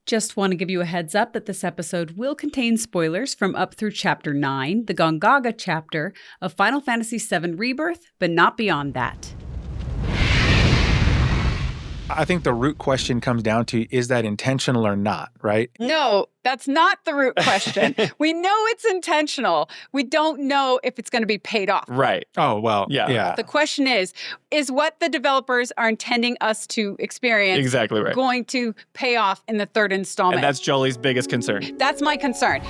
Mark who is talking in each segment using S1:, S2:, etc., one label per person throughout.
S1: Just want to give you a heads up that this episode will contain spoilers from up through Chapter 9, the Gongaga chapter of Final Fantasy VII Rebirth, but not beyond that.
S2: I think the root question comes down to, is that intentional or not, right?
S3: No, that's not the root question. We know it's intentional. We don't know if it's going to be paid off.
S4: Right.
S2: Oh, well, yeah.
S3: The question is what the developers are intending us to experience
S4: exactly right.
S3: going to pay off in the third installment?
S4: And that's Jolie's biggest concern.
S3: That's my concern.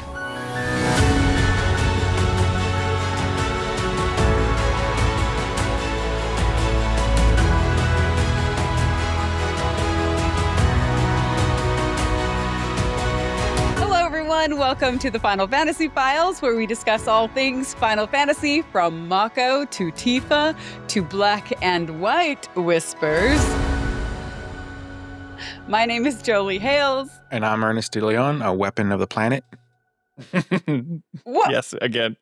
S3: Welcome to the Final Fantasy Files, where we discuss all things Final Fantasy, from Mako to Tifa to Black and White Whispers. My name is Jolie Hales.
S2: And I'm Ernest de Leon, a weapon of the planet.
S3: What?
S4: Yes, again.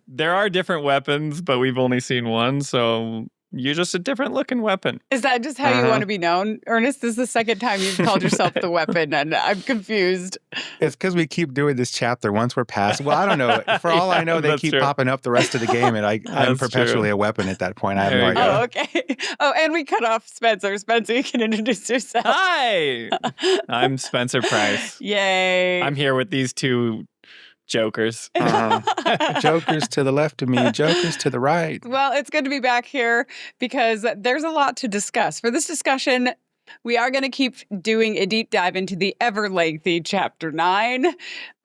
S4: There are different weapons, but we've only seen one, so you're just a different looking weapon.
S3: Is that just how you want to be known? Ernest, this is the second time you've called yourself the weapon, and I'm confused.
S2: It's because we keep doing this chapter. Once we're past, well, I don't know. For all I know, they keep popping up the rest of the game, and I'm perpetually a weapon at that point. I have no idea.
S3: Oh, okay. Oh, and we cut off Spencer. Spencer, you can introduce yourself.
S4: Hi! I'm Spencer Price.
S3: Yay.
S4: I'm here with these two jokers.
S2: Jokers to the left of me, jokers to the right.
S3: Well, it's good to be back here because there's a lot to discuss. For this discussion, we are going to keep doing a deep dive into the ever-lengthy Chapter 9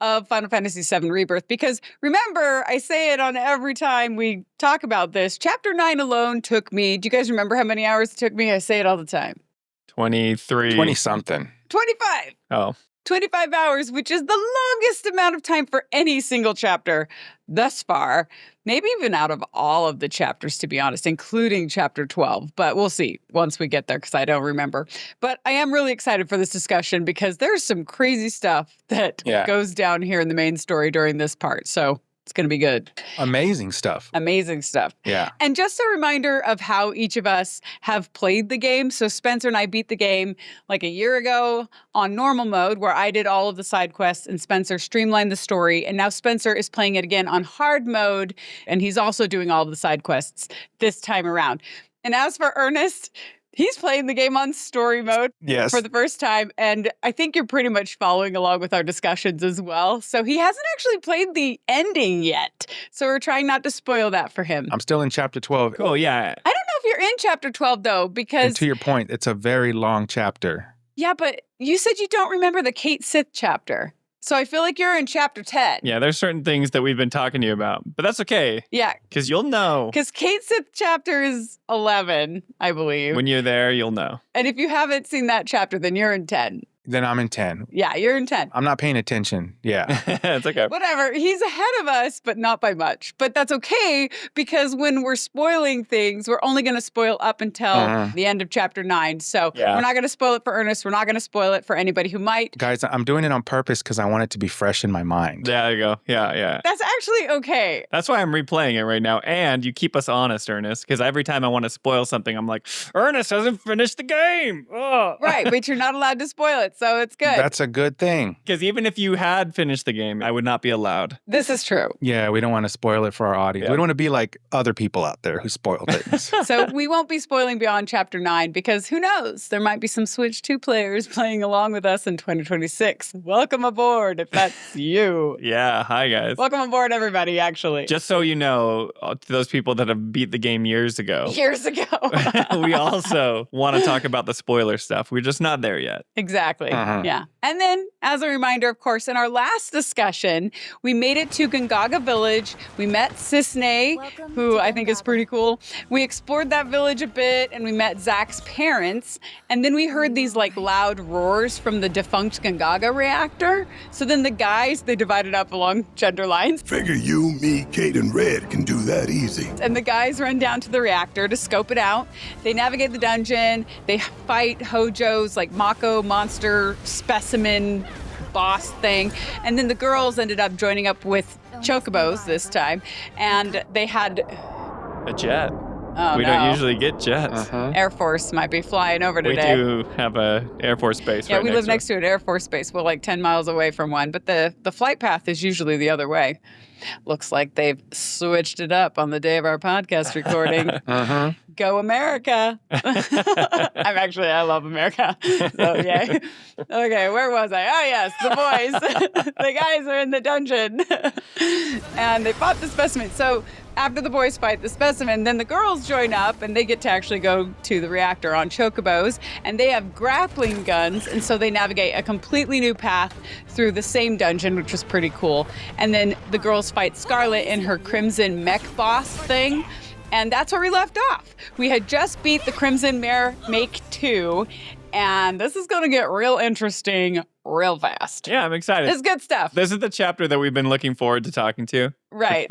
S3: of Final Fantasy VII Rebirth. Because remember, I say it on every time we talk about this, Chapter 9 alone took me, do you guys remember how many hours it took me? I say it all the time.
S4: 23.
S2: 20-something.
S3: 25.
S4: Oh.
S3: 25 hours, which is the longest amount of time for any single chapter thus far. Maybe even out of all of the chapters, to be honest, including Chapter 12. But we'll see once we get there, because I don't remember. But I am really excited for this discussion because there's some crazy stuff that goes down here in the main story during this part. So it's going to be good.
S2: Amazing stuff.
S3: Amazing stuff.
S2: Yeah.
S3: And just a reminder of how each of us have played the game. So Spencer and I beat the game like a year ago on normal mode, where I did all of the side quests and Spencer streamlined the story. And now Spencer is playing it again on hard mode, and he's also doing all of the side quests this time around. And as for Ernest, he's playing the game on story mode for the first time, and I think you're pretty much following along with our discussions as well. So he hasn't actually played the ending yet, so we're trying not to spoil that for him.
S2: I'm still in Chapter 12.
S4: Oh, yeah.
S3: I don't know if you're in Chapter 12, though, because...
S2: And to your point, it's a very long chapter.
S3: Yeah, but you said you don't remember the Kate Sith chapter. So I feel like you're in Chapter 10.
S4: Yeah, there's certain things that we've been talking to you about, but that's okay.
S3: Yeah.
S4: Because you'll know.
S3: Because Kate Sith chapter is 11, I believe.
S4: When you're there, you'll know.
S3: And if you haven't seen that chapter, then you're in 10.
S2: Then I'm in 10.
S3: Yeah, you're in 10.
S2: I'm not paying attention. Yeah.
S4: It's okay.
S3: Whatever. He's ahead of us, but not by much. But that's okay, because when we're spoiling things, we're only going to spoil up until the end of Chapter 9. So we're not going to spoil it for Ernest. We're not going to spoil it for anybody who might.
S2: Guys, I'm doing it on purpose because I want it to be fresh in my mind.
S4: There you go. Yeah.
S3: That's actually okay.
S4: That's why I'm replaying it right now. And you keep us honest, Ernest, because every time I want to spoil something, I'm like, Ernest hasn't finished the game. Ugh.
S3: Right, but you're not allowed to spoil it, so it's good.
S2: That's a good thing.
S4: Because even if you had finished the game, I would not be allowed.
S3: This is true.
S2: Yeah, we don't want to spoil it for our audience.
S4: Yeah.
S2: We don't want to be like other people out there who spoil things.
S3: So we won't be spoiling beyond Chapter 9, because who knows? There might be some Switch 2 players playing along with us in 2026. Welcome aboard, if that's you.
S4: Yeah, hi guys.
S3: Welcome aboard, everybody, actually.
S4: Just so you know, to those people that have beat the game years ago.
S3: Years ago.
S4: We also want to talk about the spoiler stuff. We're just not there yet.
S3: Exactly. Yeah. And then, as a reminder, of course, in our last discussion, we made it to Gongaga Village. We met Cissnei, who I think is pretty cool. We explored that village a bit, and we met Zack's parents. And then we heard these like loud roars from the defunct Gongaga reactor. So then the guys, they divided up along gender lines.
S5: Figure you, me, Kate, and Red can do that easy.
S3: And the guys run down to the reactor to scope it out. They navigate the dungeon. They fight Hojo's like Mako monster specimen boss thing. And then the girls ended up joining up with Chocobos this time. And they had...
S4: A jet.
S3: Oh,
S4: we
S3: no.
S4: don't usually get jets.
S3: Air Force might be flying over today.
S4: We do have a Air Force base.
S3: Yeah,
S4: right
S3: we live next
S4: to
S3: to an Air Force base. We're like 10 miles away from one, but the flight path is usually the other way. Looks like they've switched it up on the day of our podcast recording. Go America. I love America. So, yeah. Okay, where was I? Oh, yes, the boys. The guys are in the dungeon. And they fought the specimen. So after the boys fight the specimen, then the girls join up and they get to actually go to the reactor on chocobos. And they have grappling guns. And so they navigate a completely new path through the same dungeon, which was pretty cool. And then the girls fight Scarlet in her Crimson Mech boss thing. And that's where we left off. We had just beat the Crimson Mare Make 2, and this is going to get real interesting real fast.
S4: Yeah, I'm excited.
S3: It's good stuff.
S4: This is the chapter that we've been looking forward to talking to.
S3: Right.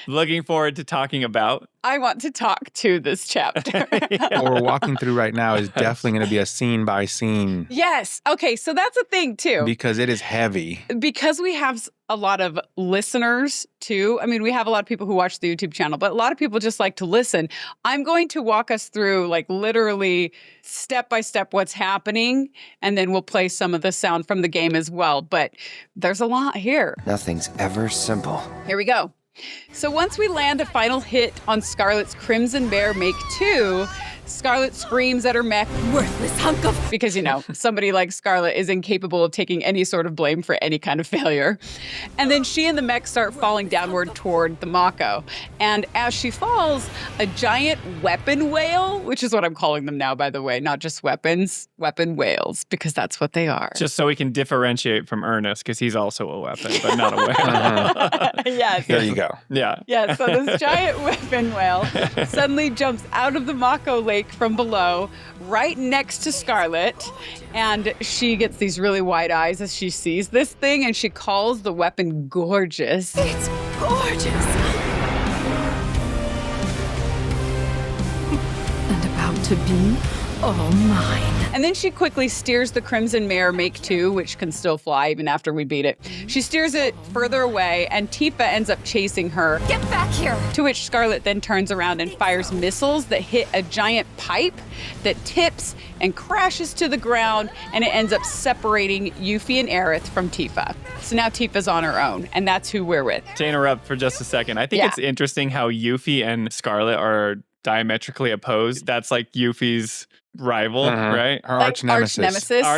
S4: Looking forward to talking about.
S3: I want to talk to this chapter.
S2: What we're walking through right now is definitely going to be a scene by scene.
S3: Yes. Okay, so that's a thing, too.
S2: Because it is heavy.
S3: Because we have a lot of listeners, too. I mean, we have a lot of people who watch the YouTube channel, but a lot of people just like to listen. I'm going to walk us through, like, literally step by step what's happening, and then we'll play some of the sound from the game as well. But there's a lot here.
S6: Nothing's ever simple.
S3: Here we go. So once we land a final hit on Scarlet's Crimson Bear Make 2, Scarlet screams at her mech, "Worthless hunk of..." Because, you know, somebody like Scarlet is incapable of taking any sort of blame for any kind of failure. And then she and the mech start falling downward toward the Mako. And as she falls, a giant weapon whale, which is what I'm calling them now, by the way, not just weapons, weapon whales, because that's what they are.
S4: Just so we can differentiate from Ernest, because he's also a weapon, but not a whale.
S3: Yes.
S2: There you go.
S4: Yeah.
S3: Yeah, so this giant weapon whale suddenly jumps out of the Mako lake from below, right next to Scarlet, and she gets these really wide eyes as she sees this thing, and she calls the weapon gorgeous.
S7: It's gorgeous. And about to be all mine.
S3: And then she quickly steers the Crimson Mare Make 2, which can still fly even after we beat it. She steers it further away, and Tifa ends up chasing her.
S7: Get back here!
S3: To which Scarlet then turns around and fires missiles that hit a giant pipe that tips and crashes to the ground, and it ends up separating Yuffie and Aerith from Tifa. So now Tifa's on her own, and that's who we're with.
S4: To interrupt for just a second, I think it's interesting how Yuffie and Scarlet are diametrically opposed. That's like Yuffie's rival, right?
S2: Her arch nemesis.
S4: There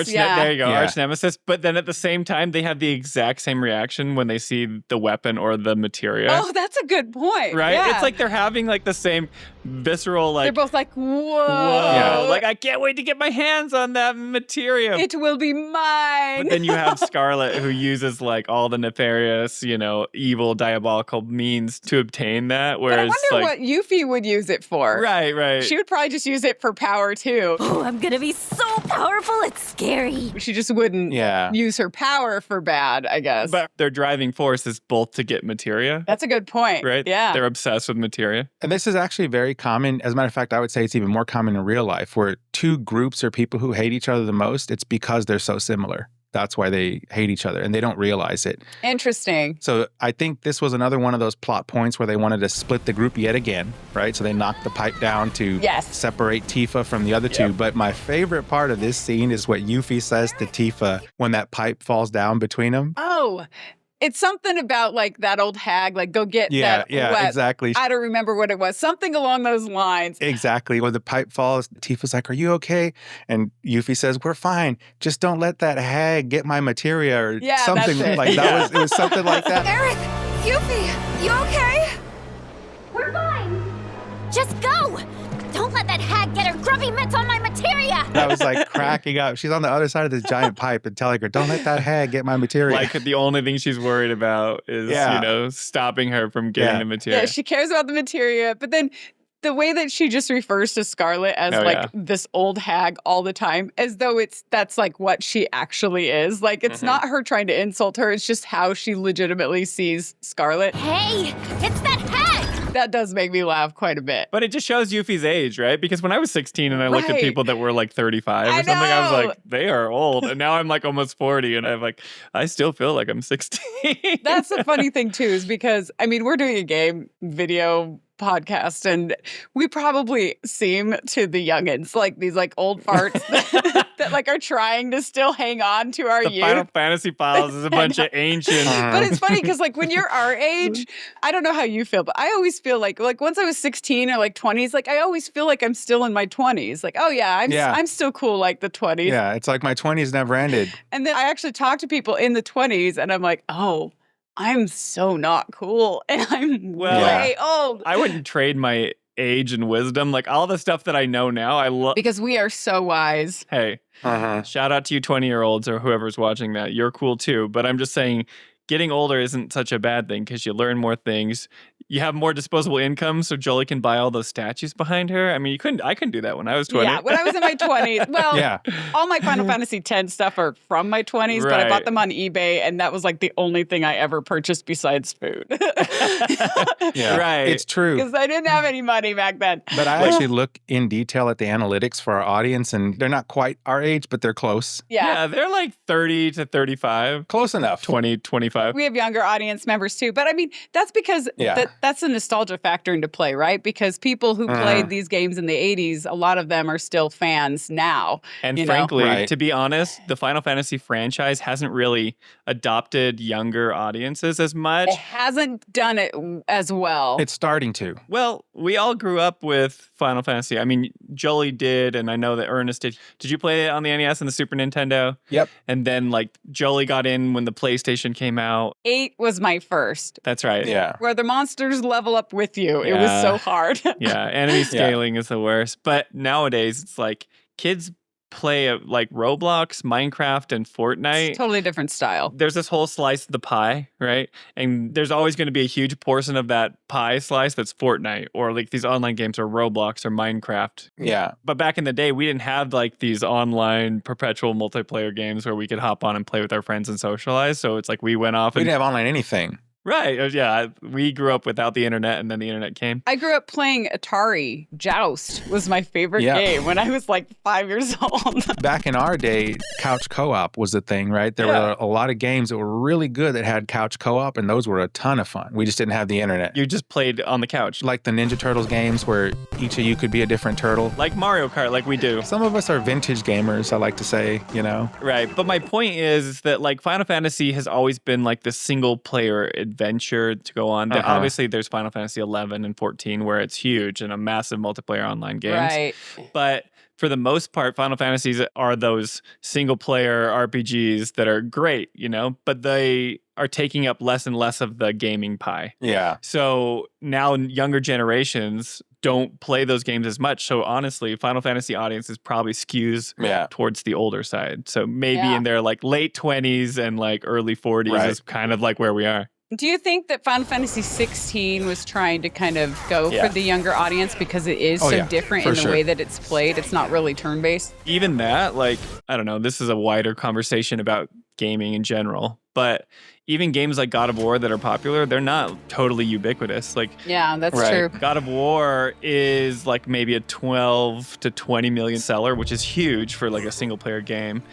S4: you go,
S2: Yeah.
S4: arch nemesis. But then at the same time, they have the exact same reaction when they see the weapon or the materia.
S3: Oh, that's a good point.
S4: Right?
S3: Yeah.
S4: It's like they're having like the same visceral, like,
S3: they're both like, whoa.
S4: yeah, like, I can't wait to get my hands on that materia.
S3: It will be mine.
S4: But then you have Scarlet, who uses like all the nefarious, you know, evil, diabolical means to obtain that. Whereas,
S3: but I wonder what Yuffie would use it for.
S4: Right.
S3: She would probably just use it for power too.
S7: Oh, I'm gonna be so powerful, it's scary.
S3: She just wouldn't use her power for bad, I guess.
S4: But their driving force is both to get materia.
S3: That's a good point.
S4: Right?
S3: Yeah.
S4: They're obsessed with materia.
S2: And this is actually very common. As a matter of fact, I would say it's even more common in real life, where two groups or people who hate each other the most, it's because they're so similar. That's why they hate each other, and they don't realize it.
S3: Interesting.
S2: So I think this was another one of those plot points where they wanted to split the group yet again, right? So they knocked the pipe down to separate Tifa from the other two. But my favorite part of this scene is what Yuffie says to Tifa when that pipe falls down between them.
S3: Oh, it's something about like that old hag, like go get that.
S2: Yeah, exactly.
S3: I don't remember what it was. Something along those lines.
S2: Exactly. When the pipe falls, Tifa's like, "Are you okay?" And Yuffie says, "We're fine. Just don't let that hag get my materia," or something
S3: that's it.
S2: like that. It was something like that.
S7: Aerith! Yuffie! You okay? We're fine! Just go! Don't let that hag get her grubby mitts on my materia!
S2: I was like cracking up. She's on the other side of this giant pipe and telling her, "Don't let that hag get my materia."
S4: Like the only thing she's worried about is, you know, stopping her from getting the materia.
S3: Yeah, she cares about the materia, but then the way that she just refers to Scarlet as this old hag all the time, as though that's like what she actually is. Like it's not her trying to insult her, it's just how she legitimately sees Scarlet.
S7: Hey, it's that hag!
S3: That does make me laugh quite a bit.
S4: But it just shows Yuffie's age, right? Because when I was 16 and I looked at people that were like 35 or something, I was like, they are old. And now I'm like almost 40 and I'm like, I still feel like I'm 16.
S3: That's the funny thing too, is because, I mean, we're doing a game video podcast, and we probably seem to the youngins like these like old farts that like are trying to still hang on to our
S4: The
S3: youth.
S4: Final Fantasy Files is a bunch of ancient.
S3: But it's funny because like when you're our age, I don't know how you feel, but I always feel like once I was 16 or like 20s, like I always feel like I'm still in my 20s. Like, oh yeah, I'm still cool like the 20s.
S2: Yeah, it's like my 20s never ended.
S3: And then I actually talk to people in the 20s and I'm like, oh, I'm so not cool and I'm way old.
S4: I wouldn't trade my age and wisdom. Like all the stuff that I know now, I love.
S3: Because we are so wise.
S4: Hey, shout out to you 20-year-olds or whoever's watching that. You're cool too. But I'm just saying, getting older isn't such a bad thing because you learn more things. You have more disposable income, so Jolie can buy all those statues behind her. I mean, I couldn't do that when I was 20.
S3: Yeah, when I was in my 20s. Well, all my Final Fantasy X stuff are from my 20s, but I bought them on eBay, and that was like the only thing I ever purchased besides food.
S4: Right.
S2: It's true.
S3: Because I didn't have any money back then.
S2: But I actually look in detail at the analytics for our audience, and they're not quite our age, but they're close.
S4: Yeah, they're like 30 to 35.
S2: Close enough.
S4: 20, 25.
S3: We have younger audience members too. But I mean, that's because that's a nostalgia factor into play, right? Because people who played these games in the 80s, a lot of them are still fans now.
S4: And frankly, to be honest, the Final Fantasy franchise hasn't really adopted younger audiences as much.
S3: It hasn't done it as well.
S2: It's starting to.
S4: Well, we all grew up with Final Fantasy. I mean, Jolie did, and I know that Ernest did. Did you play it on the NES and the Super Nintendo?
S2: Yep.
S4: And then, like, Jolie got in when the PlayStation came out.
S3: 8 was my first.
S4: That's right.
S2: Yeah.
S3: Where the monsters level up with you. It was so hard.
S4: Yeah, enemy scaling is the worst. But nowadays, it's like kids play like Roblox, Minecraft, and Fortnite.
S3: It's totally different style.
S4: There's this whole slice of the pie, right? And there's always going to be a huge portion of that pie slice that's Fortnite or like these online games or Roblox or Minecraft.
S2: Yeah.
S4: But back in the day, we didn't have like these online perpetual multiplayer games where we could hop on and play with our friends and socialize. So it's like we went off
S2: We
S4: and
S2: didn't have online anything.
S4: Right. Yeah. We grew up without the internet and then the internet came.
S3: I grew up playing Atari. Joust was my favorite game when I was like 5 years old.
S2: Back in our day, couch co-op was the thing, right? There were a lot of games that were really good that had couch co-op, and those were a ton of fun. We just didn't have the internet.
S4: You just played on the couch.
S2: Like the Ninja Turtles games where each of you could be a different turtle.
S4: Like Mario Kart, like we do.
S2: Some of us are vintage gamers, I like to say, you know?
S4: Right. But my point is that like Final Fantasy has always been like this single player adventure to go on. Obviously, there's Final Fantasy 11 and 14 where it's huge and a massive multiplayer online games.
S3: Right.
S4: But for the most part, Final Fantasies are those single player RPGs that are great, you know, but they are taking up less and less of the gaming pie.
S2: Yeah.
S4: So now younger generations don't play those games as much. So honestly, Final Fantasy audiences probably skews towards the older side. So maybe in their like late 20s and like early 40s is kind of like where we are.
S3: Do you think that Final Fantasy 16 was trying to kind of go for the younger audience because it is so different in the way that it's played? It's not really turn-based.
S4: Even that, like, I don't know, this is a wider conversation about gaming in general, but even games like God of War that are popular, they're not totally ubiquitous. Like,
S3: yeah, that's true.
S4: God of War is like maybe a 12 to 20 million seller, which is huge for like a single player game.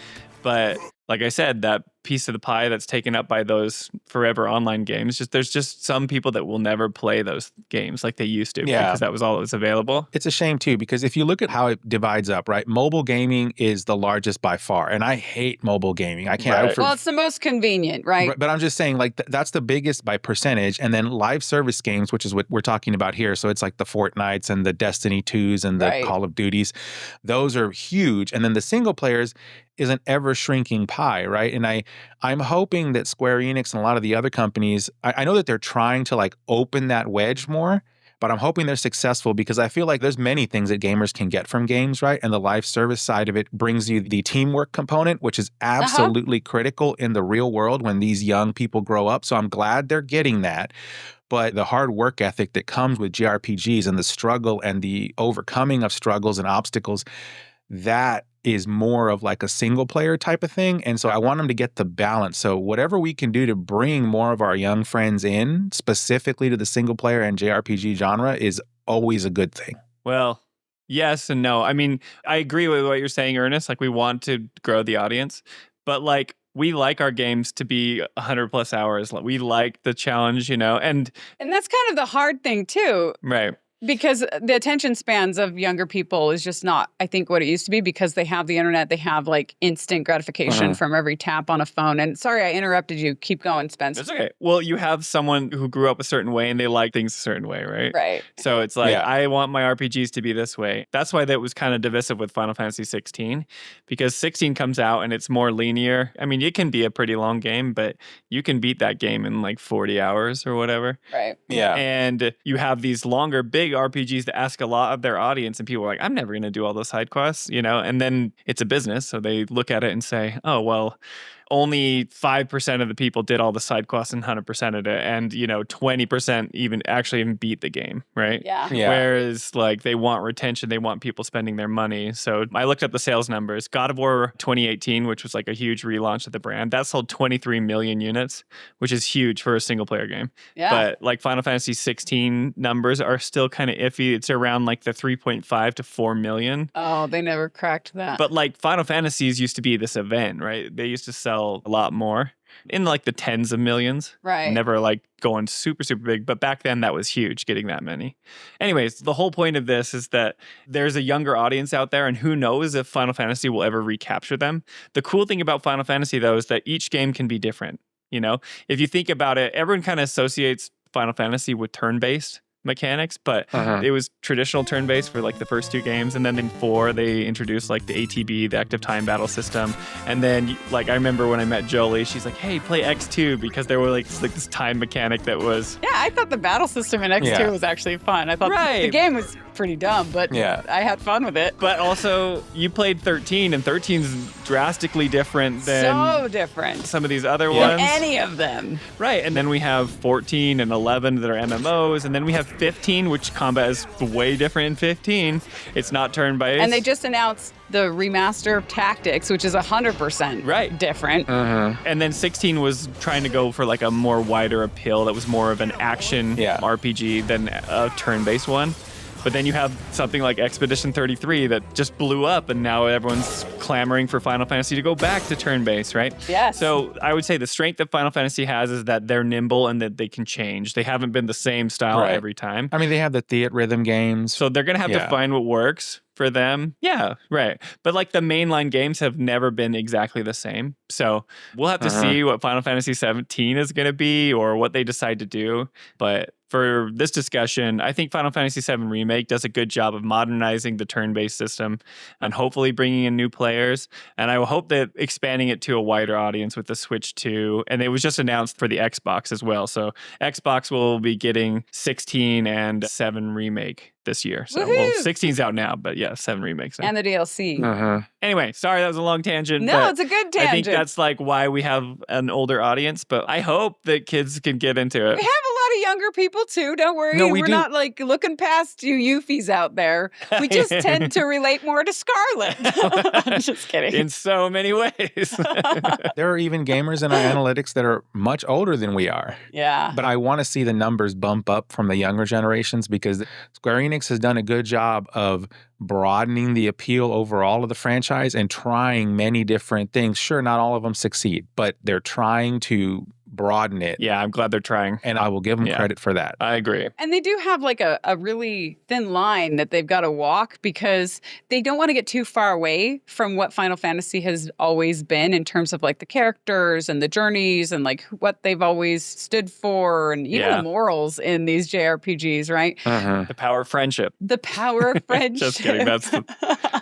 S4: But like I said, that piece of the pie that's taken up by those forever online games, there's just some people that will never play those games like they used to because that was all that was available.
S2: It's a shame too, because if you look at how it divides up, right? Mobile gaming is the largest by far, and I hate mobile gaming. I can't.
S3: Well, it's the most convenient, right?
S2: But I'm just saying, like that's the biggest by percentage, and then live service games, which is what we're talking about here. So it's like the Fortnites and the Destiny 2s and the Call of Duties. Those are huge, and then the single players is an ever shrinking pie, right? And I'm hoping that Square Enix and a lot of the other companies, I know that they're trying to like open that wedge more, but I'm hoping they're successful because I feel like there's many things that gamers can get from games, right? And the live service side of it brings you the teamwork component, which is absolutely critical in the real world when these young people grow up. So I'm glad they're getting that. But the hard work ethic that comes with JRPGs and the struggle and the overcoming of struggles and obstacles, that is more of like a single player type of thing. And so I want them to get the balance. So whatever we can do to bring more of our young friends in, specifically to the single player and JRPG genre, is always a good thing.
S4: Well, yes and no. I mean, I agree with what you're saying, Ernest. Like we want to grow the audience, but like we like our games to be 100 plus hours. We like the challenge, and
S3: that's kind of the hard thing too.
S4: Right.
S3: Because the attention spans of younger people is just not, I think, what it used to be, because they have the internet, they have like instant gratification from every tap on a phone. And sorry, I interrupted you. Keep going, Spence.
S4: It's okay. Well, you have someone who grew up a certain way and they like things a certain way, right?
S3: Right.
S4: So it's like, I want my RPGs to be this way. That's why that was kind of divisive with Final Fantasy 16, because 16 comes out and it's more linear. I mean, it can be a pretty long game, but you can beat that game in like 40 hours or whatever.
S3: Right.
S2: Yeah.
S4: And you have these longer, big RPGs that ask a lot of their audience, and people are like, I'm never going to do all those side quests, and then it's a business. So they look at it and say, oh, well, only 5% of the people did all the side quests and 100% of it. And, 20% even beat the game, right?
S3: Yeah.
S4: Whereas like they want retention, they want people spending their money. So I looked up the sales numbers. God of War 2018, which was like a huge relaunch of the brand, that sold 23 million units, which is huge for a single player game.
S3: Yeah.
S4: But like Final Fantasy 16 numbers are still kind of iffy. It's around like the 3.5 to 4 million.
S3: Oh, they never cracked that.
S4: But like Final Fantasies used to be this event, right? They used to sell a lot more in like the tens of millions.
S3: Right.
S4: Never like going super, super big. But back then that was huge, getting that many. Anyways, the whole point of this is that there's a younger audience out there, and who knows if Final Fantasy will ever recapture them. The cool thing about Final Fantasy, though, is that each game can be different. If you think about it, everyone kind of associates Final Fantasy with turn-based mechanics, but it was traditional turn-based for like the first 2 games, and then in 4 they introduced like the ATB, the active time battle system. And then like I remember when I met Jolie, she's like, hey, play X2, because there were like this time mechanic that was
S3: I thought the battle system in X2 was actually fun. I thought the game was pretty dumb, but I had fun with it.
S4: But also you played 13, and 13's drastically different than
S3: so different
S4: some of these other ones,
S3: any of them.
S4: Right. And then we have 14 and 11 that are MMOs, and then we have 15, which combat is way different in 15. It's not turn-based.
S3: And they just announced the remaster of Tactics, which is 100% different.
S4: And then 16 was trying to go for like a more wider appeal that was more of an action RPG than a turn-based one. But then you have something like Expedition 33 that just blew up, and now everyone's clamoring for Final Fantasy to go back to turn-based, right?
S3: Yes.
S4: So I would say the strength that Final Fantasy has is that they're nimble and that they can change. They haven't been the same style every time.
S2: I mean, they have the Theat rhythm games.
S4: So they're going to have to find what works for them. Yeah, right. But like the mainline games have never been exactly the same. So we'll have to see what Final Fantasy 17 is going to be, or what they decide to do. But for this discussion, I think Final Fantasy VII Remake does a good job of modernizing the turn-based system and hopefully bringing in new players. And I will hope that expanding it to a wider audience with the Switch 2. And it was just announced for the Xbox as well. So Xbox will be getting 16 and 7 Remake this year. So 16's out now, but 7 remakes.
S3: And the DLC.
S4: Anyway, sorry, that was a long tangent.
S3: No, it's a good tangent.
S4: I think that's like why we have an older audience, but I hope that kids can get into it.
S3: We have a lot of younger people too. Don't worry.
S2: No,
S3: We're not like looking past you Eufys out there. We just tend to relate more to Scarlet. I'm just kidding.
S4: In so many ways.
S2: There are even gamers in our analytics that are much older than we are.
S3: Yeah.
S2: But I want to see the numbers bump up from the younger generations, because Square Enix has done a good job of broadening the appeal overall of the franchise and trying many different things. Sure, not all of them succeed, but they're trying to broaden it.
S4: Yeah, I'm glad they're trying.
S2: And I will give them credit for that.
S4: I agree.
S3: And they do have like a really thin line that they've got to walk, because they don't want to get too far away from what Final Fantasy has always been in terms of like the characters and the journeys and like what they've always stood for, and even the morals in these JRPGs, right?
S4: The power of friendship.
S3: The power of friendship.
S4: Just kidding. That's the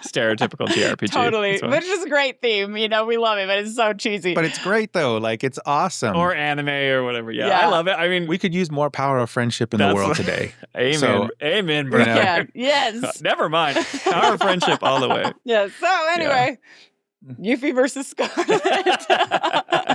S4: stereotypical JRPG.
S3: Totally. Which is a great theme. We love it, but it's so cheesy.
S2: But it's great though. Like, it's awesome.
S4: Or anime or whatever. Yeah, I love it. I mean,
S2: we could use more power of friendship in the world today.
S4: Amen.
S2: So,
S4: amen, bro.
S3: Yeah. Yes.
S4: Never mind. Power of friendship all the way.
S3: Yeah. So anyway, Yuffie versus Scarlet.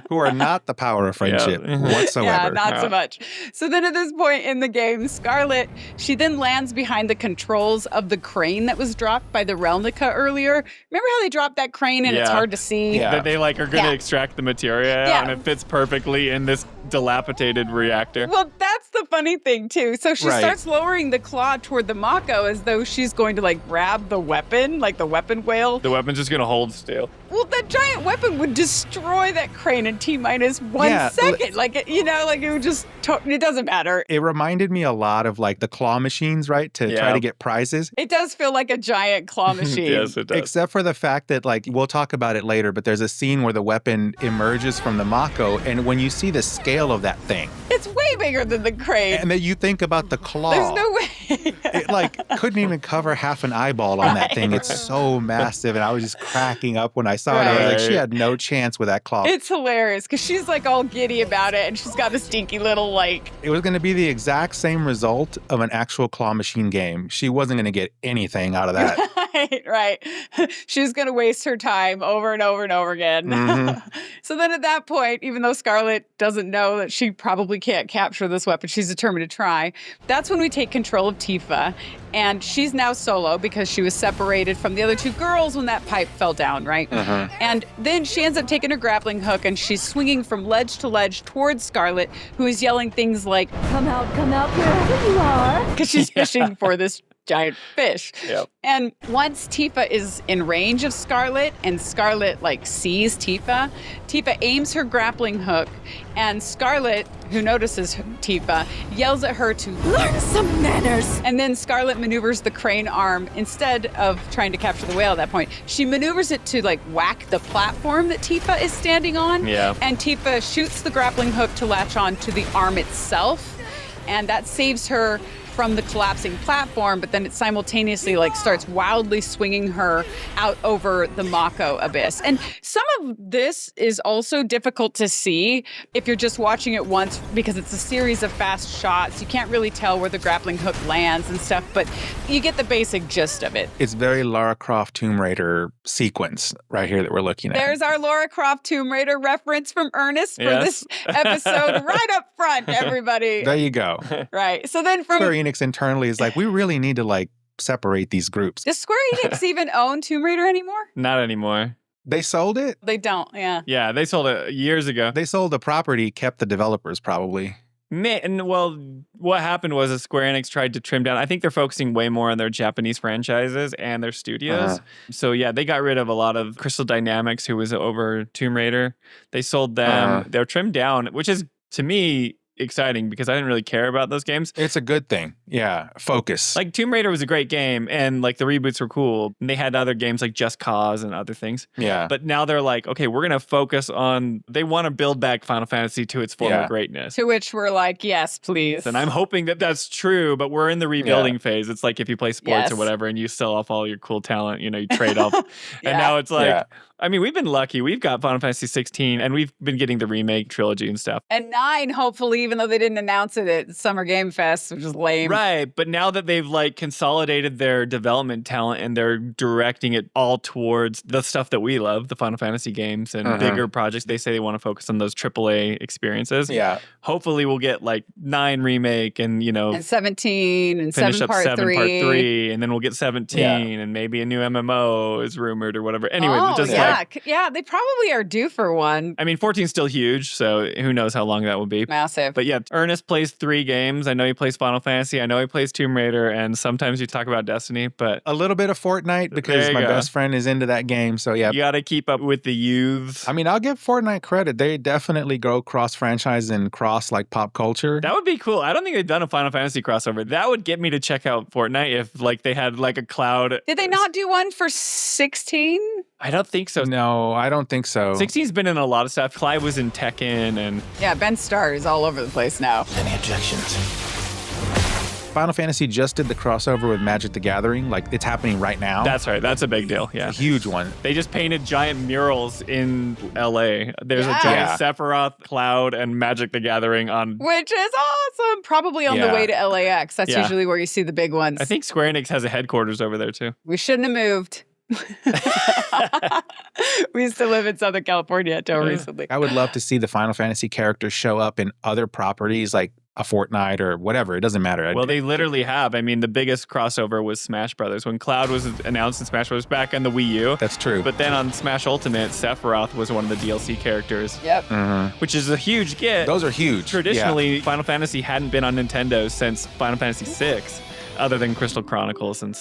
S2: Who are not the power of friendship whatsoever.
S3: Yeah, not so much. So then at this point in the game, Scarlet, she then lands behind the controls of the crane that was dropped by the Relnica earlier. Remember how they dropped that crane and it's hard to see?
S2: Yeah.
S4: That they like are going to extract the materia out, and it fits perfectly in this dilapidated reactor.
S3: Well, that's the funny thing too. So she starts lowering the claw toward the Mako as though she's going to like grab the weapon, like the weapon whale.
S4: The weapon's just going to hold still.
S3: Well, that giant weapon would destroy that crane in T-minus 1 second. Like, it would just, it doesn't matter.
S2: It reminded me a lot of like the claw machines, right? To try to get prizes.
S3: It does feel like a giant claw machine.
S4: Yes, it does.
S2: Except for the fact that, like, we'll talk about it later, but there's a scene where the weapon emerges from the Mako, and when you see the scale of that thing,
S3: it's way bigger than the crane.
S2: And then you think about the claw.
S3: There's no way.
S2: It, like, couldn't even cover half an eyeball on that thing. It's so massive, and I was just cracking up when I saw it. I was like, she had no chance with that claw.
S3: It's hilarious, because she's, like, all giddy about it, and she's got the stinky little, like...
S2: It was going to be the exact same result of an actual claw machine game. She wasn't going to get anything out of that.
S3: Right. She was going to waste her time over and over and over again.
S2: Mm-hmm.
S3: So then at that point, even though Scarlet doesn't know that she probably can't capture this weapon, she's determined to try. That's when we take control of Tifa. And she's now solo because she was separated from the other two girls when that pipe fell down, right?
S2: Mm-hmm.
S3: And then she ends up taking her grappling hook and she's swinging from ledge to ledge towards Scarlet, who is yelling things like, come out, wherever you are. Because she's fishing for this giant fish.
S4: Yep.
S3: And once Tifa is in range of Scarlet and Scarlet sees Tifa aims her grappling hook and Scarlet, who notices Tifa, yells at her to learn some manners. And then Scarlet maneuvers the crane arm instead of trying to capture the whale at that point. She maneuvers it to whack the platform that Tifa is standing on.
S4: Yeah.
S3: And Tifa shoots the grappling hook to latch on to the arm itself. And that saves her from the collapsing platform, but then it simultaneously starts wildly swinging her out over the Mako abyss. And some of this is also difficult to see if you're just watching it once because it's a series of fast shots. You can't really tell where the grappling hook lands and stuff, but you get the basic gist of it.
S2: It's very Lara Croft Tomb Raider sequence right here that we're looking at.
S3: There's our Lara Croft Tomb Raider reference from Ernest for this episode right up front, everybody.
S2: There you go.
S3: Right. So then from
S2: Square Enix internally is we really need to separate these groups.
S3: Does Square Enix even own Tomb Raider anymore?
S4: Not anymore.
S2: They sold it?
S3: They don't, yeah.
S4: Yeah, they sold it years ago.
S2: They sold the property, kept the developers probably.
S4: Well, what happened was that Square Enix tried to trim down. I think they're focusing way more on their Japanese franchises and their studios.
S2: Uh-huh.
S4: So yeah, they got rid of a lot of Crystal Dynamics, who was over Tomb Raider. They sold them.
S2: Uh-huh.
S4: They're trimmed down, which is, to me, exciting because I didn't really care about those games.
S2: It's a good thing. Yeah. Focus.
S4: Tomb Raider was a great game and the reboots were cool. And they had other games like Just Cause and other things.
S2: Yeah.
S4: But now they're okay, we're going to focus on, they want to build back Final Fantasy to its former greatness.
S3: To which we're yes, please.
S4: And I'm hoping that that's true, but we're in the rebuilding phase. It's if you play sports or whatever and you sell off all your cool talent, you trade off. And now it's I mean, we've been lucky. We've got Final Fantasy 16 and we've been getting the remake trilogy and stuff.
S3: And 9, hopefully, even though they didn't announce it at Summer Game Fest, which is lame.
S4: Right. But now that they've consolidated their development talent and they're directing it all towards the stuff that we love, the Final Fantasy games and bigger projects, they say they want to focus on those AAA experiences.
S2: Yeah.
S4: Hopefully we'll get 9 remake and,
S3: and 17 and
S4: finish
S3: 7
S4: up
S3: part
S4: 7
S3: 3.
S4: part 3 and then we'll get 17 and maybe a new MMO is rumored or whatever. Anyway,
S3: yeah, they probably are due for one.
S4: I mean, 14 is still huge, so who knows how long that will be.
S3: Massive.
S4: But yeah, Ernest plays 3 games. I know he plays Final Fantasy. I know he plays Tomb Raider, and sometimes you talk about Destiny, but...
S2: A little bit of Fortnite because my best friend is into that game, so yeah.
S4: You gotta keep up with the youths.
S2: I mean, I'll give Fortnite credit. They definitely go cross-franchise and cross, pop culture.
S4: That would be cool. I don't think they've done a Final Fantasy crossover. That would get me to check out Fortnite if, they had, a Cloud...
S3: Did they not do one for 16?
S4: I don't think so.
S2: No, I don't think so.
S4: 16's been in a lot of stuff. Clyde was in Tekken and...
S3: Yeah, Ben Starr is all over the place now.
S6: Any objections?
S2: Final Fantasy just did the crossover with Magic the Gathering. It's happening right now.
S4: That's right. That's a big deal. Yeah.
S2: A huge one.
S4: They just painted giant murals in LA. There's a giant Sephiroth, Cloud, and Magic the Gathering on...
S3: Which is awesome. Probably on the way to LAX. That's usually where you see the big ones.
S4: I think Square Enix has a headquarters over there too.
S3: We shouldn't have moved. We used to live in Southern California until recently.
S2: I would love to see the Final Fantasy characters show up in other properties like a Fortnite or whatever. It doesn't matter.
S4: Well, they literally have. I mean, the biggest crossover was Smash Brothers. When Cloud was announced in Smash Brothers back on the Wii U.
S2: That's true.
S4: But then on Smash Ultimate, Sephiroth was one of the DLC characters.
S3: Yep.
S4: Which is a huge get.
S2: Those are huge.
S4: Traditionally, Final Fantasy hadn't been on Nintendo since Final Fantasy VI. other than Crystal Chronicles and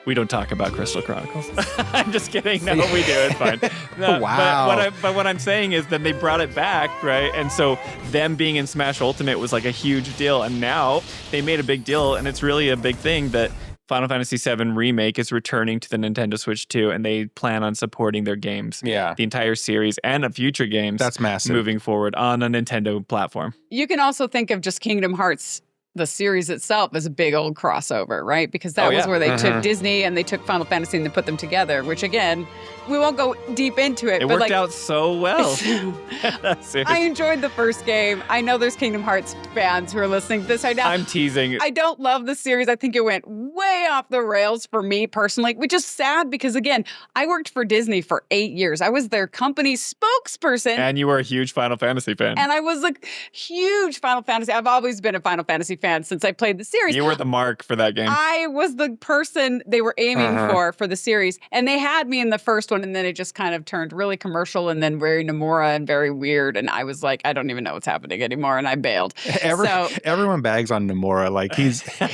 S4: we don't talk about Crystal Chronicles. I'm just kidding. No, we do. It's fine. No,
S2: Wow.
S4: But what I'm saying is that they brought it back, right? And so them being in Smash Ultimate was like a huge deal. And now they made a big deal, and it's really a big thing that Final Fantasy VII Remake is returning to the Nintendo Switch 2, and they plan on supporting their games, the entire series and of future games.
S2: That's massive.
S4: Moving forward on a Nintendo platform.
S3: You can also think of just Kingdom Hearts, the series itself, as a big old crossover, right? Because that was where they took Disney and they took Final Fantasy and they put them together, which again, we won't go deep into it.
S4: It
S3: but
S4: worked out so well.
S3: I enjoyed the first game. I know there's Kingdom Hearts fans who are listening to this right now.
S4: I'm teasing.
S3: I don't love the series. I think it went way off the rails for me personally, which is sad because, again, I worked for Disney for 8 years. I was their company spokesperson.
S4: And you were a huge Final Fantasy fan.
S3: And I was a huge Final Fantasy. I've always been a Final Fantasy fan since I played the series.
S4: You were the mark for that game.
S3: I was the person they were aiming for the series. And they had me in the first one, and then it just kind of turned really commercial and then very Nomura and very weird. And I was like, I don't even know what's happening anymore. And I bailed.
S2: Everyone bags on Nomura. Like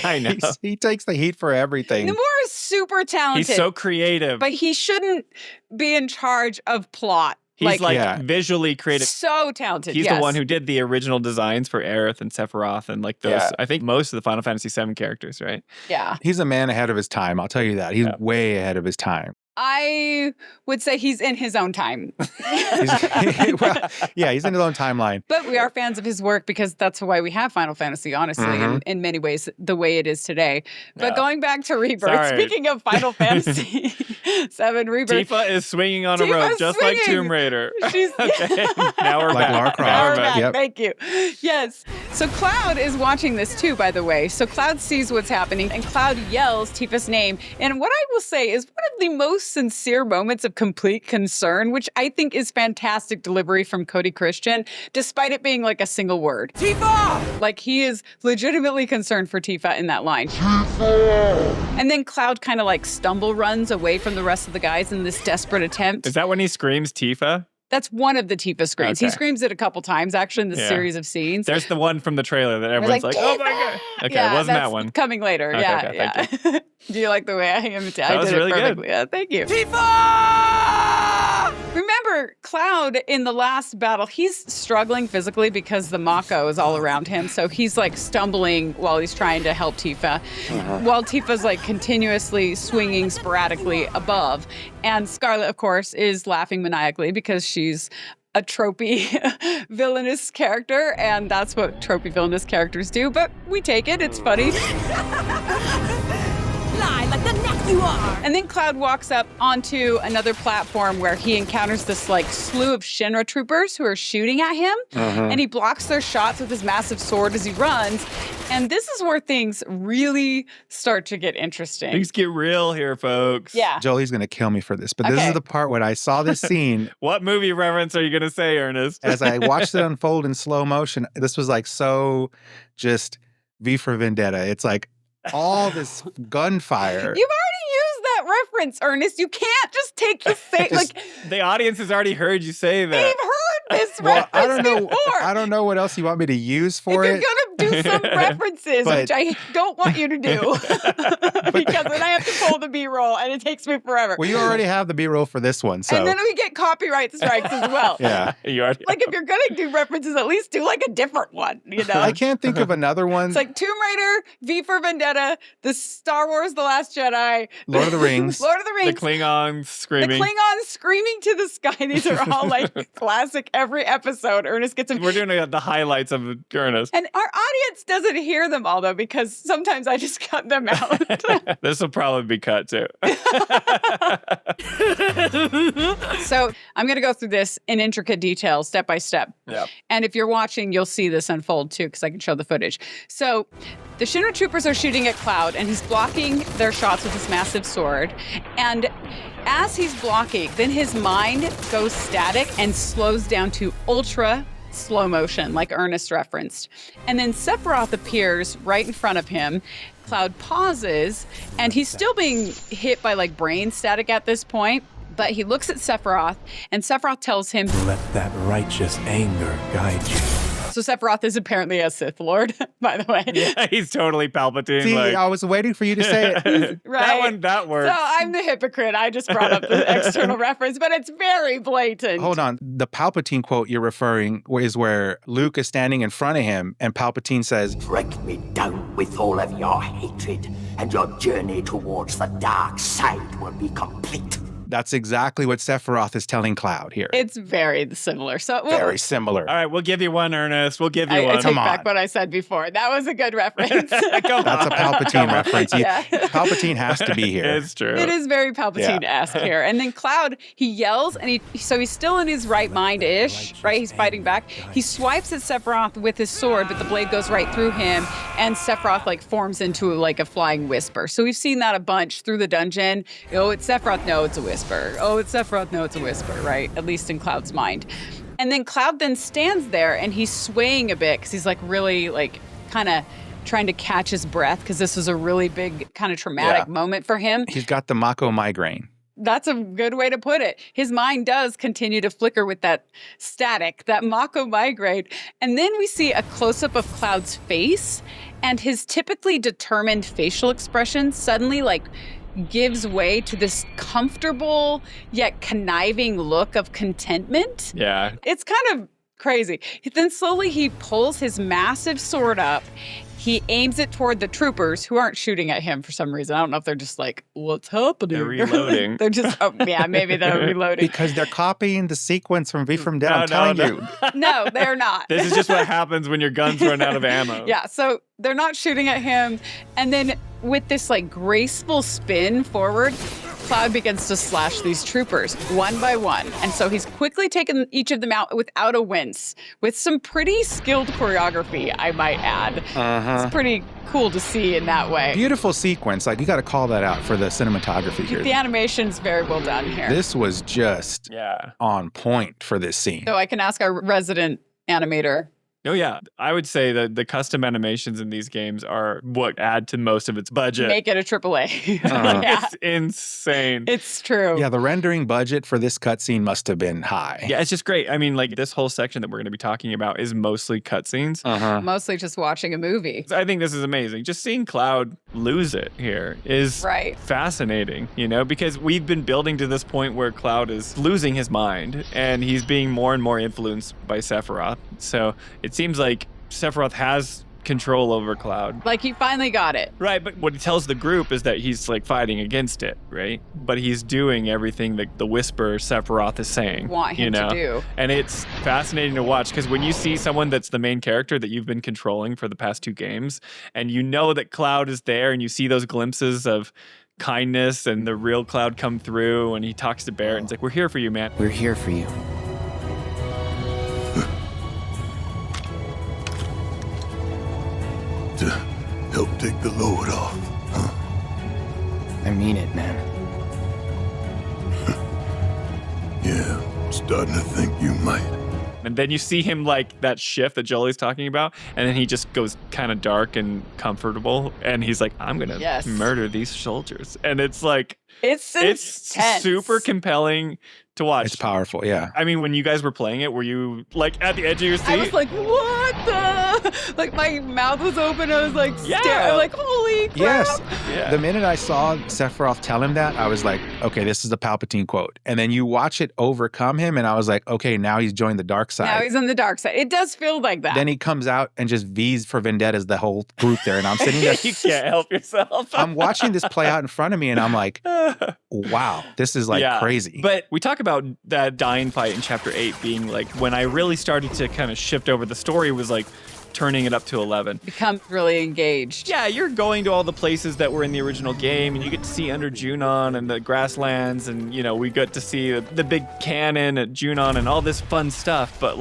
S4: I know.
S2: He takes the heat for everything.
S3: Nomura is super talented.
S4: He's so creative.
S3: But he shouldn't be in charge of plot.
S4: He's visually creative.
S3: So talented.
S4: He's the one who did the original designs for Aerith and Sephiroth and like those.
S2: Yeah.
S4: I think most of the Final Fantasy VII characters, right?
S3: Yeah.
S2: He's a man ahead of his time. I'll tell you that. He's way ahead of his time.
S3: I would say he's in his own time.
S2: He's in his own timeline.
S3: But we are fans of his work because that's why we have Final Fantasy, honestly, in many ways, the way it is today. But going back to Rebirth, speaking of Final Fantasy VII Rebirth.
S4: Tifa is swinging on a rope, just like Tomb Raider.
S3: She's
S4: Now we're back.
S2: Lara Croft.
S3: Now we're back.
S2: Yep.
S3: Thank you. Yes. So Cloud is watching this too, by the way. So Cloud sees what's happening, and Cloud yells Tifa's name. And what I will say is one of the most sincere moments of complete concern, which I think is fantastic delivery from Cody Christian, despite it being like a single word. Tifa! Like he is legitimately concerned for Tifa in that line. Tifa! And then Cloud kind of like stumble runs away from the rest of the guys in this desperate attempt.
S4: Is that when he screams Tifa?
S3: That's one of the Tifa screams.
S4: Okay.
S3: He screams it a couple times, actually, in this series of scenes.
S4: There's the one from the trailer that everyone's like, oh my God. Okay,
S3: yeah,
S4: it wasn't that one.
S3: Coming later.
S4: Okay,
S3: yeah.
S4: okay, thank
S3: Do you like the way I imitated?
S4: That was really good.
S3: Yeah, thank you. Tifa! Remember, Cloud in the last battle, he's struggling physically because the Mako is all around him. So he's like stumbling while he's trying to help Tifa, while Tifa's like continuously swinging sporadically above. And Scarlet, of course, is laughing maniacally because she's a tropey villainous character, and that's what tropey villainous characters do, but we take it. It's funny. Lie like the neck you are. And then Cloud walks up onto another platform where he encounters this like slew of Shinra troopers who are shooting at him, and he blocks their shots with his massive sword as he runs. And this is where things really start to get interesting.
S4: Things get real here, folks.
S3: Yeah.
S2: Jolie's going to kill me for this, but this is the part when I saw this scene.
S4: What movie reference are you going to say, Ernest?
S2: As I watched it unfold in slow motion, this was like so just V for Vendetta. It's like all this gunfire.
S3: You've already used that reference, Ernest. You can't just take the same, like...
S4: The audience has already heard you say that.
S3: They've heard this reference before.
S2: I don't know what else you want me to use for
S3: if
S2: it.
S3: You're going to do some references, which I don't want you to do. Because then I have to pull the B-roll, and it takes me forever.
S2: Well, you already have the B-roll for this one, so...
S3: And then we get copyright strikes as well.
S2: Yeah.
S4: You already
S3: like, if you're going to do references, at least do, like, a different one, you know?
S2: I can't think of another one.
S3: It's like Tomb Raider, V for Vendetta, the Star Wars The Last Jedi,
S2: Lord of the Rings.
S3: Lord of the Rings.
S4: The Klingons screaming.
S3: The Klingons screaming to the sky. These are all, like, classic every episode. Ernest gets them.
S4: We're doing the highlights of Ernest.
S3: And our audience doesn't hear them all, though, because sometimes I just cut them out.
S4: This will probably be cut, too.
S3: So I'm going to go through this in intricate detail, step by step.
S4: Yep.
S3: And if you're watching, you'll see this unfold, too, because I can show the footage. So the Shinra troopers are shooting at Cloud, and he's blocking their shots with his massive sword. And as he's blocking, then his mind goes static and slows down to ultra slow motion, like Ernest referenced. And then Sephiroth appears right in front of him. Cloud pauses, and he's still being hit by like brain static at this point. But he looks at Sephiroth, and Sephiroth tells him,
S8: "Let that righteous anger guide you."
S3: So Sephiroth is apparently a Sith Lord, by the way.
S4: Yeah, he's totally Palpatine.
S2: See,
S4: like,
S2: I was waiting for you to say it.
S3: Right.
S4: That works.
S3: So I'm the hypocrite. I just brought up the external reference, but it's very blatant.
S2: Hold on. The Palpatine quote you're referring is where Luke is standing in front of him and Palpatine says,
S8: "Strike me down with all of your hatred, and your journey towards the dark side will be complete."
S2: That's exactly what Sephiroth is telling Cloud here.
S3: It's very similar. So
S2: Very similar.
S4: All right, we'll give you one, Ernest. We'll give you one.
S3: I take back what I said before. That was a good reference.
S2: That's a Palpatine reference.
S3: Yeah.
S2: Palpatine has to be here.
S4: It's true.
S3: It is very Palpatine-esque here. And then Cloud, he yells, and so he's still in his right mind-ish, right? He's fighting back. He swipes at Sephiroth with his sword, but the blade goes right through him, and Sephiroth forms into a flying whisper. So we've seen that a bunch through the dungeon. Oh, it's Sephiroth. No, it's a whisper. Oh, it's Sephiroth. No, it's a whisper, right? At least in Cloud's mind. And then Cloud then stands there, and he's swaying a bit because he's really kind of trying to catch his breath because this was a really big kind of traumatic moment for him.
S2: He's got the Mako migraine.
S3: That's a good way to put it. His mind does continue to flicker with that static, that Mako migraine. And then we see a close-up of Cloud's face, and his typically determined facial expression suddenly gives way to this comfortable yet conniving look of contentment.
S4: Yeah.
S3: It's kind of crazy. Then slowly he pulls his massive sword up. He aims it toward the troopers who aren't shooting at him for some reason. I don't know if they're just what's happening?
S4: They're reloading.
S3: They're just, maybe they're reloading.
S2: Because they're copying the sequence from V from Dead, I'm telling you.
S3: No, they're not.
S4: This is just what happens when your guns run out of ammo.
S3: Yeah, so they're not shooting at him. And then with this graceful spin forward, Cloud begins to slash these troopers one by one. And so he's quickly taken each of them out without a wince, with some pretty skilled choreography, I might add. It's pretty cool to see in that way.
S2: Beautiful sequence. You got to call that out for the cinematography here.
S3: The animation's very well done here.
S2: This was just on point for this scene.
S3: So I can ask our resident animator.
S4: Oh, yeah. I would say that the custom animations in these games are what add to most of its budget.
S3: Make it a AAA.
S4: It's insane.
S3: It's true.
S2: Yeah, the rendering budget for this cutscene must have been high.
S4: Yeah, it's just great. I mean, this whole section that we're going to be talking about is mostly cutscenes.
S3: Mostly just watching a movie.
S4: I think this is amazing. Just seeing Cloud lose it here is fascinating, because we've been building to this point where Cloud is losing his mind and he's being more and more influenced by Sephiroth. So it seems like Sephiroth has control over Cloud.
S3: He finally got it.
S4: Right, but what he tells the group is that he's fighting against it, right? But he's doing everything that the Whisper Sephiroth is saying.
S3: Want him to do.
S4: And it's fascinating to watch because when you see someone that's the main character that you've been controlling for the past 2 games, and you know that Cloud is there, and you see those glimpses of kindness and the real Cloud come through, and he talks to Barrett and it's we're here for you, man.
S6: We're here for you.
S5: To help take the load off, huh?
S6: I mean it, man.
S5: Yeah, I'm starting to think you might.
S4: And then you see him that shift that Jolie's talking about, and then he just goes kind of dark and comfortable, and he's I'm gonna murder these soldiers. And it's it's super compelling to watch.
S2: It's powerful, yeah.
S4: I mean, when you guys were playing it, were you at the edge of your seat?
S3: I was what the? My mouth was open. I was staring. I'm holy crap.
S2: Yes.
S4: Yeah.
S2: The minute I saw Sephiroth tell him that, I was okay, this is the Palpatine quote. And then you watch it overcome him, and I was okay, now he's joined the dark side.
S3: Now he's on the dark side. It does feel like that.
S2: Then he comes out and just V's for Vendettas the whole group there, and I'm sitting there.
S4: You can't help yourself.
S2: I'm watching this play out in front of me, and I'm wow, this is crazy.
S4: But we talk about that dying fight in Chapter 8 being when I really started to kind of shift over the story was turning it up to 11.
S3: Become really engaged.
S4: Yeah, you're going to all the places that were in the original game, and you get to see under Junon and the grasslands, and we get to see the big cannon at Junon and all this fun stuff. But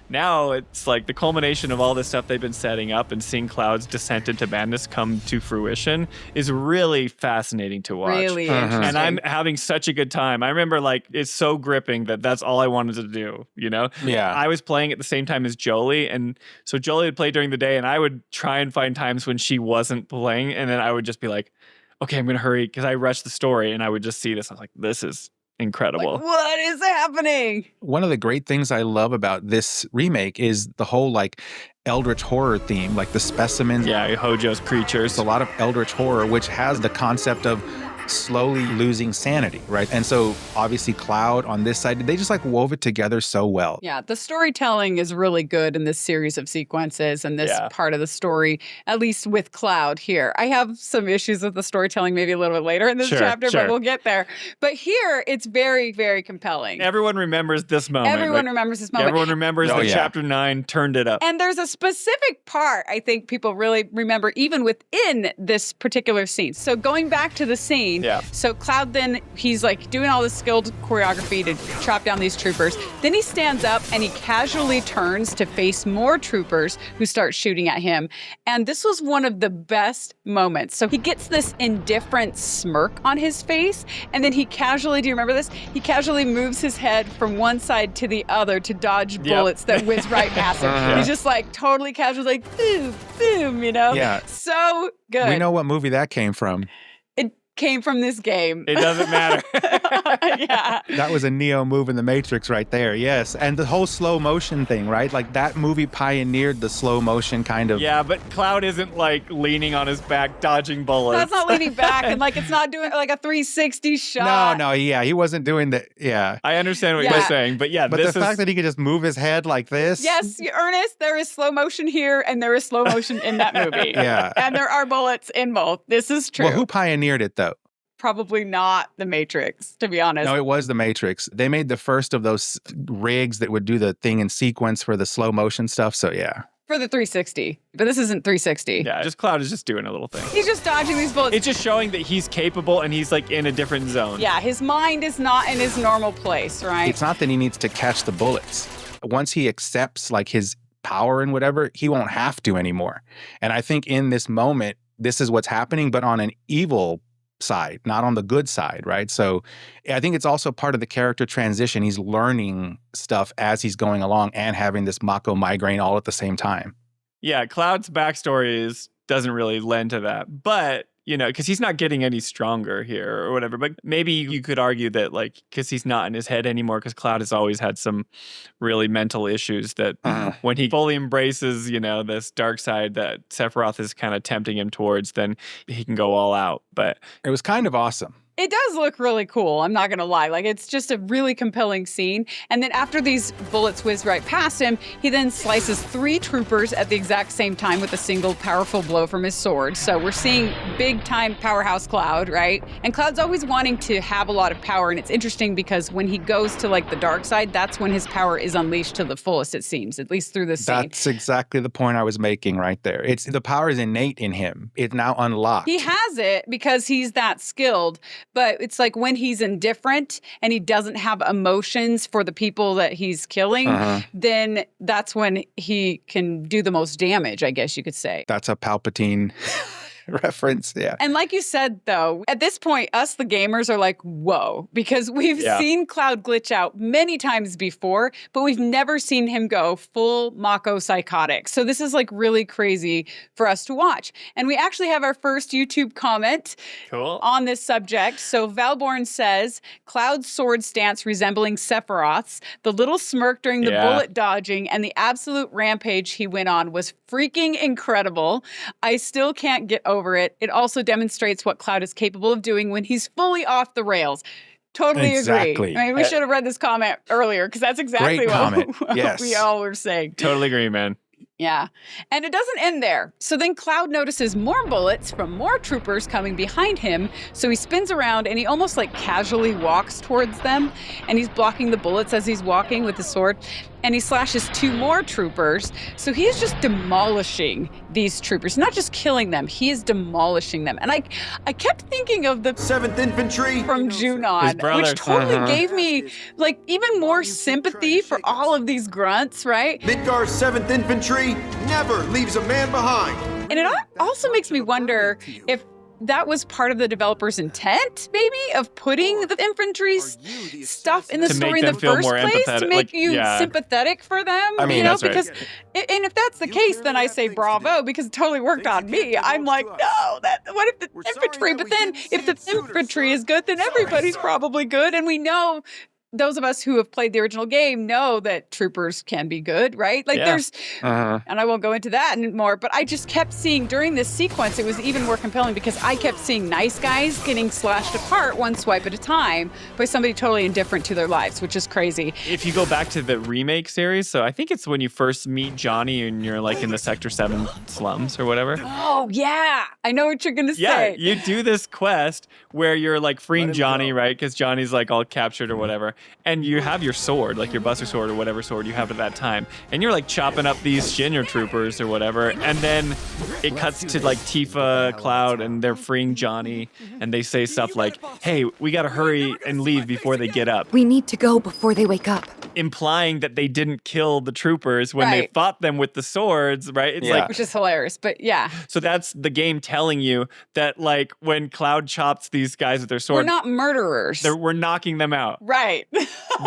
S4: now it's the culmination of all this stuff they've been setting up, and seeing Cloud's descent into madness come to fruition is really fascinating to watch.
S3: Really interesting.
S4: And I'm having such a good time. I remember it's so gripping that that's all I wanted to do,
S2: Yeah.
S4: I was playing at the same time as Jolie, and so Jolie would play during the day, and I would try and find times when she wasn't playing, and then I would just be okay, I'm gonna hurry because I rushed the story, and I would just see this. I was this is incredible.
S3: Like, what is happening?
S2: One of the great things I love about this remake is the whole like eldritch horror theme, like the specimens.
S4: Yeah, Hojo's creatures.
S2: It's a lot of eldritch horror, which has the concept of slowly losing sanity, right? And so obviously Cloud on this side, they just like wove it together so well.
S3: Yeah, the storytelling is really good in this series of sequences and this part of the story, at least with Cloud here. I have some issues with the storytelling maybe a little bit later in this chapter, but we'll get there. But here, it's very, very compelling.
S4: Everyone remembers this moment.
S3: Everyone remembers this moment.
S4: Everyone remembers that Chapter 9 turned it up.
S3: And there's a specific part I think people really remember even within this particular scene. So going back to the scene, so Cloud then, he's like doing all this skilled choreography to chop down these troopers. Then he stands up and he casually turns to face more troopers who start shooting at him. And this was one of the best moments. So he gets this indifferent smirk on his face. And then he casually, do you remember this? He casually moves his head from one side to the other to dodge bullets that whiz right past him. He's just like totally casual, like boom, boom, you know?
S2: Yeah.
S3: So good.
S2: We know what movie that came from.
S3: Came from this game.
S4: It doesn't matter.
S2: That was a Neo move in the Matrix right there, yes. And the whole slow motion thing, right? Like that movie pioneered the slow motion kind of.
S4: Yeah, but Cloud isn't like leaning on his back, dodging bullets.
S3: That's not leaning back and like it's not doing like a 360 shot.
S2: No, he wasn't doing that. Yeah.
S4: I understand what you're saying, but
S2: But the fact that he could just move his head like this.
S3: Yes, Ernest, there is slow motion here and there is slow motion in that movie.
S2: Yeah.
S3: And there are bullets in both. This is true.
S2: Well, who pioneered it though?
S3: Probably not the Matrix, to be honest.
S2: No, it was the Matrix. They made the first of those rigs that would do the thing in sequence for the slow motion stuff. So yeah.
S3: For the 360. But this isn't 360.
S4: Yeah, just Cloud is just doing a little thing.
S3: He's just dodging these bullets.
S4: It's just showing that he's capable and he's like in a different zone.
S3: Yeah, his mind is not in his normal place, right?
S2: It's not that he needs to catch the bullets. Once he accepts like his power and whatever, he won't have to anymore. And I think in this moment, this is what's happening, but on an evil side, not on the good side, right? So I think it's also part of the character transition. He's learning stuff as he's going along and having this Mako migraine all at the same time.
S4: Yeah, Cloud's backstory doesn't really lend to that. But, you know, because he's not getting any stronger here or whatever. But maybe you could argue that, like, because he's not in his head anymore, because Cloud has always had some really mental issues that when he fully embraces, you know, this dark side that Sephiroth is kind of tempting him towards, then he can go all out. But
S2: it was kind of awesome.
S3: It does look really cool, I'm not gonna lie. Like, it's just a really compelling scene. And then after these bullets whiz right past him, he then slices 3 troopers at the exact same time with a single powerful blow from his sword. So we're seeing big-time powerhouse Cloud, right? And Cloud's always wanting to have a lot of power, and it's interesting because when he goes to, like, the dark side, that's when his power is unleashed to the fullest, it seems, at least through this scene.
S2: That's exactly the point I was making right there. The power is innate in him. It's now unlocked.
S3: He has it because he's that skilled. But it's like when he's indifferent and he doesn't have emotions for the people that he's killing, then that's when he can do the most damage, I guess you could say.
S2: That's a Palpatine reference, yeah.
S3: And like you said, though, at this point, us, the gamers, are like, whoa, because we've seen Cloud glitch out many times before, but we've never seen him go full Mako psychotic. So this is like really crazy for us to watch. And we actually have our first YouTube comment on this subject. So Valborn says, Cloud's sword stance resembling Sephiroth's, the little smirk during the bullet dodging, and the absolute rampage he went on was freaking incredible. I still can't get over it. It also demonstrates what Cloud is capable of doing when he's fully off the rails. Totally agree. I mean, we should have read this comment earlier because that's exactly what we all were saying.
S4: Totally agree, man.
S3: Yeah. And it doesn't end there. So then Cloud notices more bullets from more troopers coming behind him. So he spins around and he almost like casually walks towards them. And he's blocking the bullets as he's walking with his sword. And he slashes 2 more troopers. So he is just demolishing these troopers, not just killing them. He is demolishing them. And I kept thinking of the
S9: 7th Infantry
S3: from Junon, which totally gave me like even more sympathy for all of these grunts, right?
S9: Midgar's 7th Infantry never leaves a man behind.
S3: And it also makes me wonder if that was part of the developer's intent, maybe, of putting the infantry stuff in the story in the first place to make you sympathetic for them.
S2: I mean,
S3: and if that's the case, then I say bravo, because it totally worked on me. I'm like, no, what if the infantry? But then if the infantry is good, then everybody's probably good, and we know. Those of us who have played the original game know that troopers can be good, right? Like there's, and I won't go into that anymore, but I just kept seeing during this sequence, it was even more compelling because I kept seeing nice guys getting slashed apart one swipe at a time by somebody totally indifferent to their lives, which is crazy.
S4: If you go back to the remake series, so I think it's when you first meet Johnny and you're like in the Sector 7 slums or whatever.
S3: Oh, yeah. I know what you're going to say.
S4: Yeah, you do this quest where you're like freeing Johnny, right? Because Johnny's like all captured or whatever. And you have your sword, like your Buster Sword or whatever sword you have at that time. And you're like chopping up these Shinra troopers or whatever. And then it cuts to like Tifa, Cloud, and they're freeing Johnny. And they say stuff like, hey, we got to hurry and leave before they get up.
S10: We need to go before they wake up.
S4: Implying that they didn't kill the troopers when they fought them with the swords, right? It's like,
S3: which is hilarious, but yeah.
S4: So that's the game telling you that like when Cloud chops these guys with their sword.
S3: We're not murderers.
S4: We're knocking them out.
S3: Right.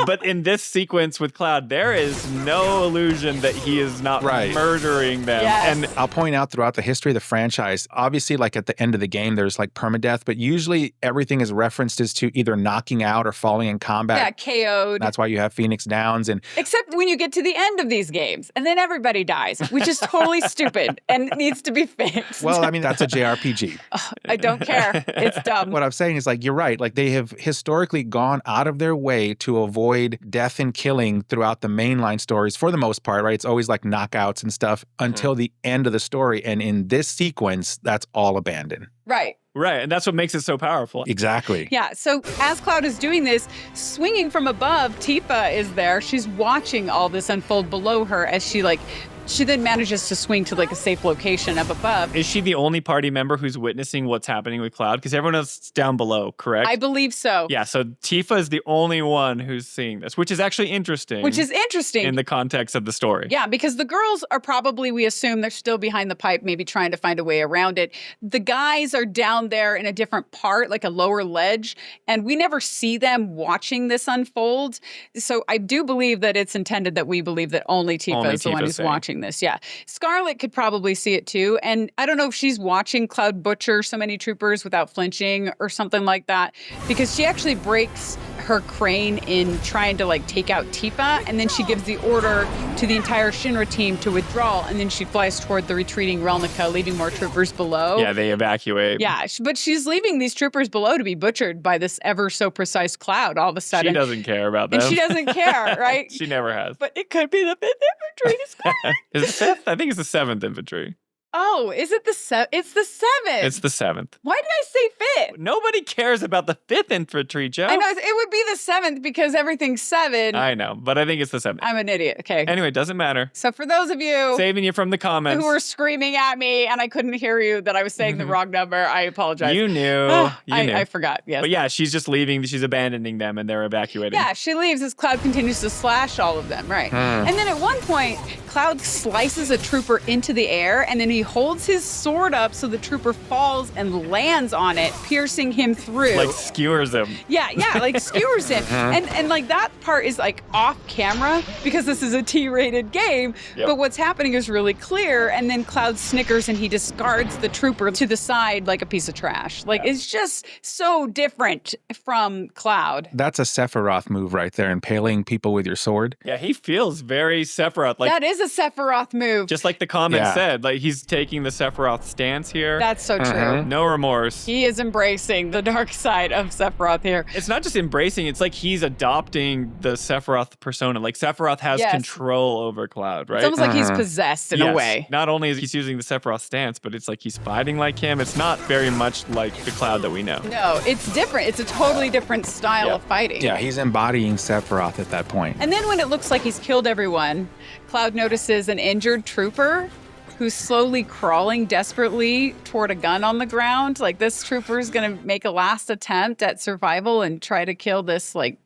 S4: But in this sequence with Cloud, there is no illusion that he is not murdering them.
S3: Yes.
S2: And I'll point out throughout the history of the franchise, obviously like at the end of the game, there's like permadeath, but usually everything is referenced as to either knocking out or falling in combat.
S3: Yeah, KO'd.
S2: That's why you have Phoenix Downs. And
S3: except when you get to the end of these games, and then everybody dies, which is totally stupid and needs to be fixed.
S2: Well, I mean, that's a JRPG.
S3: I don't care. It's dumb.
S2: What I'm saying is like, you're right. Like they have historically gone out of their way to avoid death and killing throughout the mainline stories for the most part, right? It's always like knockouts and stuff until the end of the story. And in this sequence, that's all abandoned.
S3: Right.
S4: Right, and that's what makes it so powerful.
S2: Exactly.
S3: Yeah, so as Cloud is doing this, swinging from above, Tifa is there. She's watching all this unfold below her as she then manages to swing to like a safe location up above.
S4: Is she the only party member who's witnessing what's happening with Cloud? Because everyone else is down below, correct?
S3: I believe so.
S4: Yeah, so Tifa is the only one who's seeing this, which is actually interesting. In the context of the story.
S3: Yeah, because the girls are probably, we assume, they're still behind the pipe, maybe trying to find a way around it. The guys are down there in a different part, like a lower ledge, and we never see them watching this unfold. So I do believe that it's intended that we believe that only Tifa is the one who's watching this. Yeah. Scarlet could probably see it too. And I don't know if she's watching Cloud butcher so many troopers without flinching or something like that, because she actually breaks her crane in trying to like take out Tifa, and then she gives the order to the entire Shinra team to withdraw, and then she flies toward the retreating Relnica, leaving more troopers below.
S4: Yeah, they evacuate.
S3: Yeah, but she's leaving these troopers below to be butchered by this ever so precise Cloud all of a sudden.
S4: She doesn't care about them.
S3: And she doesn't care, right?
S4: She never has.
S3: But it could be the 5th infantry.
S4: Is it 5th? I think it's the 7th infantry.
S3: Oh, is it the 7th? It's the 7th.
S4: It's the 7th.
S3: Why did I say 5th?
S4: Nobody cares about the 5th infantry, Joe.
S3: I know, it would be the 7th because everything's 7.
S4: I know, but I think it's the 7th.
S3: I'm an idiot. Okay.
S4: Anyway, it doesn't matter.
S3: So for those of you
S4: saving you from the comments
S3: who were screaming at me and I couldn't hear you that I was saying the wrong number, I apologize.
S4: You knew. You knew.
S3: I forgot. Yes.
S4: But yeah, she's just leaving. She's abandoning them and they're evacuating.
S3: Yeah, she leaves as Cloud continues to slash all of them. Right. And then at one point, Cloud slices a trooper into the air, and then he holds his sword up so the trooper falls and lands on it, piercing him through.
S4: Like skewers him.
S3: Yeah, like skewers him. And like that part is like off camera because this is a T-rated game, but what's happening is really clear, and then Cloud snickers and he discards the trooper to the side like a piece of trash. Like it's just so different from Cloud.
S2: That's a Sephiroth move right there, impaling people with your sword.
S4: Yeah, he feels very Sephiroth. Like
S3: that is a Sephiroth move.
S4: Just like the comment said, like he's taking the Sephiroth stance here.
S3: That's so true.
S4: No remorse.
S3: He is embracing the dark side of Sephiroth here.
S4: It's not just embracing, it's like he's adopting the Sephiroth persona. Like Sephiroth has control over Cloud, right?
S3: It's almost like he's possessed in a way.
S4: Not only is he using the Sephiroth stance, but it's like he's fighting like him. It's not very much like the Cloud that we know.
S3: No, it's different. It's a totally different style of fighting.
S2: Yeah, he's embodying Sephiroth at that point.
S3: And then when it looks like he's killed everyone, Cloud notices an injured trooper who's slowly crawling desperately toward a gun on the ground. Like this trooper is going to make a last attempt at survival and try to kill this like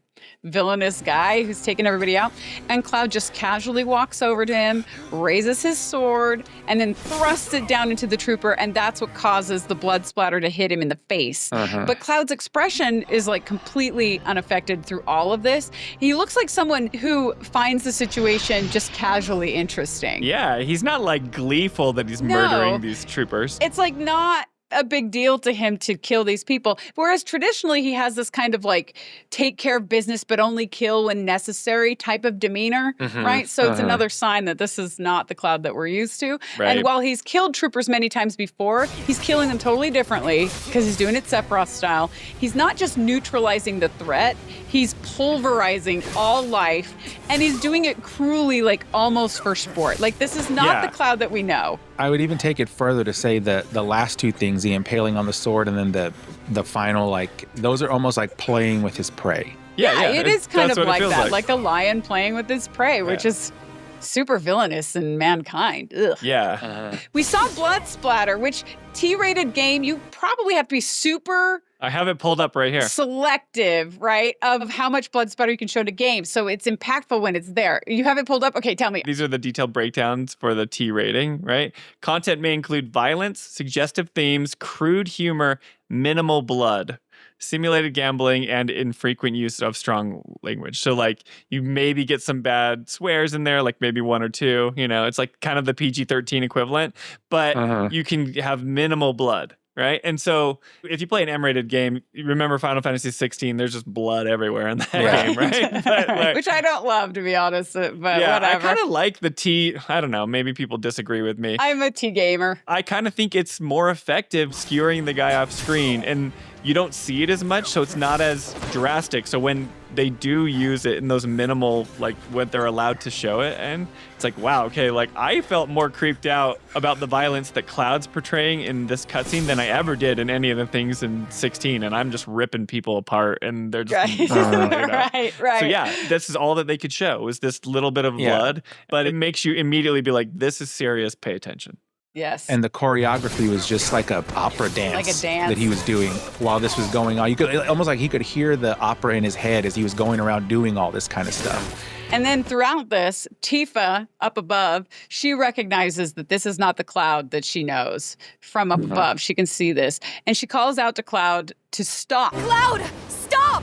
S3: villainous guy who's taking everybody out. And Cloud just casually walks over to him, raises his sword, and then thrusts it down into the trooper. And that's what causes the blood splatter to hit him in the face. But Cloud's expression is like completely unaffected through all of this. He looks like someone who finds the situation just casually interesting.
S4: Yeah, he's not like gleeful that he's murdering these troopers.
S3: It's like not a big deal to him to kill these people. Whereas traditionally he has this kind of like take care of business but only kill when necessary type of demeanor, right? So it's another sign that this is not the Cloud that we're used to.
S4: Right.
S3: And while he's killed troopers many times before, he's killing them totally differently because he's doing it Sephiroth style. He's not just neutralizing the threat, he's pulverizing all life, and he's doing it cruelly, like almost for sport. Like this is not the Cloud that we know.
S2: I would even take it further to say that the last two things, the impaling on the sword and then the final, like, those are almost like playing with his prey.
S3: Yeah, it is kind of like that, like a lion playing with his prey, which is super villainous in mankind. Ugh.
S4: Yeah.
S3: We saw blood splatter, which T-rated game, you probably have to be super
S4: I have it pulled up right here.
S3: selective, right, of how much blood splatter you can show to games. So it's impactful when it's there. You have it pulled up? Okay, tell me.
S4: These are the detailed breakdowns for the T rating, right? Content may include violence, suggestive themes, crude humor, minimal blood, simulated gambling, and infrequent use of strong language. So like you maybe get some bad swears in there, like maybe one or two, you know, it's like kind of the PG-13 equivalent, but you can have minimal blood. Right. And so if you play an M-rated game, you remember Final Fantasy 16, there's just blood everywhere in that game, right? But, like,
S3: which I don't love, to be honest, but
S4: yeah,
S3: whatever.
S4: I kind of like the T. I don't know. Maybe people disagree with me.
S3: I'm a T gamer.
S4: I kind of think it's more effective skewering the guy off screen, and you don't see it as much, so it's not as drastic. So when they do use it in those minimal, like what they're allowed to show it, and it's like, wow, okay, like I felt more creeped out about the violence that Cloud's portraying in this cutscene than I ever did in any of the things in 16, and I'm just ripping people apart, and they're just you know.
S3: right.
S4: So yeah, this is all that they could show was this little bit of blood, but it makes you immediately be like, this is serious, pay attention.
S3: Yes.
S2: And the choreography was just like an opera dance,
S3: like a dance
S2: that he was doing while this was going on. You could almost like he could hear the opera in his head as he was going around doing all this kind of stuff.
S3: And then throughout this, Tifa, up above, she recognizes that this is not the Cloud that she knows from up above. She can see this. And she calls out to Cloud to stop.
S7: Cloud, stop!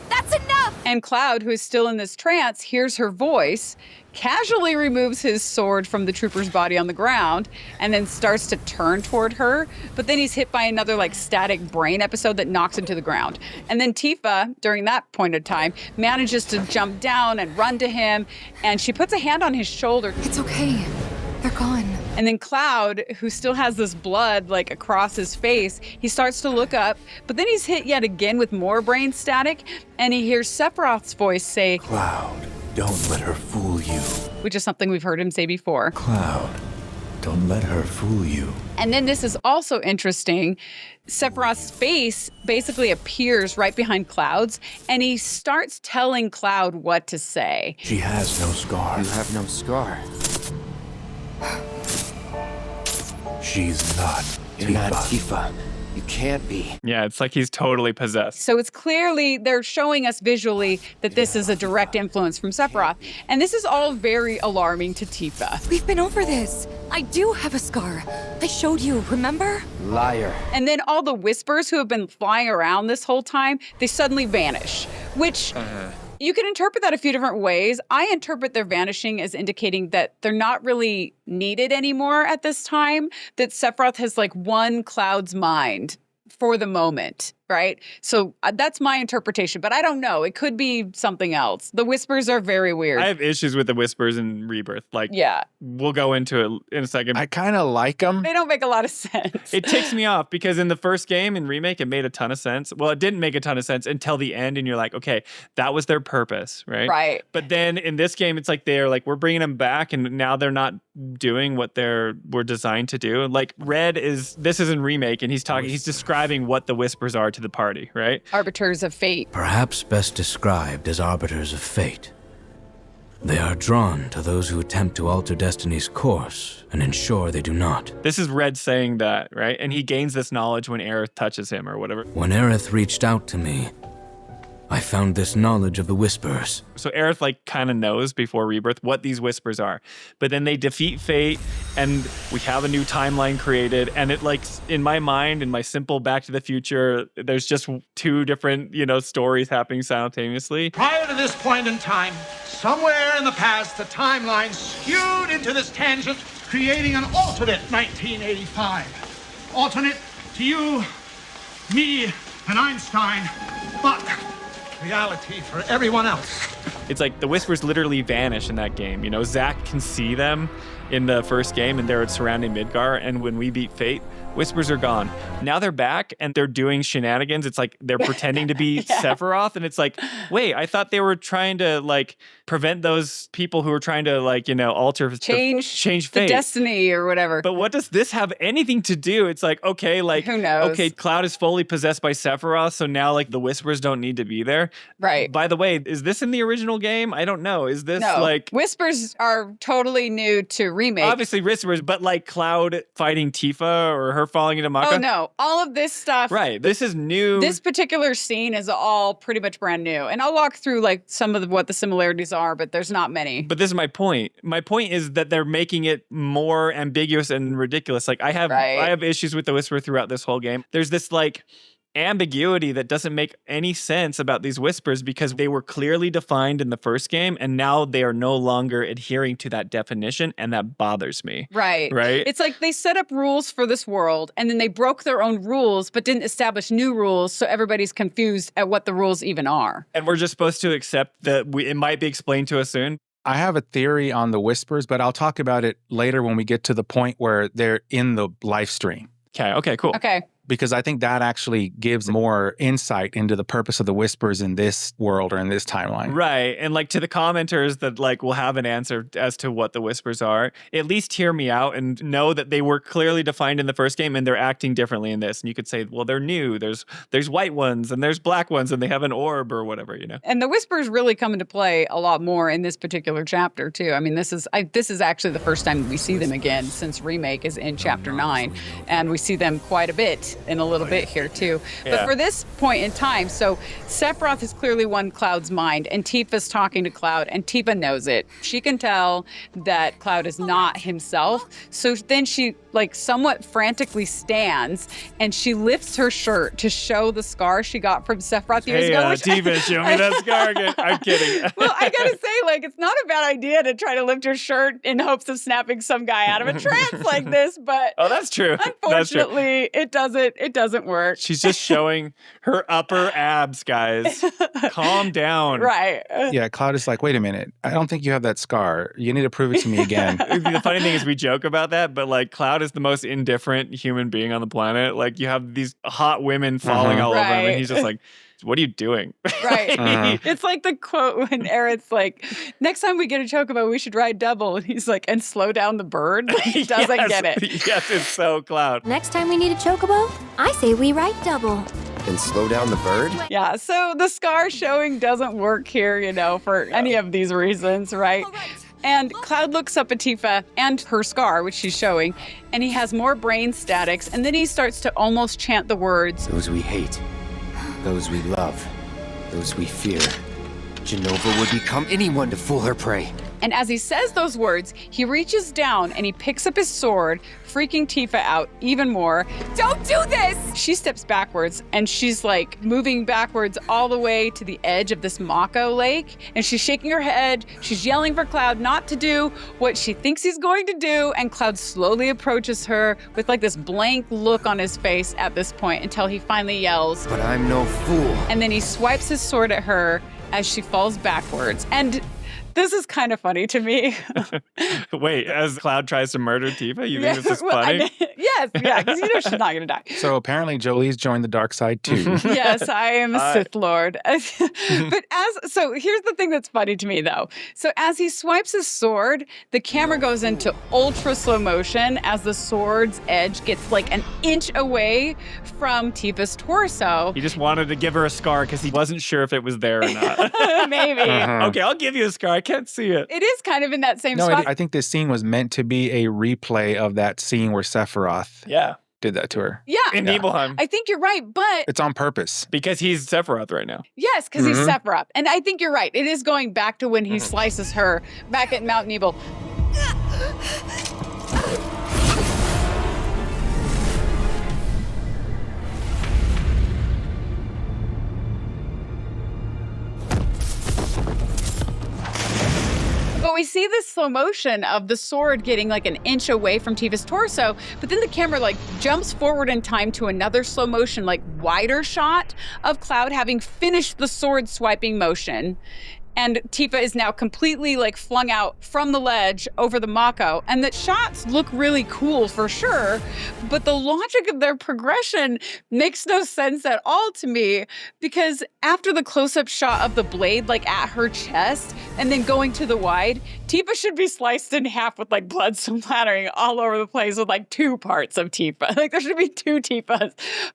S7: That's enough!
S3: And Cloud, who is still in this trance, hears her voice, casually removes his sword from the trooper's body on the ground, and then starts to turn toward her. But then he's hit by another like static brain episode that knocks him to the ground. And then Tifa, during that point of time, manages to jump down and run to him, and she puts a hand on his shoulder.
S10: It's okay. They're gone.
S3: And then Cloud, who still has this blood like across his face, he starts to look up, but then he's hit yet again with more brain static, and he hears Sephiroth's voice say,
S5: Cloud, don't let her fool you.
S3: which is something we've heard him say before.
S5: Cloud, don't let her fool you.
S3: And then this is also interesting. Sephiroth's face basically appears right behind Cloud's, and he starts telling Cloud what to say.
S5: She has no scar.
S6: You have no scar.
S5: She's not
S6: You're
S5: Tifa.
S6: not Tifa. You can't be.
S4: Yeah, it's like he's totally possessed.
S3: So it's clearly, they're showing us visually that this is a direct influence from Sephiroth. And this is all very alarming to Tifa.
S10: We've been over this. I do have a scar. I showed you, remember?
S6: Liar.
S3: And then all the whispers who have been flying around this whole time, they suddenly vanish, which you can interpret that a few different ways. I interpret their vanishing as indicating that they're not really needed anymore at this time, that Sephiroth has like won Cloud's mind for the moment, right? So that's my interpretation, but I don't know. It could be something else. The whispers are very weird.
S4: I have issues with the whispers in Rebirth. Like, we'll go into it in a second.
S2: I kind of like them.
S3: They don't make a lot of sense.
S4: It ticks me off because in the first game in Remake, it made a ton of sense. Well, it didn't make a ton of sense until the end, and you're like, okay, that was their purpose, right?
S3: Right.
S4: But then in this game, it's like they're like, we're bringing them back, and now they're not doing what were designed to do. Like this is in Remake, and he's describing what the whispers are to the party, right?
S3: Arbiters of fate.
S11: Perhaps best described as arbiters of fate. They are drawn to those who attempt to alter destiny's course and ensure they do not.
S4: This is Red saying that, right? And he gains this knowledge when Aerith touches him or whatever.
S11: When Aerith reached out to me, I found this knowledge of the Whispers.
S4: So Aerith like kind of knows before Rebirth what these Whispers are. But then they defeat Fate and we have a new timeline created. And it like, in my mind, in my simple Back to the Future, there's just two different, stories happening simultaneously.
S12: Prior to this point in time, somewhere in the past, the timeline skewed into this tangent, creating an alternate 1985. Alternate to you, me, and Einstein, but reality for everyone else.
S4: It's like the Whispers literally vanish in that game. Zack can see them in the first game and they're surrounding Midgar. And when we beat Fate, Whispers are gone. Now they're back and they're doing shenanigans. It's like they're pretending to be Sephiroth. And it's like, wait, I thought they were trying to like prevent those people who were trying to like, alter change fate.
S3: The destiny or whatever.
S4: But what does this have anything to do? It's like, okay, like,
S3: who knows?
S4: Okay, Cloud is fully possessed by Sephiroth. So now like the Whispers don't need to be there.
S3: Right.
S4: By the way, is this in the original game? I don't know. Is this like...
S3: Whispers are totally new to Remake.
S4: Obviously Whispers, but like Cloud fighting Tifa or her falling into Mako?
S3: Oh, no. All of this stuff.
S4: Right. This is new.
S3: This particular scene is all pretty much brand new. And I'll walk through like some of what the similarities are, but there's not many.
S4: But this is my point. My point is that they're making it more ambiguous and ridiculous. Like I have issues with the Whisper throughout this whole game. There's this like ambiguity that doesn't make any sense about these Whispers because they were clearly defined in the first game and now they are no longer adhering to that definition and that bothers me.
S3: Right.
S4: Right?
S3: It's like they set up rules for this world and then they broke their own rules but didn't establish new rules so everybody's confused at what the rules even are.
S4: And we're just supposed to accept that it might be explained to us soon.
S2: I have a theory on the Whispers, but I'll talk about it later when we get to the point where they're in the live stream.
S4: Okay, cool.
S3: Okay.
S2: Because I think that actually gives more insight into the purpose of the Whispers in this world or in this timeline.
S4: Right. And like to the commenters that like will have an answer as to what the Whispers are, at least hear me out and know that they were clearly defined in the first game and they're acting differently in this. And you could say, well, they're new. There's white ones and there's black ones and they have an orb or whatever,
S3: And the Whispers really come into play a lot more in this particular chapter too. I mean, this is actually the first time we see them again since Remake is in chapter 9. And we see them quite a bit in a little bit here too. But for this point in time, so Sephiroth has clearly won Cloud's mind and Tifa's talking to Cloud and Tifa knows it. She can tell that Cloud is not himself. So then she like somewhat frantically stands and she lifts her shirt to show the scar she got from Sephiroth years ago.
S4: Tifa, show me that scar again. I'm kidding.
S3: Well, I gotta say, like, it's not a bad idea to try to lift your shirt in hopes of snapping some guy out of a trance like this, but
S4: oh, that's true.
S3: Unfortunately, it doesn't work.
S4: She's just showing her upper abs, guys. Calm down.
S3: Right.
S2: Yeah, Cloud is like, wait a minute. I don't think you have that scar. You need to prove it to me again.
S4: The funny thing is we joke about that, but like Cloud is the most indifferent human being on the planet. Like you have these hot women falling all over him and he's just like, what are you doing?
S3: Right. It's like the quote when Aerith's like, next time we get a chocobo, we should ride double. And he's like, and slow down the bird? Like, he doesn't get it.
S4: Yes, it's so Cloud.
S7: Next time we need a chocobo, I say we ride double.
S6: And slow down the bird?
S3: Yeah, so the scar showing doesn't work here, for any of these reasons, right? And Cloud looks up at Tifa and her scar, which she's showing, and he has more brain statics, and then he starts to almost chant the words.
S6: Those we hate, those we love, those we fear. Jenova would become anyone to fool her prey.
S3: And as he says those words, he reaches down and he picks up his sword, freaking Tifa out even more. Don't do this! She steps backwards and she's like moving backwards all the way to the edge of this Mako lake. And she's shaking her head. She's yelling for Cloud not to do what she thinks he's going to do. And Cloud slowly approaches her with like this blank look on his face at this point until he finally yells,
S6: "But I'm no fool."
S3: And then he swipes his sword at her as she falls backwards. And this is kind of funny to me.
S4: Wait, as Cloud tries to murder Tifa, you think this is funny?
S3: Yes, because she's not going to die.
S2: So apparently Jolie's joined the dark side too.
S3: Yes, I am a Sith Lord. But so here's the thing that's funny to me though. So as he swipes his sword, the camera goes into ultra slow motion as the sword's edge gets like an inch away from Tifa's torso.
S4: He just wanted to give her a scar because he wasn't sure if it was there or not.
S3: Maybe.
S4: Okay, I'll give you a scar. I can't see it.
S3: It is kind of in that same spot.
S2: I think this scene was meant to be a replay of that scene where Sephiroth did that to her.
S3: Yeah.
S4: In Nibelheim.
S3: I think you're right, but...
S2: It's on purpose.
S4: Because he's Sephiroth right now.
S3: Yes, because he's Sephiroth. And I think you're right. It is going back to when he slices her back at Mount Nibel. But we see this slow motion of the sword getting like an inch away from Tifa's torso, but then the camera like jumps forward in time to another slow motion, like wider shot of Cloud having finished the sword swiping motion. And Tifa is now completely like flung out from the ledge over the Mako. And the shots look really cool for sure, but the logic of their progression makes no sense at all to me, because after the close-up shot of the blade like at her chest and then going to the wide, Tifa should be sliced in half with like blood splattering all over the place with like two parts of Tifa. Like there should be two Tifas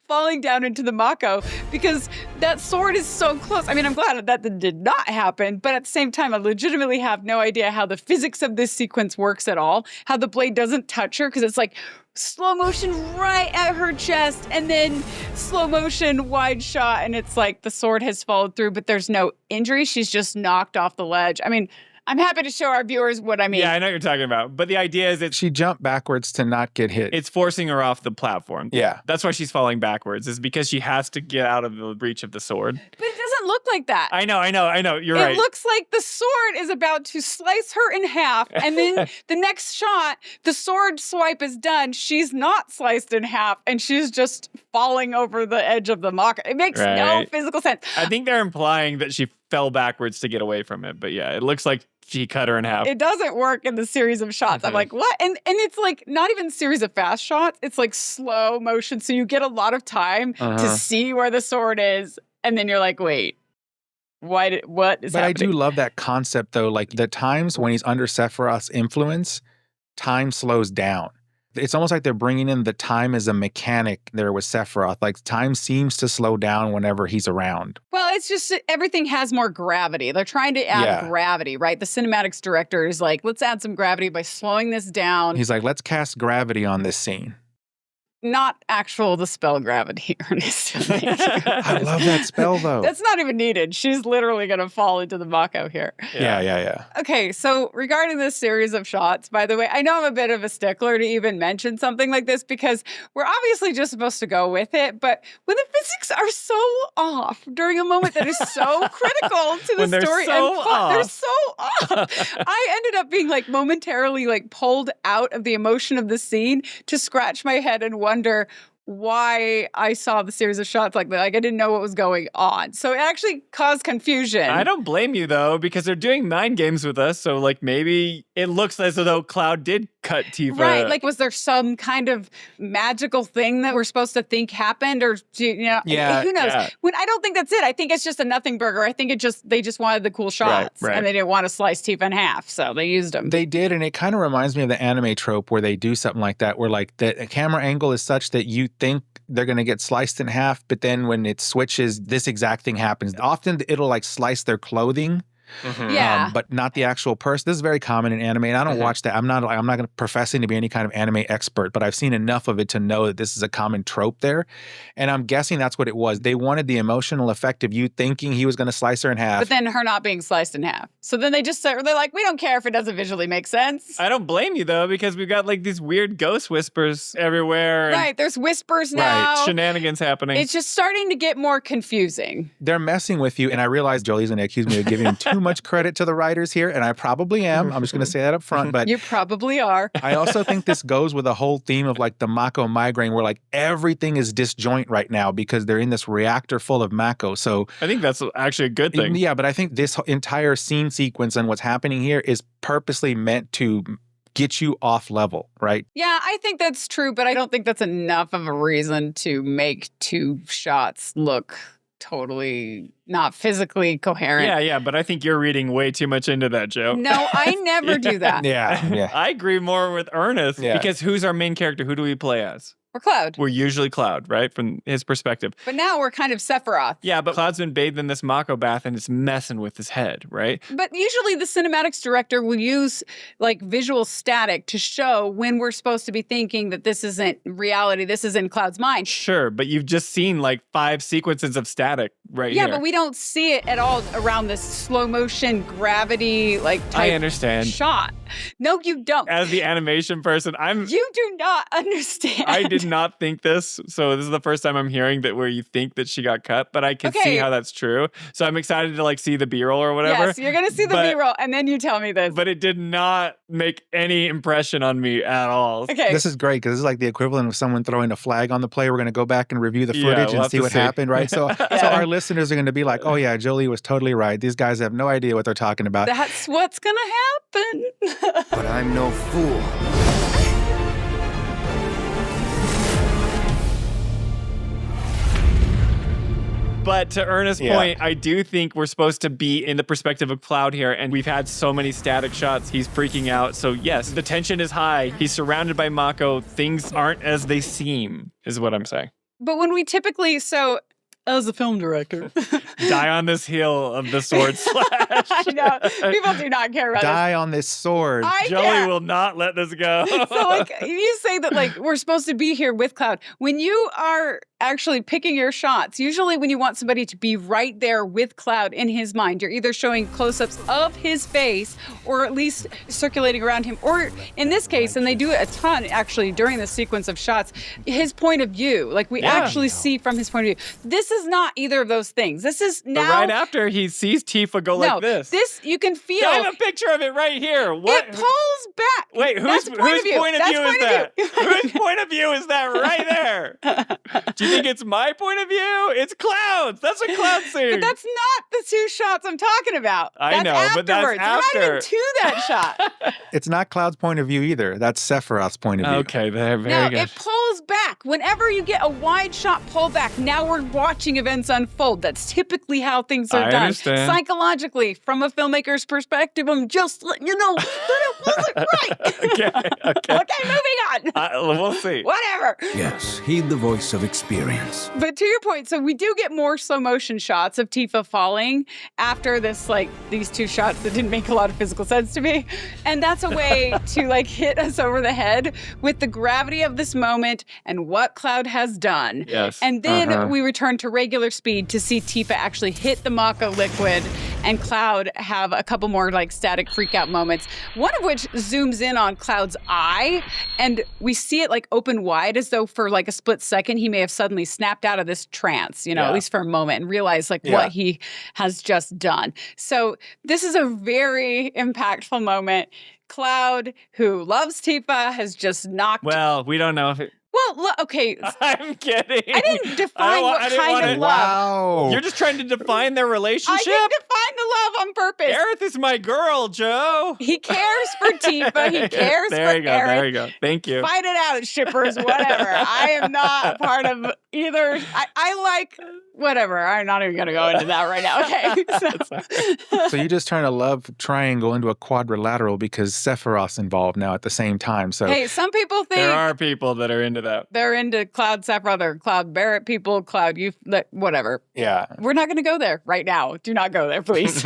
S3: falling down into the Mako, because that sword is so close. I mean, I'm glad that did not happen. But at the same time, I legitimately have no idea how the physics of this sequence works at all, how the blade doesn't touch her, because it's like slow motion right at her chest and then slow motion wide shot, and it's like the sword has followed through, but there's no injury. She's just knocked off the ledge. I mean, I'm happy to show our viewers what I mean.
S4: Yeah, I know what you're talking about. But the idea is that
S2: she jumped backwards to not get hit.
S4: It's forcing her off the platform.
S2: Yeah.
S4: That's why she's falling backwards, is because she has to get out of the reach of the sword.
S3: But it doesn't look like that.
S4: I know. You're right.
S3: It looks like the sword is about to slice her in half, and then the next shot, the sword swipe is done. She's not sliced in half, and she's just falling over the edge of the Mako. It makes no physical sense.
S4: I think they're implying that she fell backwards to get away from it. But yeah, it looks like she cut her in half.
S3: It doesn't work in the series of shots. I'm like, what? And it's like not even series of fast shots. It's like slow motion. So you get a lot of time to see where the sword is. And then you're like, wait, what is happening?
S2: But I do love that concept though. Like the times when he's under Sephiroth's influence, time slows down. It's almost like they're bringing in the time as a mechanic there with Sephiroth. Like time seems to slow down whenever he's around.
S3: Well, it's just everything has more gravity. They're trying to add gravity, right? The cinematics director is like, let's add some gravity by slowing this down.
S2: He's like, let's cast gravity on this scene.
S3: Not the spell gravity, Ernest.
S2: I love that spell, though.
S3: That's not even needed. She's literally going to fall into the Mako here.
S2: Yeah.
S3: Okay, so regarding this series of shots, by the way, I know I'm a bit of a stickler to even mention something like this because we're obviously just supposed to go with it, but when the physics are so off during a moment that is so critical to the story and plot, they're so off. I ended up being like momentarily like pulled out of the emotion of the scene to scratch my head and wonder why I saw the series of shots like that. Like I didn't know what was going on. So it actually caused confusion.
S4: I don't blame you though, because they're doing mind games with us. So like maybe it looks as though Cloud did cut Tifa.
S3: Right. Like was there some kind of magical thing that we're supposed to think happened, or who knows? When I don't think that's it. I think it's just a nothing burger. I think they just wanted the cool shots and they didn't want to slice Tifa in half. So they used them.
S2: They did. And it kind of reminds me of the anime trope where they do something like that, where like the camera angle is such that you think they're going to get sliced in half, but then when it switches, this exact thing happens. Often it'll like slice their clothing, but not the actual person. This is very common in anime, and I don't watch that. I'm not going to professing to be any kind of anime expert, but I've seen enough of it to know that this is a common trope there. And I'm guessing that's what it was. They wanted the emotional effect of you thinking he was going to slice her in half,
S3: but then her not being sliced in half. So then they're like, we don't care if it doesn't visually make sense.
S4: I don't blame you though, because we've got like these weird ghost whispers everywhere.
S3: Right, there's whispers now.
S4: Shenanigans happening.
S3: It's just starting to get more confusing.
S2: They're messing with you, and I realize Jolie's going to accuse me of giving too much credit to the writers here, and I probably am. I'm just going to say that up front, but
S3: you probably are.
S2: I also think this goes with a whole theme of like the Mako migraine, where like everything is disjoint right now because they're in this reactor full of Mako. So
S4: I think that's actually a good thing.
S2: Yeah, but I think this entire scene sequence and what's happening here is purposely meant to get you off level, right?
S3: Yeah, I think that's true, but I don't think that's enough of a reason to make two shots look totally not physically coherent.
S4: Yeah, but I think you're reading way too much into that, Joe.
S3: No, I never do that.
S2: Yeah.
S4: I agree more with Ernest because who's our main character? Who do we play as?
S3: Or Cloud.
S4: We're usually Cloud, right? From his perspective.
S3: But now we're kind of Sephiroth.
S4: Yeah, but Cloud's been bathed in this Mako bath and it's messing with his head, right?
S3: But usually the cinematics director will use like visual static to show when we're supposed to be thinking that this isn't reality, this is in Cloud's mind.
S4: Sure, but you've just seen like 5 sequences of static here.
S3: Yeah, but we don't see it at all around this slow motion gravity like type
S4: I understand.
S3: shot. No, you don't.
S4: As the animation person,
S3: You do not understand.
S4: I did not think this, so this is the first time I'm hearing that where you think that she got cut, but I can see how that's true. So I'm excited to like see the B-roll or whatever.
S3: Yes, you're gonna see the B-roll, and then you tell me this.
S4: But it did not make any impression on me at all.
S3: Okay.
S2: This is great because this is like the equivalent of someone throwing a flag on the play. We're going to go back and review the footage and see what happened, right? So our listeners are going to be like, oh yeah, Jolie was totally right. These guys have no idea what they're talking about.
S3: That's what's gonna happen.
S6: But I'm no fool.
S4: But to Ernest's point, I do think we're supposed to be in the perspective of Cloud here, and we've had so many static shots. He's freaking out. So yes, the tension is high. He's surrounded by Mako. Things aren't as they seem, is what I'm saying.
S3: But when we typically, as a film director,
S4: die on this hill of the sword slash.
S3: I know. People do not care about
S2: Die on this sword.
S4: Jolie will not let this go.
S3: So like you say that like we're supposed to be here with Cloud. When you are actually picking your shots, usually when you want somebody to be right there with Cloud in his mind, you're either showing close-ups of his face or at least circulating around him, or in this case, and they do it a ton actually during the sequence of shots, his point of view. Like we actually see from his point of view. This is not either of those things. This is now.
S4: But right after he sees Tifa go like this.
S3: This you can feel.
S4: I have a picture of it right here. What?
S3: It pulls back.
S4: Wait, whose point of view is that? Whose point of view is that right there? Do you think it's my point of view? It's Cloud's. That's what Cloud's seeing.
S3: But that's not the 2 shots I'm talking about.
S4: I know, but that's
S3: afterwards.
S4: after.
S3: We're not even to that shot.
S2: It's not Cloud's point of view either. That's Sephiroth's point of view.
S4: Okay, very good.
S3: It pulls back. Whenever you get a wide shot pullback, now we're watching events unfold. That's typically how things are done.
S4: Understand.
S3: Psychologically, from a filmmaker's perspective, I'm just letting you know that it wasn't right. Okay, moving on.
S4: We'll see.
S3: Whatever.
S11: Yes, heed the voice of experience.
S3: But to your point, so we do get more slow motion shots of Tifa falling after this, like these 2 shots that didn't make a lot of physical sense to me. And that's a way to like hit us over the head with the gravity of this moment and what Cloud has done.
S4: Yes.
S3: And then we return to regular speed to see Tifa actually hit the Mako liquid and Cloud have a couple more like static freak out moments. One of which zooms in on Cloud's eye and we see it like open wide as though for like a split second he may have suddenly snapped out of this trance, at least for a moment, and realized like what he has just done. So this is a very impactful moment. Cloud, who loves Tifa, has just knocked.
S4: Well, we don't know if it.
S3: Well, okay.
S4: I'm kidding.
S3: I didn't define what kind of love.
S2: Wow.
S4: You're just trying to define their relationship?
S3: I didn't define the love on purpose.
S4: Aerith is my girl, Joe.
S3: He cares for Tifa. He cares for Aerith.
S4: There you go. Thank you.
S3: Fight it out, shippers, whatever. I am not part of either. I like whatever. I'm not even going to go into that right now. Okay.
S2: So you're just trying to love triangle into a quadrilateral because Sephiroth's involved now at the same time. So
S3: hey, some people think
S4: there are people that are into that.
S3: They're into Cloud Sephiroth or Cloud Barrett people, Cloud Youth, whatever.
S2: Yeah.
S3: We're not going to go there right now. Do not go there, please.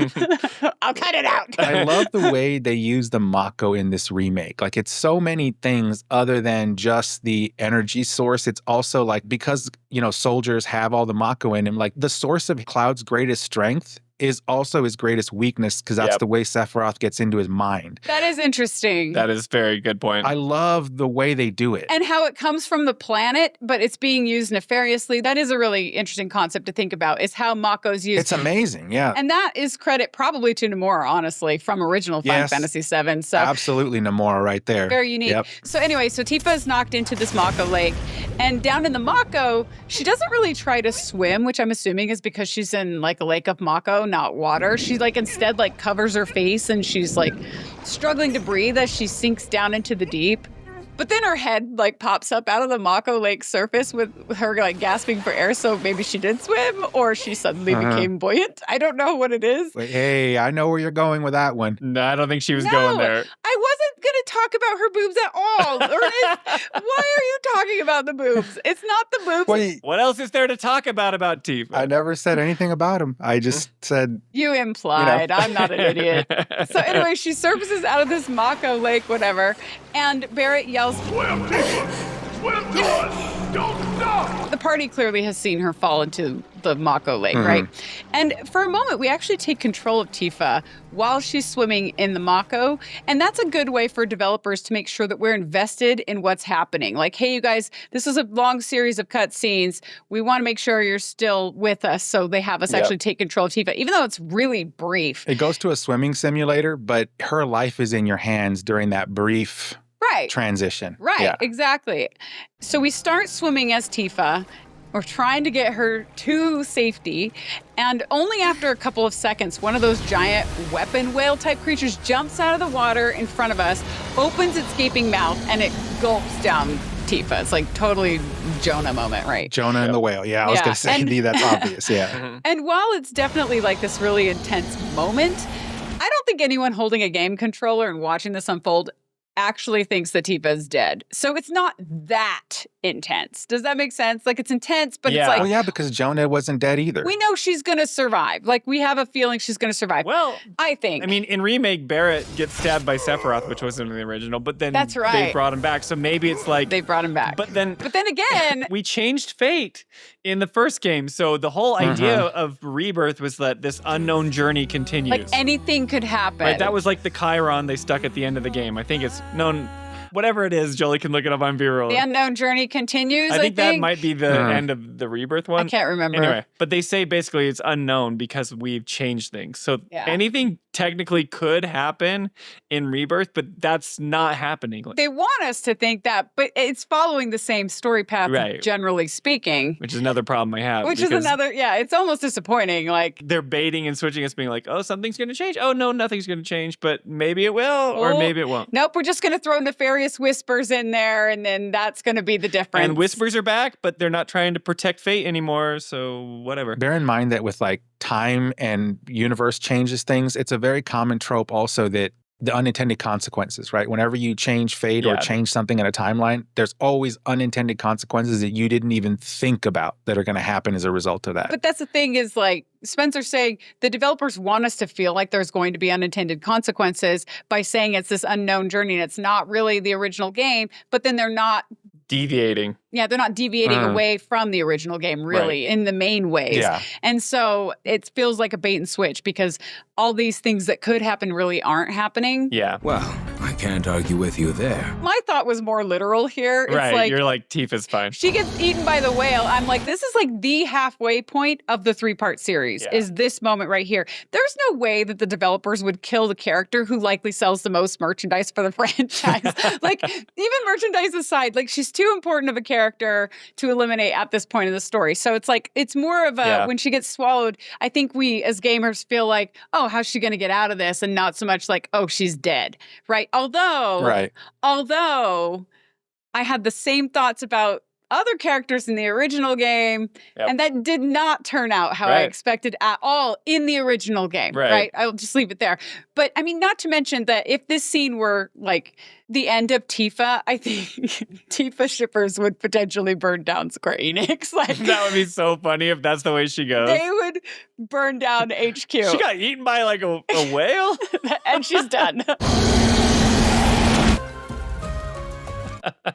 S3: I'll cut it out.
S2: I love the way they use the Mako in this remake. Like it's so many things other than just the energy source. It's also like because, soldiers have all the Mako in him, like the source of Cloud's greatest strength is also his greatest weakness because that's the way Sephiroth gets into his mind.
S3: That is interesting.
S4: That is a very good point.
S2: I love the way they do it.
S3: And how it comes from the planet, but it's being used nefariously. That is a really interesting concept to think about, is how Mako's used.
S2: It's amazing, yeah.
S3: And that is credit probably to Nomura, honestly, from original Final Fantasy VII. So
S2: absolutely Nomura right there.
S3: Very unique.
S2: Yep.
S3: So anyway, Tifa is knocked into this Mako lake. And down in the Mako, she doesn't really try to swim, which I'm assuming is because she's in like a lake of Mako, not water. She like instead like covers her face and she's like struggling to breathe as she sinks down into the deep. But then her head like pops up out of the Mako lake surface with her like gasping for air. So maybe she did swim or she suddenly became buoyant. I don't know what it is.
S2: Hey, I know where you're going with that one.
S4: No, I don't think she was going there.
S3: I wasn't going to talk about her boobs at all, Ernest. Why are you talking about the boobs? It's not the boobs.
S2: Wait,
S4: what else is there to talk about Tifa?
S2: I never said anything about him. I just said...
S3: You implied. I'm not an idiot. So anyway, she surfaces out of this Mako lake, whatever, and Barrett yells,
S5: Swim, Tifa! Swim to us! Don't stop!
S3: The party clearly has seen her fall into the Mako lake, right? And for a moment, we actually take control of Tifa while she's swimming in the Mako. And that's a good way for developers to make sure that we're invested in what's happening. Like, hey, you guys, this is a long series of cutscenes. We want to make sure you're still with us. So they have us actually take control of Tifa, even though it's really brief.
S2: It goes to a swimming simulator, but her life is in your hands during that brief transition.
S3: Right, exactly. So we start swimming as Tifa. We're trying to get her to safety. And only after a couple of seconds, one of those giant weapon whale type creatures jumps out of the water in front of us, opens its gaping mouth, and it gulps down Tifa. It's like totally Jonah moment, right?
S2: Jonah and the whale. Yeah, I was going to say, that's obvious. Yeah.
S3: And while it's definitely like this really intense moment, I don't think anyone holding a game controller and watching this unfold actually thinks that Tifa is dead. So it's not that intense. Does that make sense? Like, it's intense, but it's like...
S2: Well, yeah, because Jonah wasn't dead either.
S3: We know she's going to survive. Like, we have a feeling she's going to survive.
S4: Well,
S3: I think.
S4: I mean, in Remake, Barrett gets stabbed by Sephiroth, which wasn't in the original, but then
S3: That's right.
S4: they brought him back. So maybe it's like...
S3: They brought him back.
S4: But then
S3: again...
S4: we changed fate in the first game. So the whole idea of Rebirth was that this unknown journey continues.
S3: Like, anything could happen.
S4: Right, that was like the Chiron they stuck at the end of the game. I think it's known... Whatever it is, Jolie can look it up on B-roll.
S3: The unknown journey continues, I think.
S4: That might be the end of the Rebirth one.
S3: I can't remember.
S4: Anyway, but they say basically it's unknown because we've changed things. So anything technically could happen in Rebirth, but that's not happening.
S3: They want us to think that, but it's following the same story path, generally speaking.
S4: Which is another problem I have.
S3: Which is another, it's almost disappointing. Like,
S4: they're baiting and switching us, being like, oh, something's going to change. Oh, no, nothing's going to change, but maybe it will, or maybe it won't.
S3: Nope, we're just going to throw nefarious whispers in there, and then that's going to be the difference.
S4: And whispers are back, but they're not trying to protect fate anymore, so whatever.
S2: Bear in mind that with like time and universe changes things, it's a very common trope also that the unintended consequences, right? Whenever you change fate or change something in a timeline, there's always unintended consequences that you didn't even think about that are going to happen as a result of that.
S3: But that's the thing is, like, Spencer's saying the developers want us to feel like there's going to be unintended consequences by saying it's this unknown journey and it's not really the original game, but then they're not
S4: deviating.
S3: Yeah, they're not deviating away from the original game, really, in the main ways.
S2: Yeah.
S3: And so it feels like a bait and switch because all these things that could happen really aren't happening.
S4: Yeah.
S11: Well, I can't argue with you there.
S3: My thought was more literal here. It's
S4: right,
S3: like,
S4: you're like, Tifa's fine.
S3: She gets eaten by the whale. I'm like, this is like the halfway point of the 3-part series, is this moment right here. There's no way that the developers would kill the character who likely sells the most merchandise for the franchise. Like, even merchandise aside, like, she's too important of a character to eliminate at this point in the story. So it's like, it's more of a, when she gets swallowed, I think we as gamers feel like, oh, how's she going to get out of this? And not so much like, oh, she's dead, right? Although I had the same thoughts about other characters in the original game, and that did not turn out how I expected at all in the original game, right? I'll just leave it there. But I mean, not to mention that if this scene were like the end of Tifa, I think Tifa shippers would potentially burn down Square Enix. Like,
S4: that would be so funny if that's the way she goes.
S3: They would burn down HQ.
S4: She got eaten by like a whale?
S3: And she's done.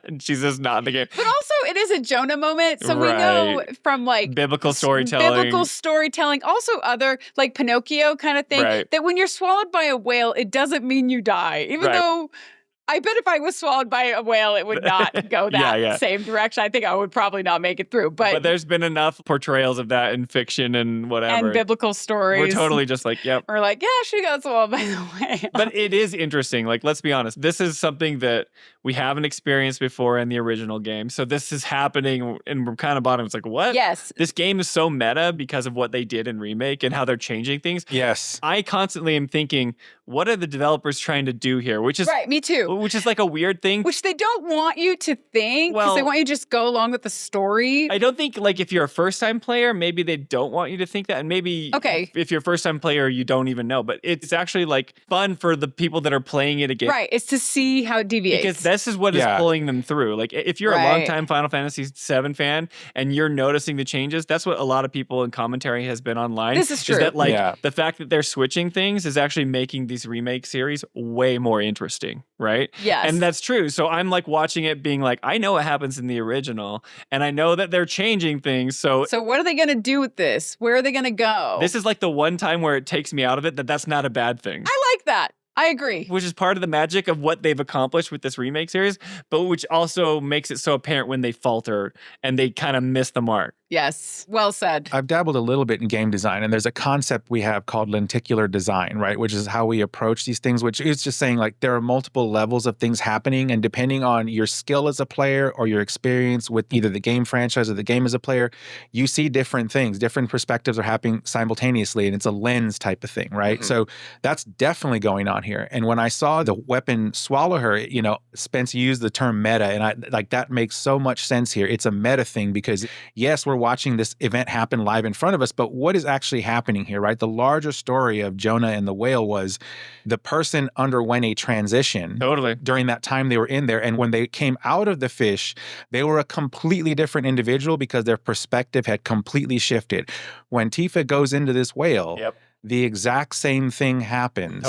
S4: And she's just not in the game.
S3: But also, it is a Jonah moment. So we know from like
S4: biblical storytelling.
S3: Also other like Pinocchio kind of thing, that when you're swallowed by a whale, it doesn't mean you die. Even though I bet if I was swallowed by a whale, it would not go that same direction. I think I would probably not make it through. But
S4: there's been enough portrayals of that in fiction and whatever.
S3: And biblical stories.
S4: We're totally just like,
S3: We're like, yeah, she got swallowed by the whale.
S4: But it is interesting. Like, let's be honest. This is something that we haven't experienced before in the original game. So this is happening and we're kind of bottom. It's like, what?
S3: Yes.
S4: This game is so meta because of what they did in Remake and how they're changing things.
S2: Yes.
S4: I constantly am thinking, what are the developers trying to do here? Which is
S3: right, me too.
S4: which is like a weird thing.
S3: Which they don't want you to think, because they want you to just go along with the story.
S4: I don't think, like, if you're a first-time player, maybe they don't want you to think that. And maybe if you're a first-time player, you don't even know. But it's actually, like, fun for the people that are playing it again.
S3: Right. It's to see how it deviates.
S4: Because this is what is pulling them through. Like, if you're a long-time Final Fantasy VII fan and you're noticing the changes, that's what a lot of people in commentary has been online.
S3: This is true.
S4: Is that, like, the fact that they're switching things is actually making these remake series way more interesting, right?
S3: Yes.
S4: And that's true. So I'm, like, watching it being like, I know what happens in the original, and I know that they're changing things. So
S3: what are they going to do with this? Where are they going to go?
S4: This is, like, the one time where it takes me out of it that's not a bad thing.
S3: I like that. I agree.
S4: Which is part of the magic of what they've accomplished with this remake series, but which also makes it so apparent when they falter and they kind of miss the mark.
S3: Yes, well said.
S2: I've dabbled a little bit in game design, and there's a concept we have called lenticular design, right? Which is how we approach these things, which is just saying, like, there are multiple levels of things happening, and depending on your skill as a player or your experience with either the game franchise or the game as a player, you see different things. Different perspectives are happening simultaneously, and it's a lens type of thing, right? So that's definitely going on here. And when I saw the weapon swallow her, you know, Spence used the term meta, and that makes so much sense here. It's a meta thing because, yes, we're watching this event happen live in front of us, but what is actually happening here, right? The larger story of Jonah and the whale was the person underwent a transition during that time they were in there. And when they came out of the fish, they were a completely different individual because their perspective had completely shifted. When Tifa goes into this whale, the exact same thing happens.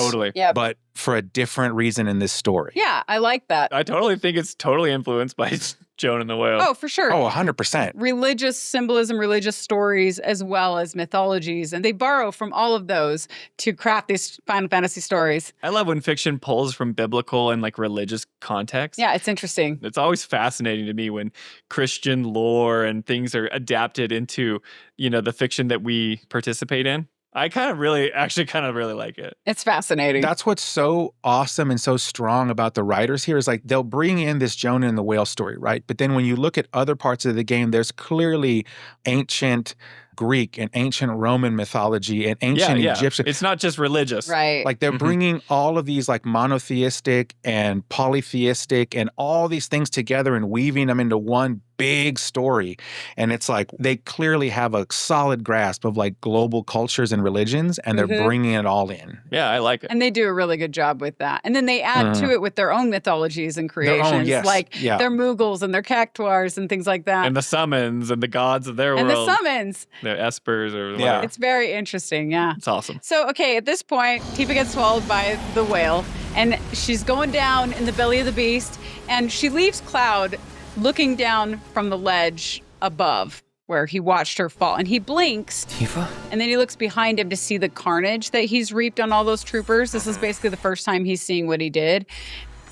S2: But for a different reason in this story.
S3: Yeah, I like that.
S4: I totally think it's totally influenced by Jonah and the whale.
S3: Oh, for sure.
S2: Oh, 100%.
S3: Religious symbolism, religious stories, as well as mythologies. And they borrow from all of those to craft these Final Fantasy stories.
S4: I love when fiction pulls from biblical and, like, religious context.
S3: Yeah, it's interesting.
S4: It's always fascinating to me when Christian lore and things are adapted into, you know, the fiction that we participate in. I really like it.
S3: It's fascinating.
S2: That's what's so awesome and so strong about the writers here is, like, they'll bring in this Jonah and the whale story, right? But then when you look at other parts of the game, there's clearly ancient Greek and ancient Roman mythology and ancient Egyptian.
S4: It's not just religious.
S3: Right.
S2: Like, they're bringing all of these, like, monotheistic and polytheistic and all these things together and weaving them into one big story. And it's like they clearly have a solid grasp of, like, global cultures and religions, and they're bringing it all in.
S4: Yeah, I like it.
S3: And they do a really good job with that. And then they add to it with their own mythologies and creations, like their Mughals and their Cactuars and things like that.
S4: And the summons and the gods of their world.
S3: And the summons.
S4: The espers or whatever.
S3: It's very interesting,
S4: It's awesome.
S3: So, okay, at this point, Tifa gets swallowed by the whale, and she's going down in the belly of the beast, and she leaves Cloud looking down from the ledge above where he watched her fall. And he blinks.
S6: Tifa?
S3: And then he looks behind him to see the carnage that he's reaped on all those troopers. This is basically the first time he's seeing what he did.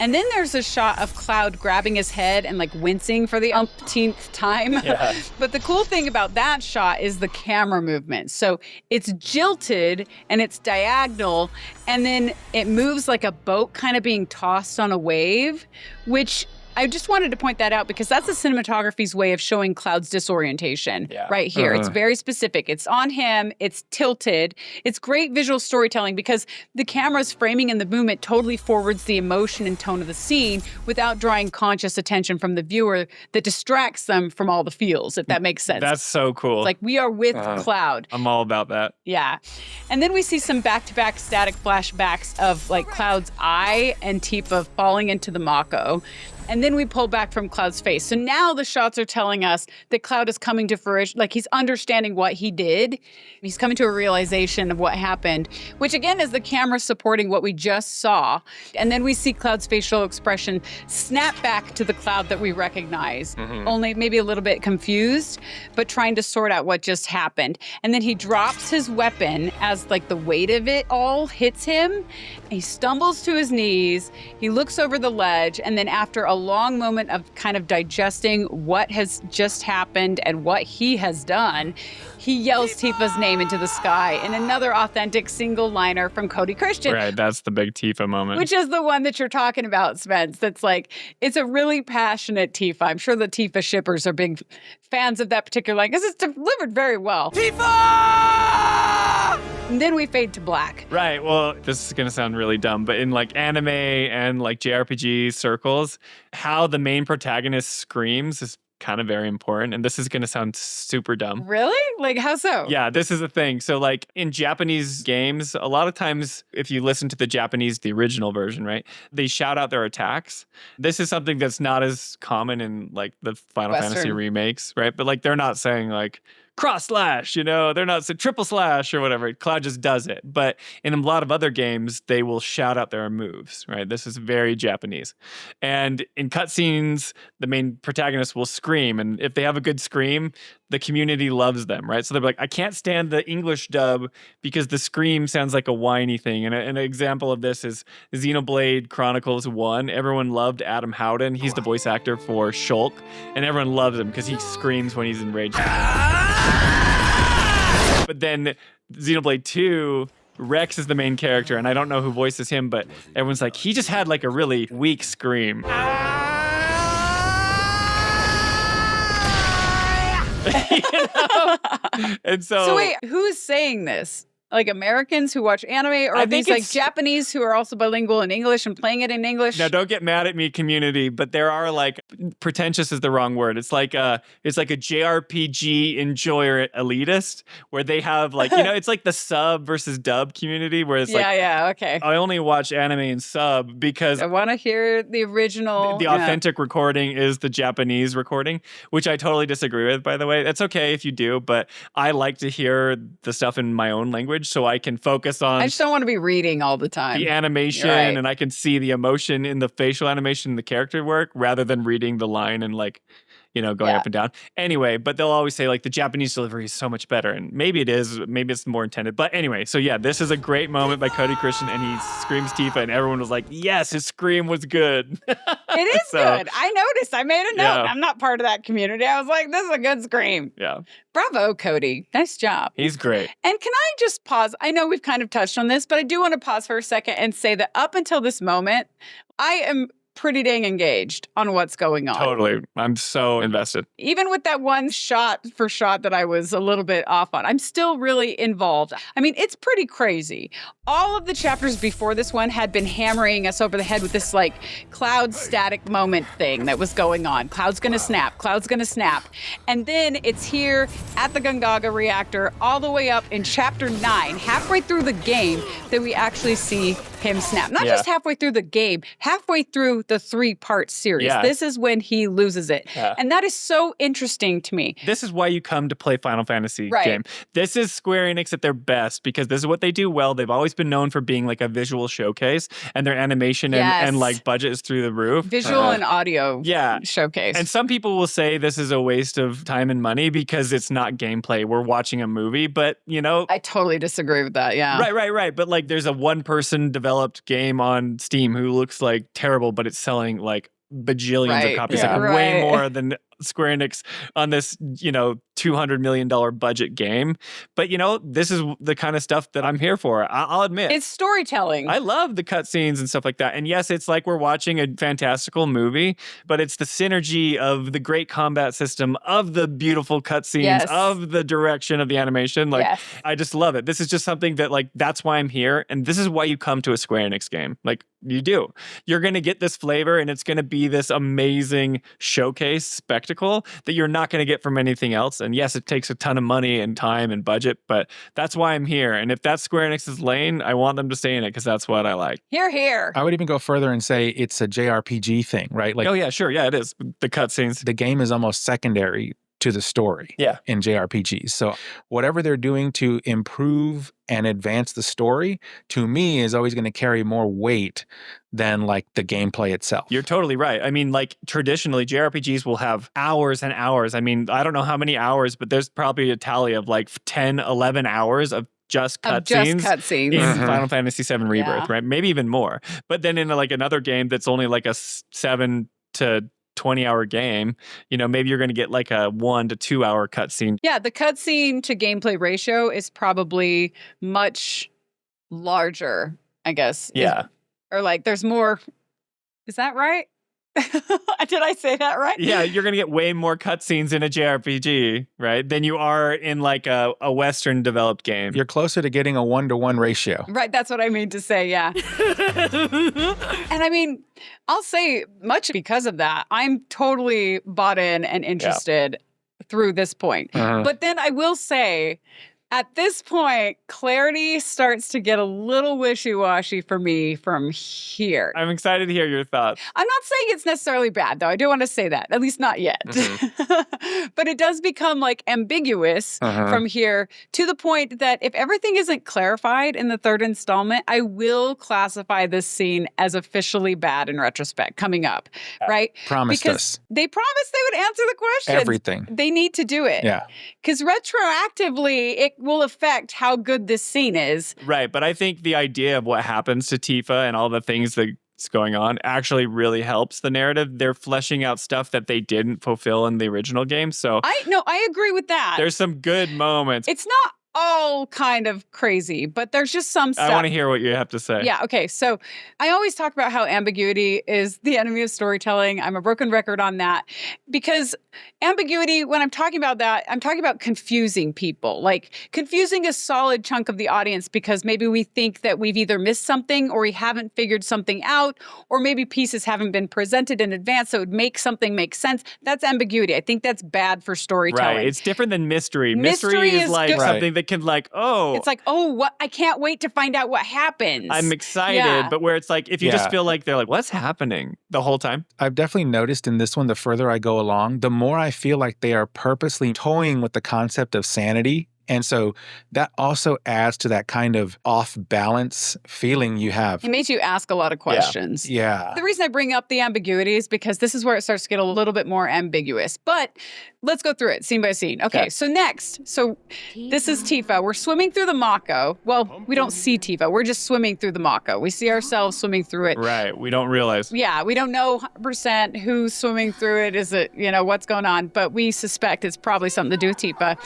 S3: And then there's a shot of Cloud grabbing his head and, like, wincing for the umpteenth time.
S4: Yeah.
S3: But the cool thing about that shot is the camera movement. So it's jilted and it's diagonal, and then it moves like a boat kind of being tossed on a wave, which I just wanted to point that out because that's the cinematography's way of showing Cloud's disorientation right here. It's very specific. It's on him. It's tilted. It's great visual storytelling because the camera's framing and the movement totally forwards the emotion and tone of the scene without drawing conscious attention from the viewer that distracts them from all the feels, if that makes sense.
S4: That's so cool.
S3: It's like we are with Cloud.
S4: I'm all about that.
S3: Yeah. And then we see some back-to-back static flashbacks of, like, Cloud's eye and Tifa falling into the Mako. And then we pull back from Cloud's face. So now the shots are telling us that Cloud is coming to fruition, like he's understanding what he did. He's coming to a realization of what happened, which again is the camera supporting what we just saw. And then we see Cloud's facial expression snap back to the Cloud that we recognize, only maybe a little bit confused, but trying to sort out what just happened. And then he drops his weapon as, like, the weight of it all hits him. He stumbles to his knees. He looks over the ledge, and then after a long moment of kind of digesting what has just happened and what he has done, he yells Tifa's name into the sky in another authentic single-liner from Cody Christian.
S4: Right, that's the big Tifa moment.
S3: Which is the one that you're talking about, Spence. That's like, it's a really passionate Tifa. I'm sure the Tifa shippers are big fans of that particular line because it's delivered very well.
S6: Tifa!
S3: And then we fade to black.
S4: Right. Well, this is going to sound really dumb, but in like anime and like JRPG circles, how the main protagonist screams is kind of very important. And this is going to sound super dumb.
S3: Really? Like, how so?
S4: Yeah, this is a thing. So like in Japanese games, a lot of times if you listen to the original version, right, they shout out their attacks. This is something that's not as common in like the Final Fantasy remakes, right? But like they're not saying like cross slash, they're not saying triple slash or whatever. Cloud just does it. But in a lot of other games, they will shout out their moves, right? This is very Japanese. And in cutscenes, the main protagonist will scream. And if they have a good scream, the community loves them, right? So they're like, I can't stand the English dub because the scream sounds like a whiny thing. And an example of this is Xenoblade Chronicles 1. Everyone loved Adam Howden. He's the voice actor for Shulk. And everyone loves him because he screams when he's enraged. But then Xenoblade 2, Rex is the main character, and I don't know who voices him, but everyone's like, he just had like a really weak scream. And so
S3: wait, who's saying this? Like Americans who watch anime, or are these like Japanese who are also bilingual in English and playing it in English?
S4: Now, don't get mad at me, community, but there are like pretentious is the wrong word. It's like a JRPG enjoyer elitist where they have like it's like the sub versus dub community where it's
S3: okay.
S4: I only watch anime and sub because
S3: I want to hear the original.
S4: The authentic recording is the Japanese recording, which I totally disagree with. By the way, that's okay if you do, but I like to hear the stuff in my own language. So I can focus on.
S3: I just don't want to be reading all the time.
S4: The animation, and I can see the emotion in the facial animation, the character work, rather than reading the line and like, going up and down. Anyway, but they'll always say like the Japanese delivery is so much better, and maybe it is, maybe it's more intended. But anyway, so yeah, this is a great moment by Cody Christian, and he screams Tifa, and everyone was like, "Yes, his scream was good."
S3: It is good. I noticed. I made a note. Yeah. I'm not part of that community. I was like, "This is a good scream."
S4: Yeah.
S3: Bravo, Cody. Nice job.
S4: He's great.
S3: And can I just pause? I know we've kind of touched on this, but I do want to pause for a second and say that up until this moment, I am pretty dang engaged on what's going on.
S4: Totally. I'm so invested.
S3: Even with that one shot for shot that I was a little bit off on, I'm still really involved. I mean, it's pretty crazy. All of the chapters before this one had been hammering us over the head with this like Cloud static moment thing that was going on. Cloud's gonna snap. Cloud's gonna snap. And then it's here at the Gongaga reactor all the way up in chapter 9, halfway through the game, that we actually see him snap. Not just halfway through the game, halfway through the 3-part series.
S4: Yeah.
S3: This is when he loses it. Yeah. And that is so interesting to me.
S4: This is why you come to play Final Fantasy game. This is Square Enix at their best because this is what they do well. They've always been known for being like a visual showcase, and their animation and like budget is through the roof.
S3: Visual and audio showcase.
S4: And some people will say this is a waste of time and money because it's not gameplay. We're watching a movie, but
S3: I totally disagree with that. Yeah.
S4: Right. But like there's a one-person developed game on Steam who looks like terrible, but it's selling like bajillions of copies, like way more than Square Enix on this, $200 million budget game. But, this is the kind of stuff that I'm here for. I'll admit.
S3: It's storytelling.
S4: I love the cutscenes and stuff like that. And yes, it's like we're watching a fantastical movie, but it's the synergy of the great combat system, of the beautiful cutscenes, of the direction of the animation. Like, I just love it. This is just something that, like, that's why I'm here. And this is why you come to a Square Enix game. Like, you do. You're going to get this flavor, and it's going to be this amazing showcase spectacle that you're not going to get from anything else. And yes, it takes a ton of money and time and budget, but that's why I'm here. And if that's Square Enix's lane, I want them to stay in it because that's what I like.
S3: Hear, hear.
S2: I would even go further and say it's a JRPG thing, right? Like,
S4: oh yeah, sure. Yeah, it is. The cutscenes.
S2: The game is almost secondary to the story in JRPGs. So whatever they're doing to improve and advance the story, to me, is always going to carry more weight than like the gameplay itself.
S4: You're totally right. I mean, like traditionally, JRPGs will have hours and hours. I mean, I don't know how many hours, but there's probably a tally of like 10, 11 hours of just cutscenes in Final Fantasy VII Rebirth, right? Maybe even more. But then in like another game that's only like a 7 to 20-hour game, maybe you're going to get like a 1 to 2 hour cutscene.
S3: Yeah, the cutscene to gameplay ratio is probably much larger, I guess.
S4: Yeah.
S3: Or like there's more. Is that right? Did I say that right?
S4: Yeah, you're going to get way more cutscenes in a JRPG, right, than you are in like a Western developed game.
S2: You're closer to getting a 1-to-1 ratio.
S3: Right, that's what I mean to say, yeah. And I mean, I'll say much because of that, I'm totally bought in and interested through this point. But then I will say, at this point, clarity starts to get a little wishy-washy for me from here.
S4: I'm excited to hear your thoughts.
S3: I'm not saying it's necessarily bad, though. I do want to say that, at least not yet. But it does become like ambiguous from here to the point that if everything isn't clarified in the third installment, I will classify this scene as officially bad in retrospect coming up, right?
S2: Promised
S3: because
S2: us.
S3: They promised they would answer the question.
S2: Everything.
S3: They need to do it.
S2: Yeah.
S3: Because retroactively, it will affect how good this scene is.
S4: Right, but I think the idea of what happens to Tifa and all the things that's going on actually really helps the narrative. They're fleshing out stuff that they didn't fulfill in the original game. So
S3: I agree with that.
S4: There's some good moments.
S3: It's not all kind of crazy, but there's just some stuff.
S4: I want to hear what you have to say.
S3: Yeah, okay. So I always talk about how ambiguity is the enemy of storytelling. I'm a broken record on that because ambiguity, when I'm talking about that, I'm talking about confusing people, like confusing a solid chunk of the audience because maybe we think that we've either missed something or we haven't figured something out, or maybe pieces haven't been presented in advance so it would make something make sense. That's ambiguity. I think that's bad for storytelling.
S4: Right. It's different than mystery. Mystery is like something that can like,
S3: it's like, what? I can't wait to find out what happens.
S4: I'm excited, but where it's like, if you just feel like they're like, what's happening the whole time?
S2: I've definitely noticed in this one, the further I go along, the more I feel like they are purposely toying with the concept of sanity. And so that also adds to that kind of off-balance feeling you have.
S3: It makes you ask a lot of questions.
S2: Yeah.
S3: The reason I bring up the ambiguity is because this is where it starts to get a little bit more ambiguous. But let's go through it scene by scene. Okay, so next. So this is Tifa. We're swimming through the Mako. Well, we don't see Tifa. We're just swimming through the Mako. We see ourselves swimming through it.
S4: Right. We don't realize.
S3: Yeah, we don't know 100% who's swimming through it. Is it, what's going on? But we suspect it's probably something to do with Tifa.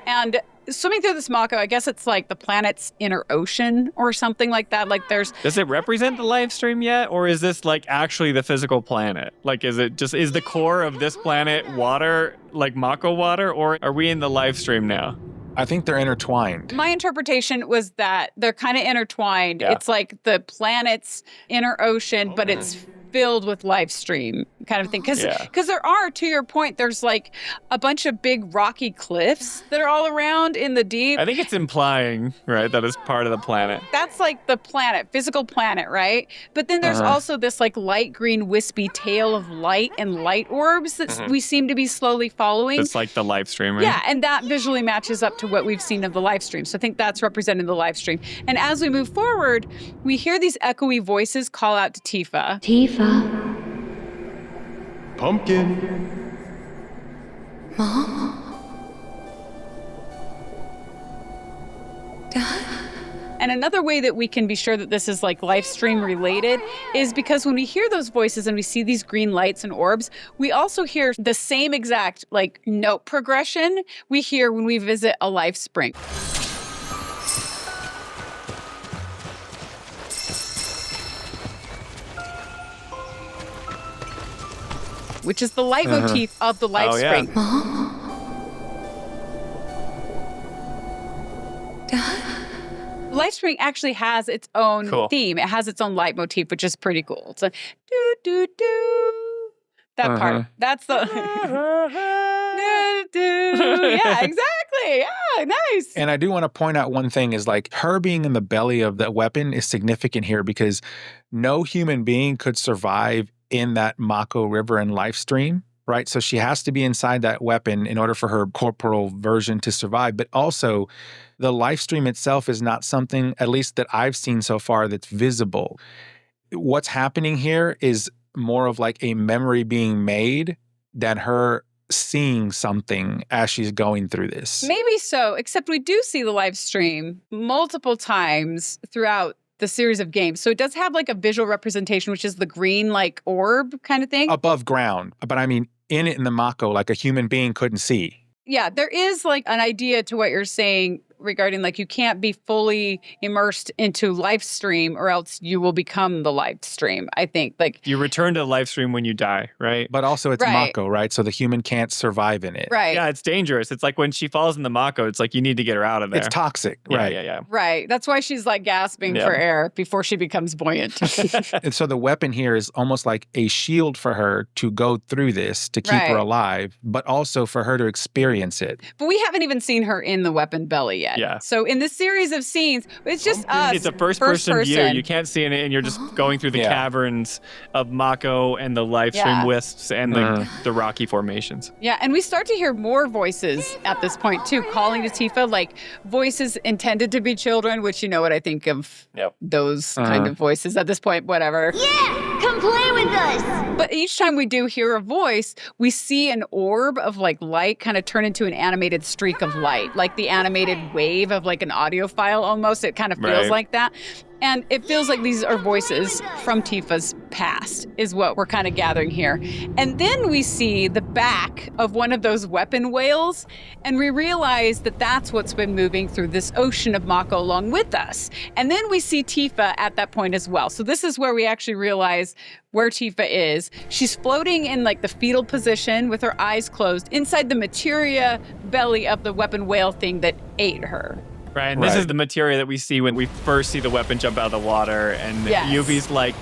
S3: And swimming through this Mako, I guess it's like the planet's inner ocean or something like that. Like
S4: Does it represent the Lifestream yet? Or is this like actually the physical planet? Like is the core of this planet water, like Mako water? Or are we in the Lifestream now?
S2: I think they're intertwined.
S3: My interpretation was that they're kind of intertwined. Yeah. It's like the planet's inner ocean, but it's filled with Lifestream kind of thing. Because there are, to your point, there's like a bunch of big rocky cliffs that are all around in the deep.
S4: I think it's implying, right, that it's part of the planet.
S3: That's like the planet, physical planet, right? But then there's also this like light green wispy tail of light and light orbs that we seem to be slowly following.
S4: It's like the Lifestream, right?
S3: Yeah, and that visually matches up to what we've seen of the Lifestream. So I think that's representing the Lifestream. And as we move forward, we hear these echoey voices call out to Tifa.
S7: Tifa.
S9: Pumpkin.
S10: Mom? Dad?
S3: And another way that we can be sure that this is like Lifestream related is because when we hear those voices and we see these green lights and orbs, we also hear the same exact like note progression we hear when we visit a life spring. Which is the leitmotif of the life spring.
S10: Mom? Dad?
S3: Lifestream actually has its own theme. It has its own leitmotif, which is pretty cool. It's like do do do. That part. That's the do do. Yeah, exactly. Yeah, nice.
S2: And I do want to point out one thing is like her being in the belly of the weapon is significant here because no human being could survive in that Mako River and Lifestream, right? So she has to be inside that weapon in order for her corporal version to survive. But also, the Lifestream itself is not something, at least that I've seen so far, that's visible. What's happening here is more of like a memory being made than her seeing something as she's going through this.
S3: Maybe so, except we do see the Lifestream multiple times throughout the series of games. So it does have like a visual representation, which is the green like orb kind of thing.
S2: Above ground. But I mean, in it in the Mako, like a human being couldn't see.
S3: Yeah, there is like an idea to what you're saying regarding like you can't be fully immersed into Lifestream or else you will become the Lifestream. I think like
S4: you return to Lifestream when you die, right?
S2: But also it's Mako, right? So the human can't survive in it.
S3: Right.
S4: Yeah, it's dangerous. It's like when she falls in the Mako, it's like you need to get her out of there.
S2: It's toxic,
S4: Yeah,
S2: right?
S4: Yeah.
S3: Right. That's why she's like gasping for air before she becomes buoyant.
S2: And so the weapon here is almost like a shield for her to go through this to keep her alive, but also for her to experience it.
S3: But we haven't even seen her in the weapon belly yet.
S4: Yeah.
S3: So in this series of scenes, it's just us.
S4: It's a first-person view. You can't see it, and you're just going through the caverns of Mako and the Lifestream wisps and the rocky formations.
S3: Yeah, and we start to hear more voices at this point, too, calling to Tifa, like voices intended to be children, which you know what I think of those kind of voices at this point, whatever.
S7: Yeah, come play with us.
S3: But each time we do hear a voice, we see an orb of like light kind of turn into an animated streak of light, like the animated wave of like an audio file almost. It kind of feels like that. And it feels like these are voices from Tifa's past, is what we're kind of gathering here. And then we see the back of one of those weapon whales, and we realize that that's what's been moving through this ocean of Mako along with us. And then we see Tifa at that point as well. So this is where we actually realize where Tifa is. She's floating in like the fetal position with her eyes closed inside the materia belly of the weapon whale thing that ate her.
S4: Right, and this is the materia that we see when we first see the weapon jump out of the water, and Yuffie's like,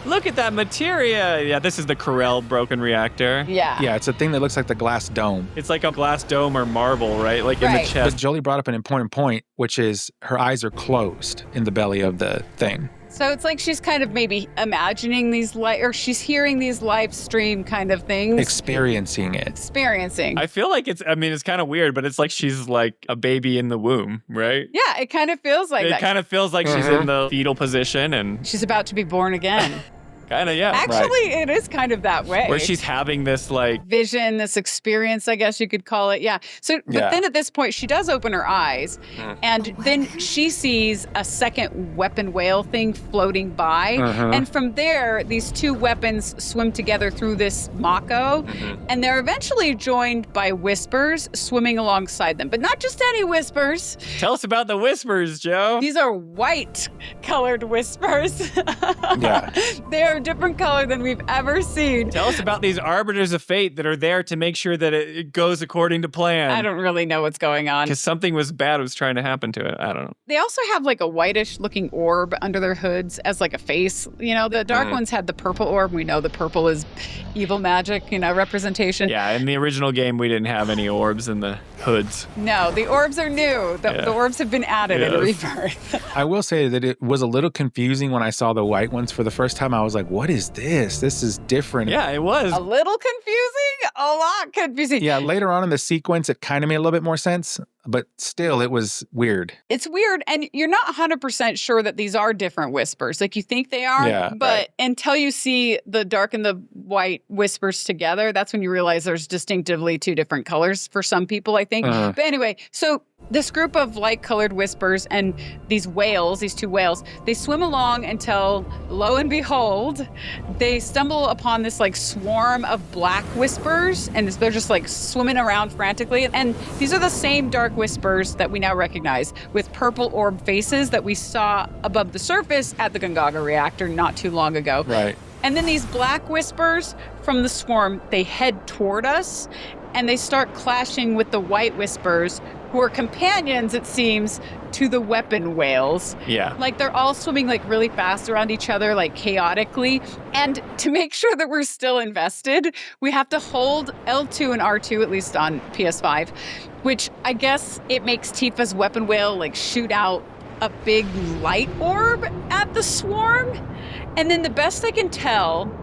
S4: look at that materia. Yeah, this is the Corel broken reactor.
S3: Yeah.
S2: Yeah, it's a thing that looks like the glass dome.
S4: It's like a glass dome or marble, right? Like in the chest.
S2: But Jolie brought up an important point, which is her eyes are closed in the belly of the thing.
S3: So it's like she's kind of maybe imagining these or she's hearing these live stream kind of things.
S2: Experiencing it.
S4: I feel like it's kind of weird, but it's like she's like a baby in the womb, right?
S3: Yeah, it kind of feels like that.
S4: It kind of feels like she's in the fetal position and
S3: she's about to be born again.
S4: Kind of, yeah.
S3: Actually, it is kind of that way.
S4: Where she's having this like
S3: vision, this experience, I guess you could call it. Yeah. So, but then at this point, she does open her eyes and then she sees a second weapon whale thing floating by. And from there, these two weapons swim together through this Mako and they're eventually joined by whispers swimming alongside them. But not just any whispers.
S4: Tell us about the whispers, Joe.
S3: These are white colored whispers. They're a different color than we've ever seen.
S4: Tell us about these arbiters of fate that are there to make sure that it goes according to plan.
S3: I don't really know what's going on.
S4: Because something bad was trying to happen to it. I don't know.
S3: They also have like a whitish looking orb under their hoods as like a face. You know, the dark ones had the purple orb. We know the purple is evil magic, representation.
S4: Yeah, in the original game, we didn't have any orbs in the hoods.
S3: No, the orbs are new. The orbs have been added in Rebirth.
S2: I will say that it was a little confusing when I saw the white ones for the first time. I was like, what is this? This is different.
S4: Yeah, it was.
S3: A little confusing, a lot confusing.
S2: Yeah, later on in the sequence, it kind of made a little bit more sense, but still, it was weird.
S3: It's weird, and you're not 100% sure that these are different whispers. Like, you think they are, but until you see the dark and the white whispers together, that's when you realize there's distinctively two different colors for some people, I think. But anyway, so this group of light-colored whispers and these whales, these two whales, they swim along until, lo and behold, they stumble upon this like swarm of black whispers, and they're just like swimming around frantically. And these are the same dark whispers that we now recognize with purple orb faces that we saw above the surface at the Gongaga reactor not too long ago.
S2: Right.
S3: And then these black whispers from the swarm, they head toward us and they start clashing with the white whispers, who are companions, it seems, to the weapon whales.
S4: Yeah.
S3: Like they're all swimming like really fast around each other, like chaotically. And to make sure that we're still invested, we have to hold L2 and R2, at least on PS5, which I guess it makes Tifa's weapon whale like shoot out a big light orb at the swarm. And then the best I can tell,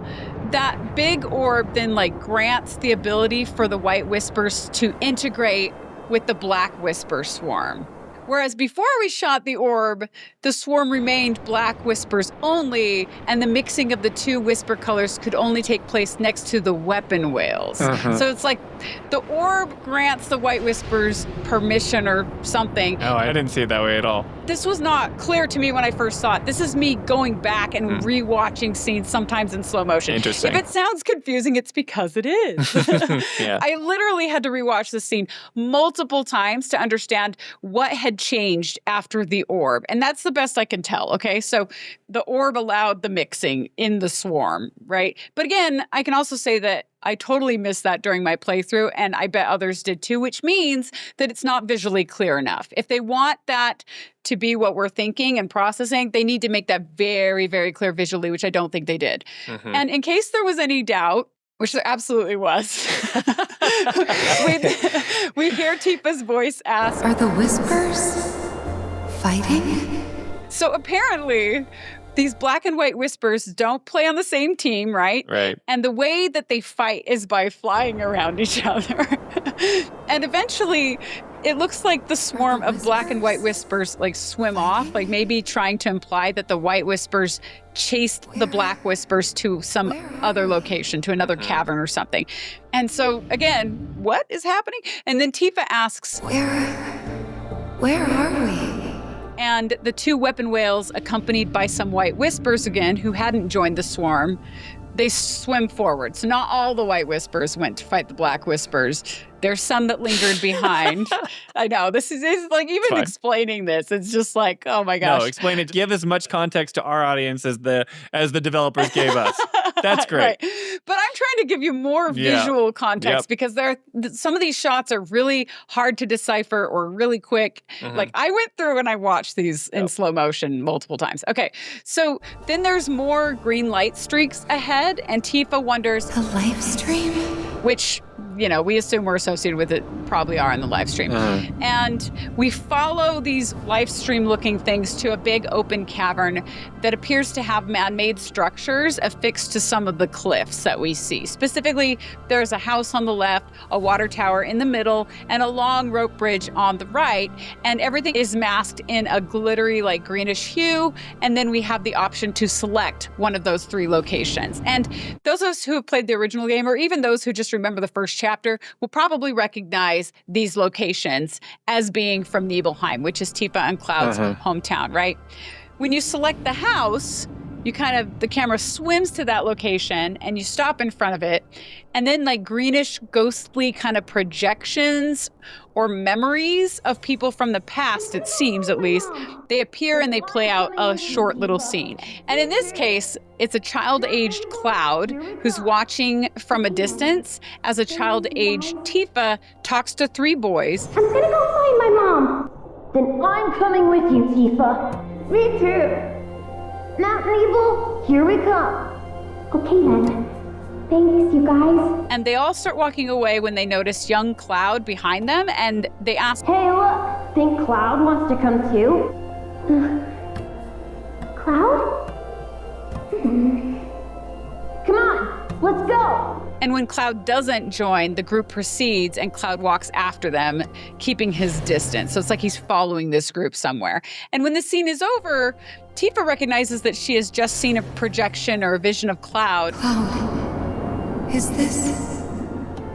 S3: that big orb then like grants the ability for the white whispers to integrate with the black whisper swarm. Whereas before we shot the orb, the swarm remained black whispers only, and the mixing of the two whisper colors could only take place next to the weapon whales. So it's like the orb grants the white whispers permission or something.
S4: Oh, I didn't see it that way at all.
S3: This was not clear to me when I first saw it. This is me going back and rewatching scenes sometimes in slow motion.
S4: Interesting.
S3: If it sounds confusing, it's because it is.
S4: Yeah.
S3: I literally had to rewatch this scene multiple times to understand what had had changed after the orb. And that's the best I can tell, okay? So the orb allowed the mixing in the swarm, right? But again, I can also say that I totally missed that during my playthrough, and I bet others did too, which means that it's not visually clear enough. If they want that to be what we're thinking and processing, they need to make that very, very clear visually, which I don't think they did. Mm-hmm. And in case there was any doubt, which there absolutely was, we hear Tifa's voice ask,
S10: "Are the Whispers fighting?"
S3: So apparently, these black and white Whispers don't play on the same team, right?
S4: Right.
S3: And the way that they fight is by flying around each other. And eventually, it looks like the swarm of black and white Whispers like swim off, like maybe trying to imply that the white Whispers chased the black Whispers to some other location, to another cavern or something. And so, again, what is happening? And then Tifa asks,
S10: Where are we?
S3: And the two weapon whales, accompanied by some white Whispers again, who hadn't joined the swarm, they swim forward. So not all the white Whispers went to fight the black Whispers. There's some that lingered behind. I know, this is like, even explaining this, it's just like, oh my gosh.
S4: No, explain it. Give as much context to our audience as the developers gave us. That's great.
S3: Right. But I'm trying to give you more visual context because some of these shots are really hard to decipher or really quick. Mm-hmm. Like I went through and I watched these in slow motion multiple times. Okay, so then there's more green light streaks ahead, and Tifa wonders,
S10: the Lifestream?
S3: Which, you know, we assume we're associated with it, probably are in the Lifestream. And we follow these Lifestream looking things to a big open cavern that appears to have man-made structures affixed to some of the cliffs that we see. Specifically, there's a house on the left, a water tower in the middle, and a long rope bridge on the right. And everything is masked in a glittery, like greenish hue. And then we have the option to select one of those three locations. And those of us who have played the original game, or even those who just remember the first chapter, will probably recognize these locations as being from Nibelheim, which is Tifa and Cloud's hometown, right? When you select the house, the camera swims to that location and you stop in front of it. And then like greenish, ghostly kind of projections or memories of people from the past, it seems at least, they appear and they play out a short little scene. And in this case, it's a child-aged Cloud who's watching from a distance as a child-aged Tifa talks to three boys.
S7: I'm gonna go find my mom. Then I'm coming with you, Tifa. Me too. Now, Nibel, here we come. Okay then. Thanks, you guys.
S3: And they all start walking away when they notice young Cloud behind them, and they ask,
S7: Hey, look, think Cloud wants to come too? Cloud? Come on, let's go.
S3: And when Cloud doesn't join, the group proceeds and Cloud walks after them, keeping his distance. So it's like he's following this group somewhere. And when the scene is over, Tifa recognizes that she has just seen a projection or a vision of Cloud.
S10: Cloud, is this...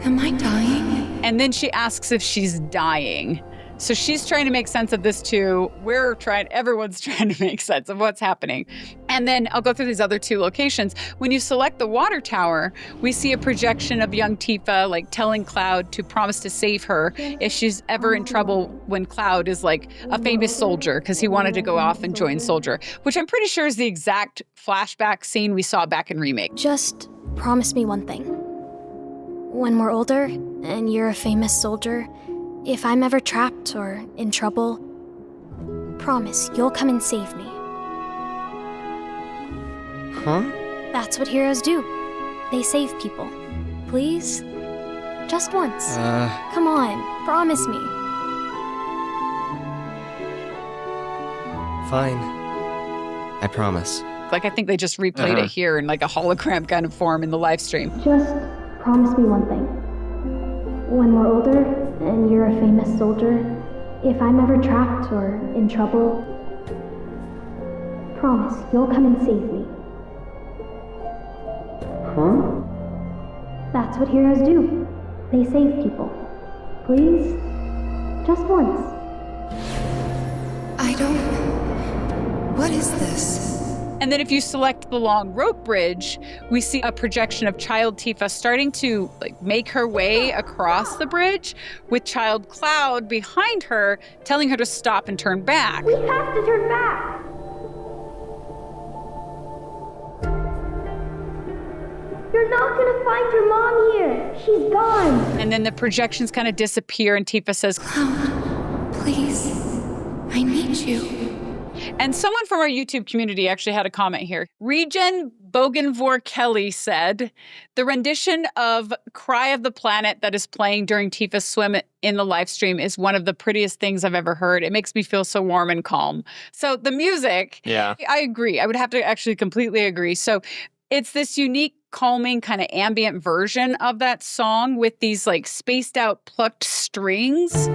S10: am I dying?
S3: And then she asks if she's dying. So she's trying to make sense of this too. Everyone's trying to make sense of what's happening. And then I'll go through these other two locations. When you select the water tower, we see a projection of young Tifa, like telling Cloud to promise to save her if she's ever in trouble when Cloud is like a famous soldier, because he wanted to go off and join soldier, which I'm pretty sure is the exact flashback scene we saw back in Remake.
S13: Just promise me one thing. When we're older and you're a famous soldier, if I'm ever trapped or in trouble, promise you'll come and save me.
S6: Huh?
S13: That's what heroes do. They save people. Please? Just once. Come on, promise me.
S6: Fine. I promise.
S3: Like, I think they just replayed it here in like a hologram kind of form in the live stream.
S7: Just promise me one thing. When we're older and you're a famous soldier, if I'm ever trapped or in trouble, promise you'll come and save me.
S6: Huh?
S7: That's what heroes do. They save people. Please? Just once.
S10: I don't... What is this?
S3: And then if you select the long rope bridge, we see a projection of child Tifa starting to make her way across the bridge with child Cloud behind her, telling her to stop and turn back.
S7: We have to turn back. You're not gonna find your mom here. She's gone.
S3: And then the projections kind of disappear and Tifa says,
S10: Cloud, please, I need you.
S3: And someone from our YouTube community actually had a comment here. Regen Bogenvor Kelly said, the rendition of Cry of the Planet that is playing during Tifa's swim in the live stream is one of the prettiest things I've ever heard. It makes me feel so warm and calm. So the music, I agree. I would have to actually completely agree. So it's this unique, calming, kind of ambient version of that song with these spaced out plucked strings.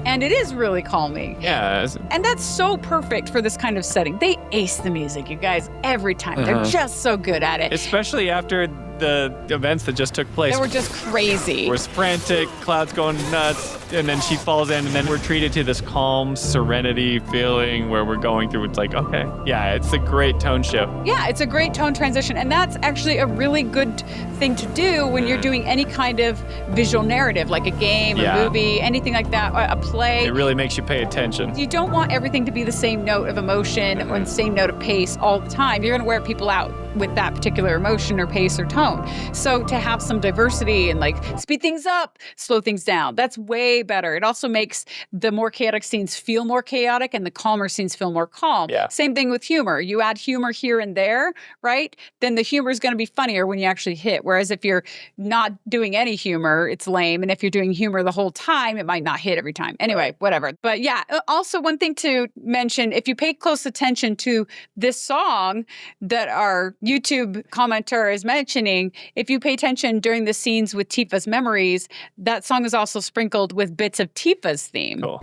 S3: And it is really calming.
S4: Yeah.
S3: And that's so perfect for this kind of setting. They ace the music, you guys, every time. They're just so good at it.
S4: Especially after the events that just took place.
S3: They were just crazy.
S4: We're frantic, Cloud's going nuts, and then she falls in, and then we're treated to this calm serenity feeling where we're going through. It's like, okay, yeah, it's a great tone shift.
S3: Yeah, it's a great tone transition. And that's actually a really good thing to do when you're doing any kind of visual narrative, like a game, a movie, anything like that, a play.
S4: It really makes you pay attention.
S3: You don't want everything to be the same note of emotion or the same note of pace all the time. You're going to wear people out with that particular emotion or pace or tone. So to have some diversity and speed things up, slow things down, that's way better. It also makes the more chaotic scenes feel more chaotic and the calmer scenes feel more calm.
S4: Yeah.
S3: Same thing with humor. You add humor here and there, right? Then the humor is going to be funnier when you actually hit. Whereas if you're not doing any humor, it's lame. And if you're doing humor the whole time, it might not hit every time. Anyway, whatever. But yeah, also one thing to mention, if you pay close attention to this song that our YouTube commenter is mentioning, if you pay attention during the scenes with Tifa's memories, that song is also sprinkled with bits of Tifa's theme.
S4: Cool.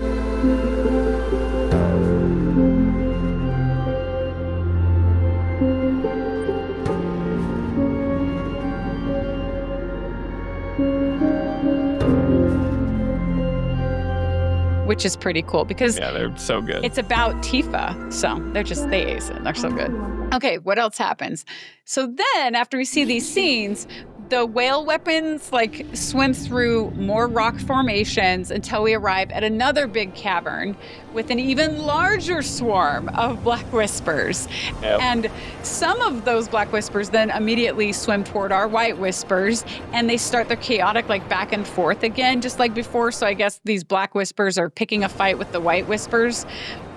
S3: Which is pretty cool because
S4: they're so good.
S3: It's about Tifa. So they ace it. They're so good. Okay, what else happens? So then after we see these scenes, the whale weapons swim through more rock formations until we arrive at another big cavern with an even larger swarm of black whispers. Yep. And some of those black whispers then immediately swim toward our white whispers and they start their chaotic back and forth again, just like before. So I guess these black whispers are picking a fight with the white whispers.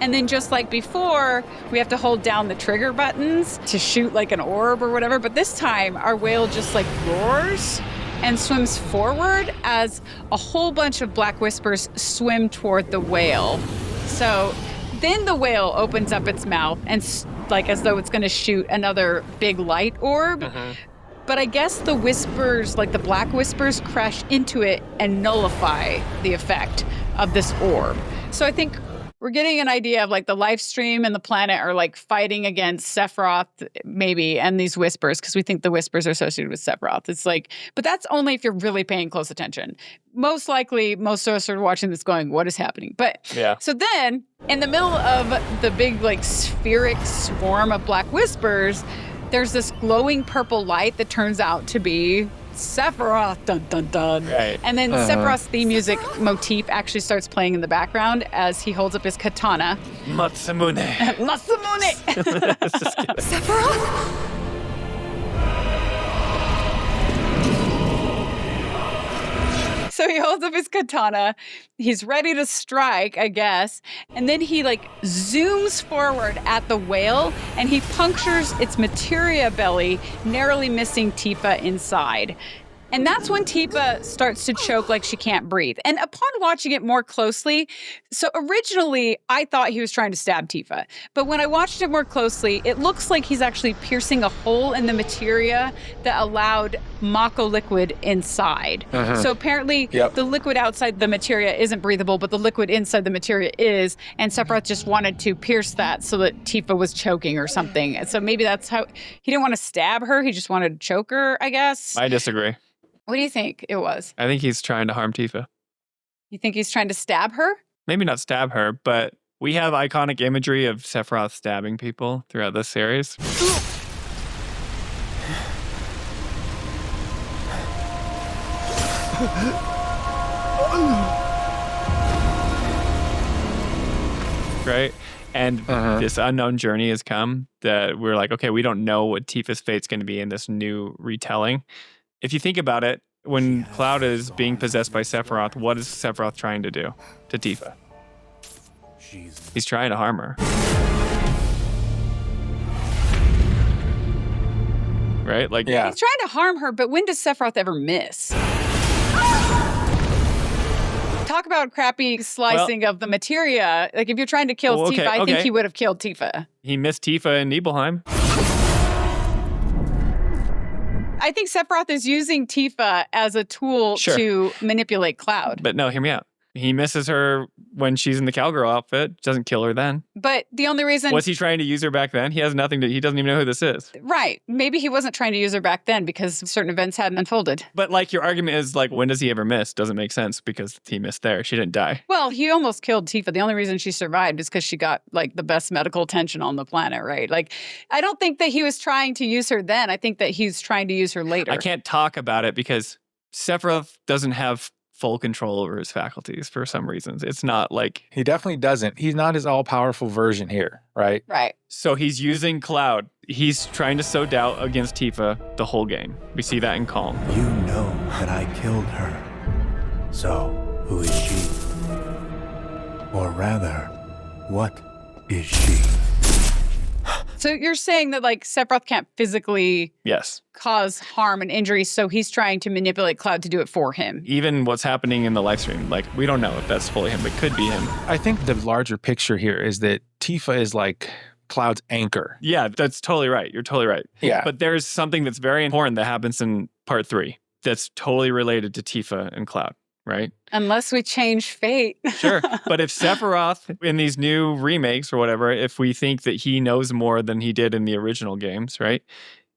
S3: And then just like before, we have to hold down the trigger buttons to shoot an orb or whatever. But this time, our whale just roars and swims forward as a whole bunch of black whispers swim toward the whale. So then the whale opens up its mouth and as though it's going to shoot another big light orb. Mm-hmm. But I guess the whispers, the black whispers, crash into it and nullify the effect of this orb. So I think we're getting an idea of the Lifestream and the planet are fighting against Sephiroth, maybe, and these whispers, because we think the whispers are associated with Sephiroth. It's but that's only if you're really paying close attention. Most likely, most of us are watching this going, what is happening? But so then, in the middle of the big spheric swarm of black whispers, there's this glowing purple light that turns out to be Sephiroth, dun dun dun. Right. And then Sephiroth's theme music motif actually starts playing in the background as he holds up his katana.
S4: Matsamune.
S3: Matsamune!
S10: Sephiroth?
S3: So he holds up his katana, he's ready to strike, I guess, and then he zooms forward at the whale and he punctures its materia belly, narrowly missing Tifa inside. And that's when Tifa starts to choke like she can't breathe. And upon watching it more closely, so originally I thought he was trying to stab Tifa. But when I watched it more closely, it looks like he's actually piercing a hole in the materia that allowed Mako liquid inside. So apparently the liquid outside the materia isn't breathable, but the liquid inside the materia is. And Sephiroth just wanted to pierce that so that Tifa was choking or something. And so maybe that's how he didn't want to stab her. He just wanted to choke her, I guess.
S4: I disagree.
S3: What do you think it was?
S4: I think he's trying to harm Tifa.
S3: You think he's trying to stab her?
S4: Maybe not stab her, but we have iconic imagery of Sephiroth stabbing people throughout this series. Right? And this unknown journey has come that we're like, okay, we don't know what Tifa's fate's going to be in this new retelling. If you think about it, when Cloud is being possessed by Sephiroth, what is Sephiroth trying to do to Tifa? He's trying to harm her. Right? Like,
S3: He's trying to harm her, but when does Sephiroth ever miss? Talk about crappy slicing of the materia. Like, if you're trying to kill Tifa, I think he would have killed Tifa.
S4: He missed Tifa in Nibelheim.
S3: I think Sephiroth is using Tifa as a tool to manipulate Cloud.
S4: But no, hear me out. He misses her when she's in the cowgirl outfit. Doesn't kill her then.
S3: But the only reason...
S4: Was he trying to use her back then? He has nothing to... He doesn't even know who this is.
S3: Right. Maybe he wasn't trying to use her back then because certain events hadn't unfolded.
S4: But like your argument is like, when does he ever miss? Doesn't make sense because he missed there. She didn't die.
S3: Well, he almost killed Tifa. The only reason she survived is because she got like the best medical attention on the planet, right? Like, I don't think that he was trying to use her then. I think that he's trying to use her later.
S4: I can't talk about it because Sephiroth doesn't have full control over his faculties for some reasons. It's not like...
S2: He definitely doesn't. He's not his all-powerful version here, right?
S3: Right.
S4: So he's using Cloud. He's trying to sow doubt against Tifa the whole game. We see that in Calm.
S14: You know that I killed her. So, who is she? Or rather, what is she?
S3: So you're saying that like Sephiroth can't physically cause harm and injury, so he's trying to manipulate Cloud to do it for him.
S4: Even what's happening in the live stream, like we don't know if that's fully him. It could be him.
S2: I think the larger picture here is that Tifa is like Cloud's anchor.
S4: Yeah, that's totally right. You're totally right.
S2: Yeah.
S4: But there's something that's very important that happens in part 3 that's totally related to Tifa and Cloud. Right?
S3: Unless we change fate.
S4: Sure. But if Sephiroth in these new remakes or whatever, if we think that he knows more than he did in the original games, right?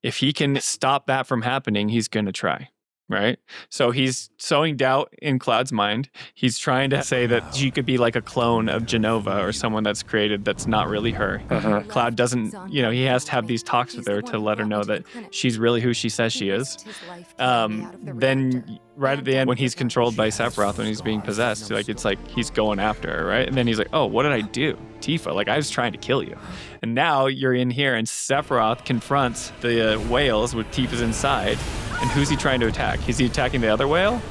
S4: If he can stop that from happening, he's going to try. Right? So he's sowing doubt in Cloud's mind. He's trying to say that she could be like a clone of Genova or someone that's created that's not really her. Cloud doesn't, you know, he has to have these talks with her to let her know that she's really who she says she is. Then right at the end when he's controlled by Sephiroth, when he's being possessed, like it's like he's going after her, right? And then he's like, oh, what did I do? Tifa, like I was trying to kill you. And now you're in here and Sephiroth confronts the whales with Tifa's inside. And who's he trying to attack? Is he attacking the other whale?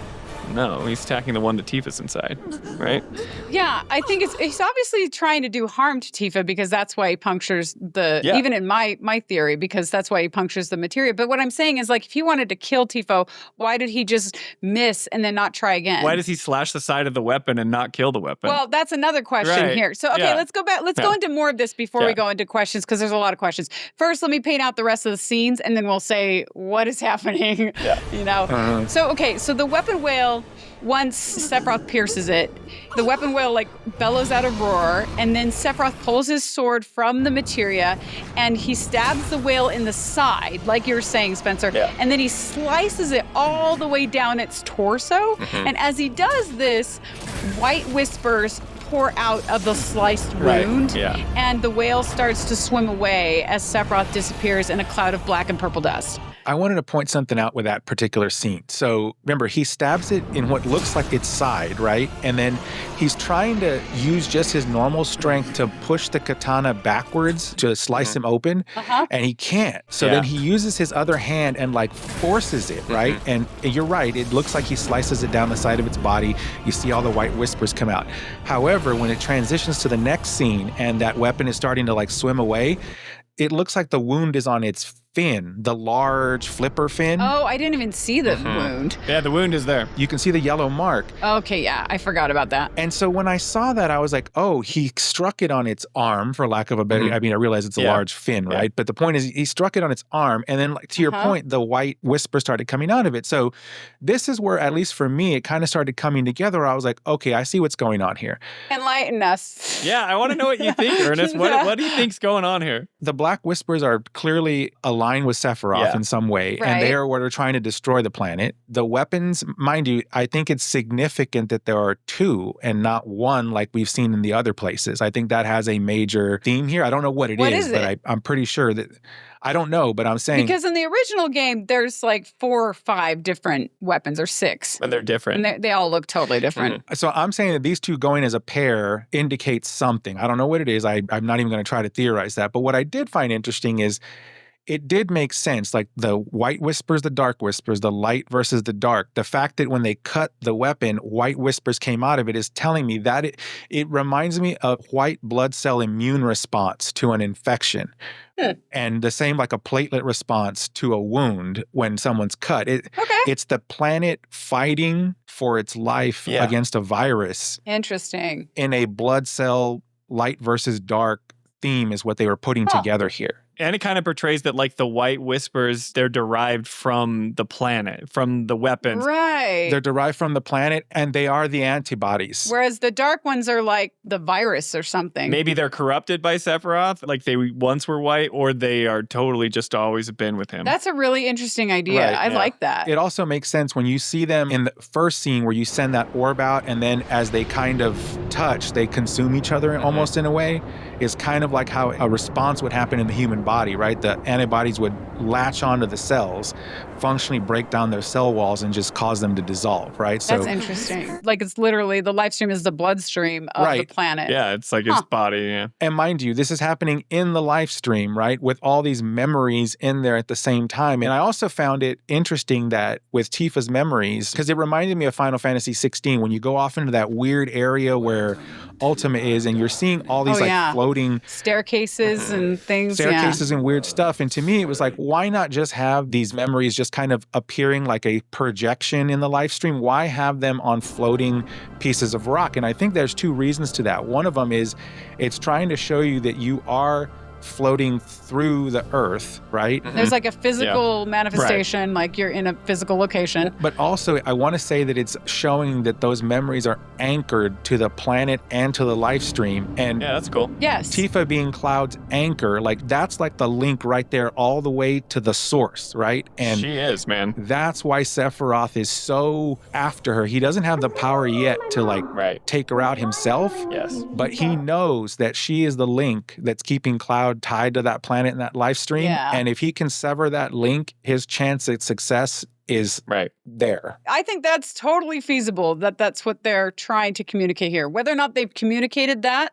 S4: No, he's attacking the one that Tifa's inside, right?
S3: Yeah, I think he's obviously trying to do harm to Tifa because that's why he punctures even in my theory, because that's why he punctures the materia. But what I'm saying is like, if he wanted to kill Tifa, why did he just miss and then not try again?
S4: Why does he slash the side of the weapon and not kill the weapon?
S3: Well, that's another question here. So, okay, let's go back. Let's go into more of this before we go into questions, because there's a lot of questions. First, let me paint out the rest of the scenes, and then we'll say what is happening, you know? So, okay, so the weapon whale, once Sephiroth pierces it, the weapon whale like bellows out a roar, and then Sephiroth pulls his sword from the materia and he stabs the whale in the side, like you were saying, Spencer, and then he slices it all the way down its torso. And as he does this, white whispers pour out of the sliced wound, and the whale starts to swim away as Sephiroth disappears in a cloud of black and purple dust.
S2: I wanted to point something out with that particular scene. So remember, he stabs it in what looks like its side, right? And then he's trying to use just his normal strength to push the katana backwards to slice him open, and he can't. So then he uses his other hand and like forces it, right? And you're right, it looks like he slices it down the side of its body. You see all the white whispers come out. However, when it transitions to the next scene and that weapon is starting to like swim away, it looks like the wound is on its fin, the large flipper fin.
S3: Oh, I didn't even see the wound.
S4: Yeah, the wound is there.
S2: You can see the yellow mark.
S3: Okay, yeah, I forgot about that.
S2: And so when I saw that, I was like, oh, he struck it on its arm, for lack of a better, I mean, I realize it's a large fin, right? But the point is he struck it on its arm. And then like to your point, the white whisper started coming out of it. So this is where, at least for me, it kind of started coming together. I was like, okay, I see what's going on here.
S3: Enlighten us.
S4: Yeah, I want to know what you think, Ernest. What do you think's going on here?
S2: The black whispers are clearly aligned with Sephiroth in some way, and they are what are trying to destroy the planet. The weapons, mind you, I think it's significant that there are two and not one like we've seen in the other places. I think that has a major theme here. I don't know what it is, but I'm pretty sure that I don't know, but I'm saying
S3: because in the original game, there's like 4 or 5 different weapons, or 6,
S4: and they're different.
S3: And they all look totally different.
S2: So I'm saying that these two going as a pair indicates something. I don't know what it is. I'm not even going to try to theorize that. But what I did find interesting is it did make sense, like the white whispers, the dark whispers, the light versus the dark. The fact that when they cut the weapon, white whispers came out of it is telling me that it reminds me of white blood cell immune response to an infection. And the same like a platelet response to a wound when someone's cut. It's the planet fighting for its life against a virus.
S3: Interesting.
S2: In a blood cell light versus dark theme is what they were putting together here.
S4: And it kind of portrays that like the white whispers, they're derived from the planet, from the weapons.
S3: Right.
S2: They're derived from the planet and they are the antibodies.
S3: Whereas the dark ones are like the virus or something.
S4: Maybe they're corrupted by Sephiroth, like they once were white, or they are totally just always been with him.
S3: That's a really interesting idea. I like that.
S2: It also makes sense when you see them in the first scene where you send that orb out and then as they kind of touch, they consume each other almost in a way. Is kind of like how a response would happen in the human body, right? The antibodies would latch onto the cells, functionally break down their cell walls and just cause them to dissolve, right?
S3: That's interesting. Like it's literally, the Lifestream is the bloodstream of the planet.
S4: Yeah, it's like its body,
S2: And mind you, this is happening in the Lifestream, right? With all these memories in there at the same time. And I also found it interesting that with Tifa's memories, because it reminded me of Final Fantasy 16, when you go off into that weird area where Ultima is and you're seeing all these floating
S3: staircases and things.
S2: Staircases and weird stuff. And to me, it was like, why not just have these memories just kind of appearing like a projection in the Lifestream? Why have them on floating pieces of rock? And I think there's 2 reasons to that. One of them is it's trying to show you that you are floating through the earth, right?
S3: There's like a physical manifestation, like you're in a physical location.
S2: But also, I want to say that it's showing that those memories are anchored to the planet and to the Lifestream. And
S4: yeah, that's cool.
S3: Yes.
S2: Tifa being Cloud's anchor, like that's like the link right there all the way to the source, right? And
S4: she is, man.
S2: That's why Sephiroth is so after her. He doesn't have the power yet to like take her out himself.
S4: Yes.
S2: But he knows that she is the link that's keeping Cloud tied to that planet and that Lifestream.
S3: Yeah.
S2: And if he can sever that link, his chance at success is there.
S3: I think that's totally feasible, that's what they're trying to communicate here. Whether or not they've communicated that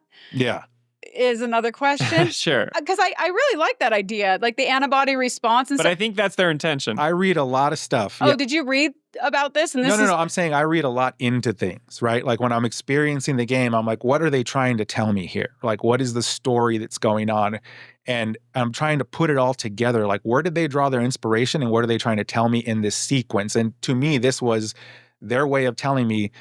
S3: is another question.
S4: Sure.
S3: Because I really like that idea, like the antibody response and
S4: stuff. But I think that's their intention.
S2: I read a lot of stuff.
S3: Oh, did you read about this? And this
S2: No. I'm saying I read a lot into things, right? Like when I'm experiencing the game, I'm like, what are they trying to tell me here? Like, what is the story that's going on? And I'm trying to put it all together. Like, where did they draw their inspiration and what are they trying to tell me in this sequence? And to me, this was their way of telling me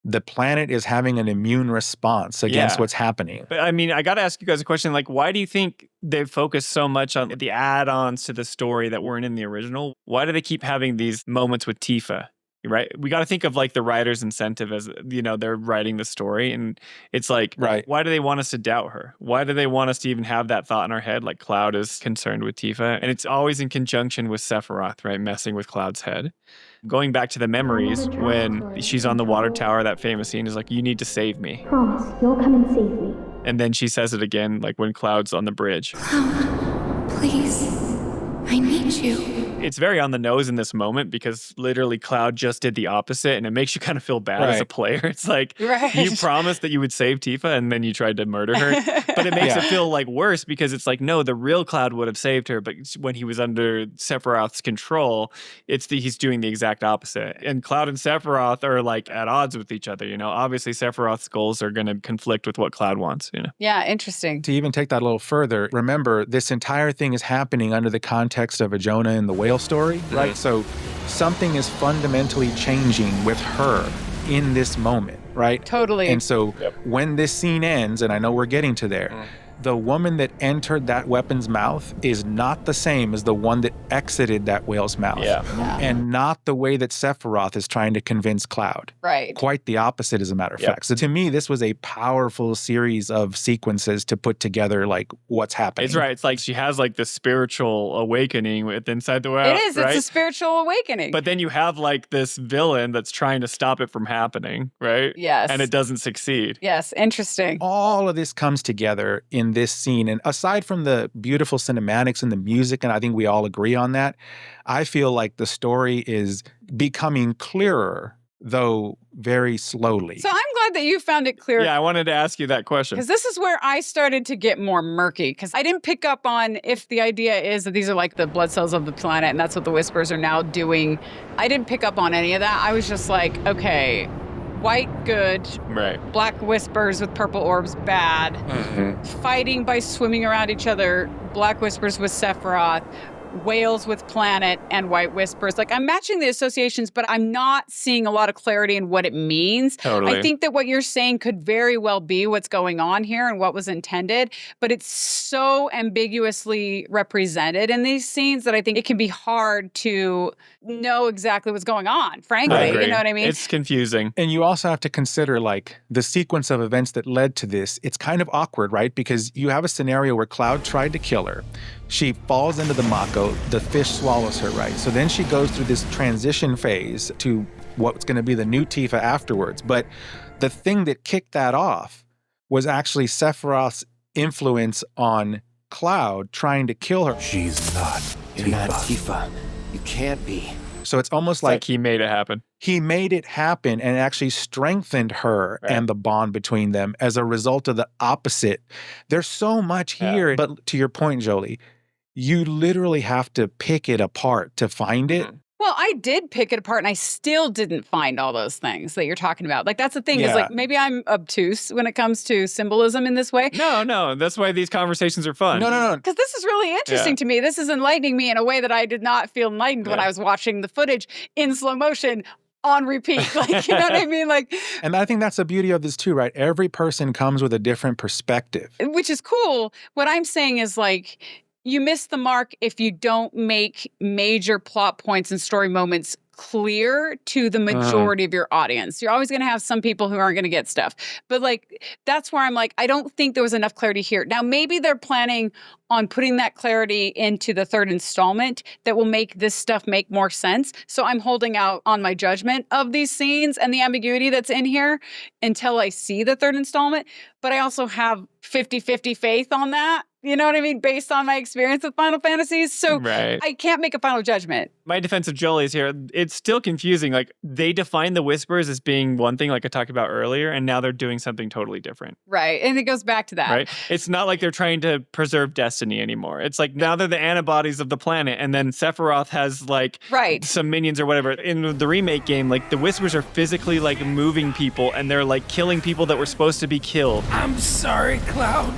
S2: the planet is having an immune response against what's happening.
S4: But I mean, I got to ask you guys a question. Like, why do you think they focus so much on the add-ons to the story that weren't in the original? Why do they keep having these moments with Tifa? Right? We got to think of like the writer's incentive as, they're writing the story. And it's like, why do they want us to doubt her? Why do they want us to even have that thought in our head? Like Cloud is concerned with Tifa. And it's always in conjunction with Sephiroth, right? Messing with Cloud's head. Going back to the memories, when she's on the water tower, that famous scene is like, you need to save me.
S7: Promise, you'll come and save me.
S4: And then she says it again, like when Cloud's on the bridge.
S10: Cloud, please, I need you.
S4: It's very on the nose in this moment because literally Cloud just did the opposite and it makes you kind of feel bad as a player. It's like, you promised that you would save Tifa and then you tried to murder her. But it makes it feel like worse because it's like, no, the real Cloud would have saved her. But when he was under Sephiroth's control, he's doing the exact opposite. And Cloud and Sephiroth are like at odds with each other. Obviously Sephiroth's goals are going to conflict with what Cloud wants.
S3: Yeah, interesting.
S2: To even take that a little further, remember this entire thing is happening under the context context of a Jonah and the whale story, right? So something is fundamentally changing with her in this moment, right?
S3: Totally.
S2: And so when this scene ends, and I know we're getting to there, the woman that entered that weapon's mouth is not the same as the one that exited that whale's mouth. And not the way that Sephiroth is trying to convince Cloud.
S3: Right.
S2: Quite the opposite, as a matter of fact. So to me, this was a powerful series of sequences to put together, like, what's happening.
S4: It's right. It's like she has like this spiritual awakening inside the whale.
S3: It is.
S4: Right?
S3: It's a spiritual awakening.
S4: But then you have like this villain that's trying to stop it from happening, right?
S3: Yes.
S4: And it doesn't succeed.
S3: Yes. Interesting.
S2: All of this comes together in this scene. And aside from the beautiful cinematics and the music, and I think we all agree on that, I feel like the story is becoming clearer, though very slowly.
S3: So I'm glad that you found it clear.
S4: Yeah, I wanted to ask you that question.
S3: Because this is where I started to get more murky. Because I didn't pick up on if the idea is that these are like the blood cells of the planet and that's what the Whispers are now doing. I didn't pick up on any of that. I was just like, okay, white, good.
S4: Right.
S3: Black Whispers with purple orbs, bad. Fighting by swimming around each other. Black Whispers with Sephiroth. Whales with planet and white whispers. Like, I'm matching the associations, but I'm not seeing a lot of clarity in what it means.
S4: Totally.
S3: I think that what you're saying could very well be what's going on here and what was intended, but it's so ambiguously represented in these scenes that I think it can be hard to know exactly what's going on, frankly. You know what I mean?
S4: It's confusing.
S2: And you also have to consider, like, the sequence of events that led to this. It's kind of awkward, right? Because you have a scenario where Cloud tried to kill her. She falls into the Mako, the fish swallows her, right? So then she goes through this transition phase to what's going to be the new Tifa afterwards. But the thing that kicked that off was actually Sephiroth's influence on Cloud trying to kill her.
S6: She's not You're not Tifa. You can't be.
S2: So it's almost like
S4: he made it happen.
S2: He made it happen and actually strengthened her and the bond between them as a result of the opposite. There's so much here. But to your point, Jolie, you literally have to pick it apart to find it.
S3: Well, I did pick it apart and I still didn't find all those things that you're talking about. Like, that's the thing is, like, maybe I'm obtuse when it comes to symbolism in this way.
S4: No. That's why these conversations are fun.
S2: No.
S3: Because this is really interesting to me. This is enlightening me in a way that I did not feel enlightened when I was watching the footage in slow motion on repeat. Like, you know what I mean? Like,
S2: and I think that's the beauty of this too, right? Every person comes with a different perspective.
S3: Which is cool. What I'm saying is, like, you miss the mark if you don't make major plot points and story moments clear to the majority of your audience. You're always going to have some people who aren't going to get stuff. But, like, that's where I'm like, I don't think there was enough clarity here. Now, maybe they're planning on putting that clarity into the third installment that will make this stuff make more sense. So I'm holding out on my judgment of these scenes and the ambiguity that's in here until I see the third installment. But I also have 50-50 faith on that. You know what I mean? Based on my experience with Final Fantasies. So I can't make a final judgment.
S4: My defense of Jolie is here. It's still confusing. Like, they define the Whispers as being one thing, like I talked about earlier, and now they're doing something totally different.
S3: Right. And it goes back to that.
S4: Right. It's not like they're trying to preserve destiny anymore. It's like now they're the antibodies of the planet, and then Sephiroth has like some minions or whatever. In the remake game, like the Whispers are physically like moving people, and they're like killing people that were supposed to be killed.
S6: I'm sorry, Cloud.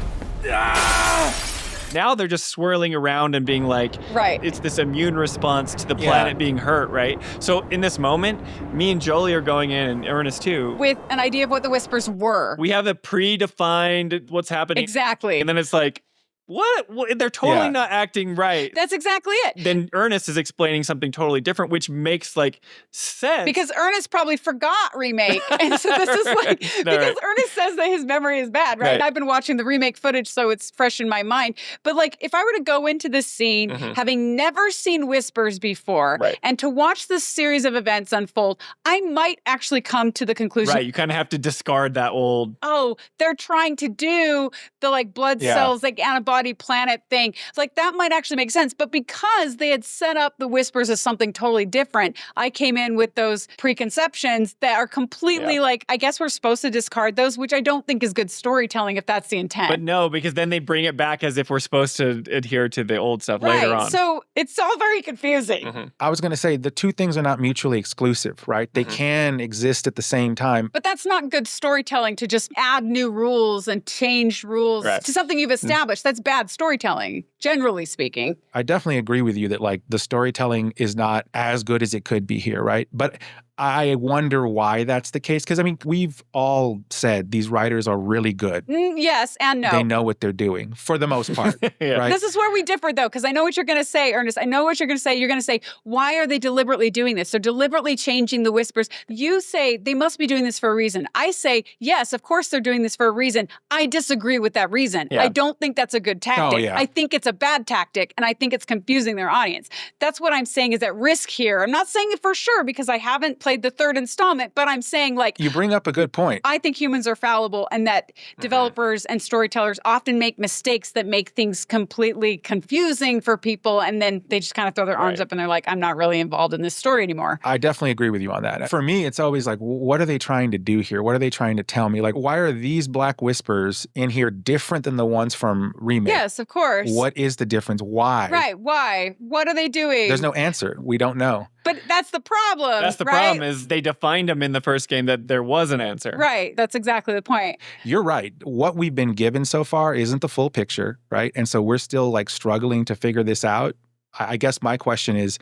S4: Now they're just swirling around and being like, it's this immune response to the planet being hurt, right? So in this moment, me and Jolie are going in, and Ernest too,
S3: with an idea of what the Whispers were.
S4: We have a predefined what's happening.
S3: Exactly.
S4: And then it's like, what? They're totally not acting right.
S3: That's exactly it.
S4: Then Ernest is explaining something totally different, which makes like sense.
S3: Because Ernest probably forgot Remake. And so this is like, because Ernest says that his memory is bad, right? And I've been watching the Remake footage, so it's fresh in my mind. But like, if I were to go into this scene, having never seen Whispers before, and to watch this series of events unfold, I might actually come to the conclusion.
S4: Right, you kind of have to discard that old.
S3: Oh, they're trying to do the like blood cells, like antibody planet thing. Like, that might actually make sense. But because they had set up the Whispers as something totally different, I came in with those preconceptions that are completely like, I guess we're supposed to discard those, which I don't think is good storytelling if that's the intent.
S4: But no, because then they bring it back as if we're supposed to adhere to the old stuff later on.
S3: So it's all very confusing.
S2: I was going to say the two things are not mutually exclusive, right? They can exist at the same time.
S3: But that's not good storytelling to just add new rules and change rules to something you've established. That's bad storytelling, generally speaking.
S2: I definitely agree with you that like the storytelling is not as good as it could be here, right? But I wonder why that's the case. Because, I mean, we've all said these writers are really good.
S3: Yes and no.
S2: They know what they're doing for the most part, right?
S3: This is where we differ, though, because I know what you're going to say, Ernest. I know what you're going to say. You're going to say, why are they deliberately doing this? They're deliberately changing the whispers. You say they must be doing this for a reason. I say, yes, of course they're doing this for a reason. I disagree with that reason. I don't think that's a good tactic. I think it's a bad tactic, and I think it's confusing their audience. That's what I'm saying is at risk here. I'm not saying it for sure because I haven't played the third installment, but I'm saying like...
S2: You bring up a good point.
S3: I think humans are fallible and that developers and storytellers often make mistakes that make things completely confusing for people, and then they just kind of throw their arms up and they're like, I'm not really involved in this story anymore.
S2: I definitely agree with you on that. For me, it's always like, what are they trying to do here? What are they trying to tell me? Like, why are these Black Whispers in here different than the ones from Remake?
S3: Yes, of course.
S2: What is the difference? Why?
S3: Right, why? What are they doing?
S2: There's no answer. We don't know.
S3: But that's the problem.
S4: That's the problem is they defined them in the first game that there was an answer.
S3: Right. That's exactly the point.
S2: You're right. What we've been given so far isn't the full picture, right? And so we're still like struggling to figure this out. I guess my question is,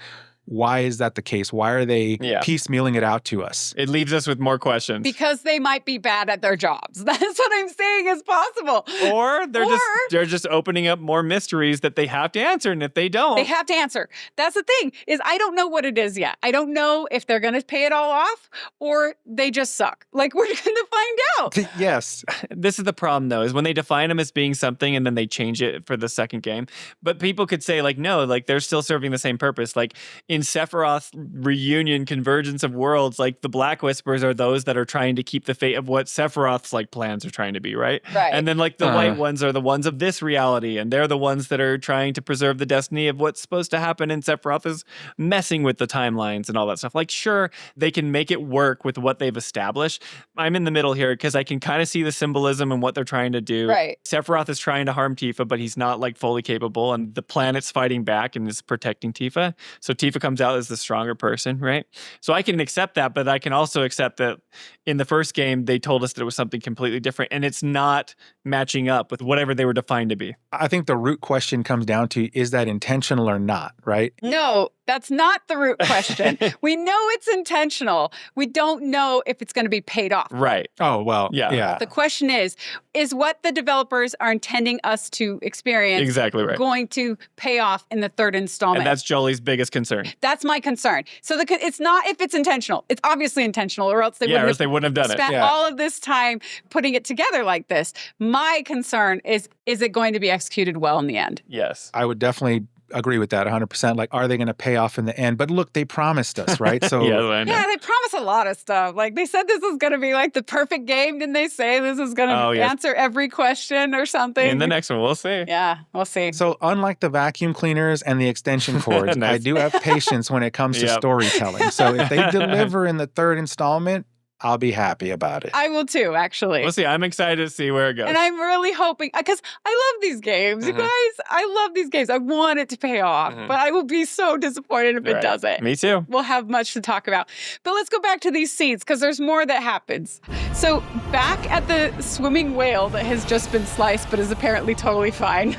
S2: why is that the case? Why are they piecemealing it out to us?
S4: It leaves us with more questions.
S3: Because they might be bad at their jobs. That's what I'm saying is possible.
S4: Or they're just opening up more mysteries that they have to answer, and if they don't...
S3: They have to answer. That's the thing, is I don't know what it is yet. I don't know if they're going to pay it all off or they just suck. Like, we're going to find out.
S2: Yes.
S4: This is the problem, though, is when they define them as being something and then they change it for the second game. But people could say, like, no, like, they're still serving the same purpose. Like, in Sephiroth Reunion Convergence of Worlds, like the Black Whispers are those that are trying to keep the fate of what Sephiroth's like plans are trying to be, right?
S3: Right.
S4: And then like the white ones are the ones of this reality, and they're the ones that are trying to preserve the destiny of what's supposed to happen, and Sephiroth is messing with the timelines and all that stuff. Like, sure, they can make it work with what they've established. I'm in the middle here because I can kind of see the symbolism and what they're trying to do.
S3: Right.
S4: Sephiroth is trying to harm Tifa, but he's not like fully capable, and the planet's fighting back and is protecting Tifa. So Tifa comes out as the stronger person, right? So I can accept that, but I can also accept that in the first game, they told us that it was something completely different, and it's not matching up with whatever they were defined to be.
S2: I think the root question comes down to, is that intentional or not, right?
S3: No, that's not the root question. We know it's intentional. We don't know if it's going to be paid off.
S4: Right.
S2: Oh, well, yeah.
S3: The question is what the developers are intending us to experience
S4: exactly right.
S3: going to pay off in the third installment?
S4: And that's Jolie's biggest concern.
S3: That's my concern. So it's not if it's intentional. It's obviously intentional, or else they wouldn't have
S4: done it.
S3: Spent all of this time putting it together like this. My concern is it going to be executed well in the end?
S4: Yes.
S2: I would definitely agree with that 100%. Like, are they going to pay off in the end? But look, they promised us, right? So
S3: yeah, they promised a lot of stuff. Like, they said this is going to be like the perfect game. Didn't they say this is going to answer every question or something?
S4: In the next one, we'll see.
S3: Yeah, we'll see.
S2: So unlike the vacuum cleaners and the extension cords, I do have patience when it comes to storytelling. So if they deliver in the third installment, I'll be happy about it.
S3: I will too, actually.
S4: We'll see. I'm excited to see where it goes.
S3: And I'm really hoping, because I love these games. You guys, I love these games. I want it to pay off, but I will be so disappointed if it doesn't.
S4: Me too.
S3: We'll have much to talk about. But let's go back to these scenes, because there's more that happens. So back at the swimming whale that has just been sliced, but is apparently totally fine,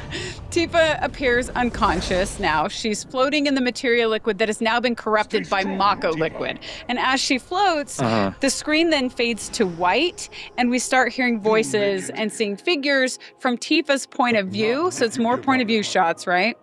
S3: Tifa appears unconscious now. She's floating in the materia liquid that has now been corrupted by Mako liquid. And as she floats, the screen then fades to white, and we start hearing voices and seeing figures from Tifa's point of view. So it's more point of view shots, right?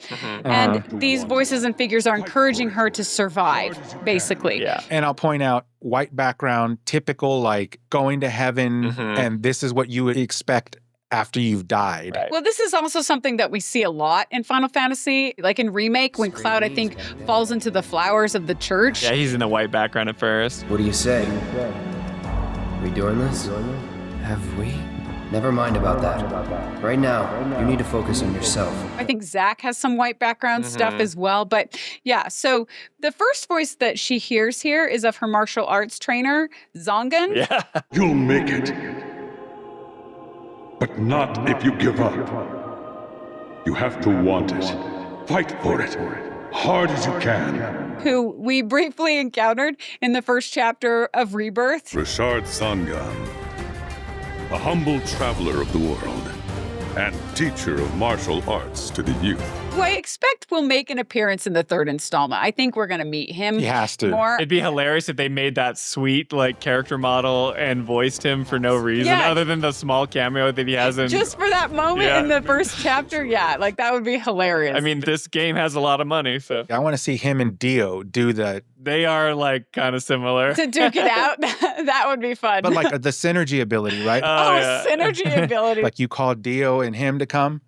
S3: And these voices and figures are encouraging her to survive, basically.
S4: Yeah.
S2: And I'll point out, white background, typical, like going to heaven, and this is what you would expect after you've died.
S4: Right.
S3: Well, this is also something that we see a lot in Final Fantasy, like in Remake, when Cloud, I think, falls into the flowers of the church.
S4: Yeah, he's in the white background at first.
S6: What do you say? We doing this? Have we? Never mind about that. Right now, you need to focus on yourself.
S3: I think Zack has some white background stuff as well. But yeah, so the first voice that she hears here is of her martial arts trainer, Zongan.
S4: Yeah.
S5: You'll make it. But not if you give up. You have to want it. Fight for it. Hard as you can.
S3: Who we briefly encountered in the first chapter of Rebirth.
S5: Rashard Sangan, a humble traveler of the world. and teacher of martial arts to the youth.
S3: Who I expect will make an appearance in the third installment. I think we're going to meet him.
S2: He has to.
S3: More.
S4: It'd be hilarious if they made that sweet like character model and voiced him for no reason other than the small cameo that he has in.
S3: Just for that moment in the first chapter, like that would be hilarious.
S4: I mean, this game has a lot of money, so
S2: I want to see him and Dio do the.
S4: They are like kind of similar.
S3: To duke it out, that would be fun.
S2: But like the synergy ability, right?
S3: Synergy ability.
S2: Like you called Dio and him to come.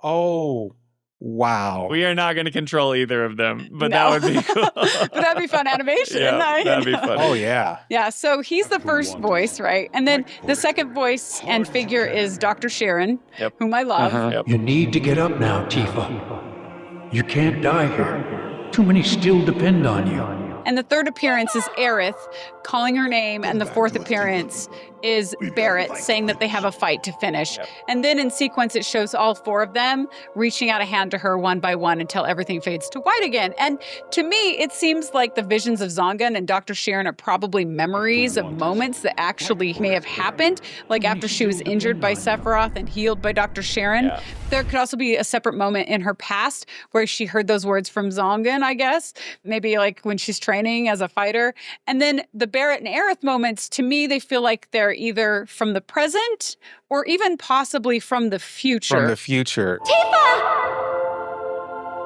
S2: Oh. Wow.
S4: We are not going to control either of them, but that would be cool.
S3: But that'd be fun animation.
S4: That'd be fun.
S2: Oh, yeah.
S3: Yeah, so he's the first voice, right? And then the second voice and figure is Dr. Sharon, whom I love.
S15: You need to get up now, Tifa. You can't die here. Too many still depend on you.
S3: And the third appearance is Aerith calling her name, and the fourth appearance is Barrett saying that they have a fight to finish. And then in sequence, it shows all four of them reaching out a hand to her one by one until everything fades to white again. And to me, it seems like the visions of Zongan and Dr. Sharon are probably memories of moments that actually may have happened, like after she was injured by Sephiroth and healed by Dr. Sharon. There could also be a separate moment in her past where she heard those words from Zongan, I guess, maybe like when she's training as a fighter. And then the Barrett and Aerith moments, to me, they feel like they're either from the present or even possibly from the future.
S2: From the future.
S7: Tifa!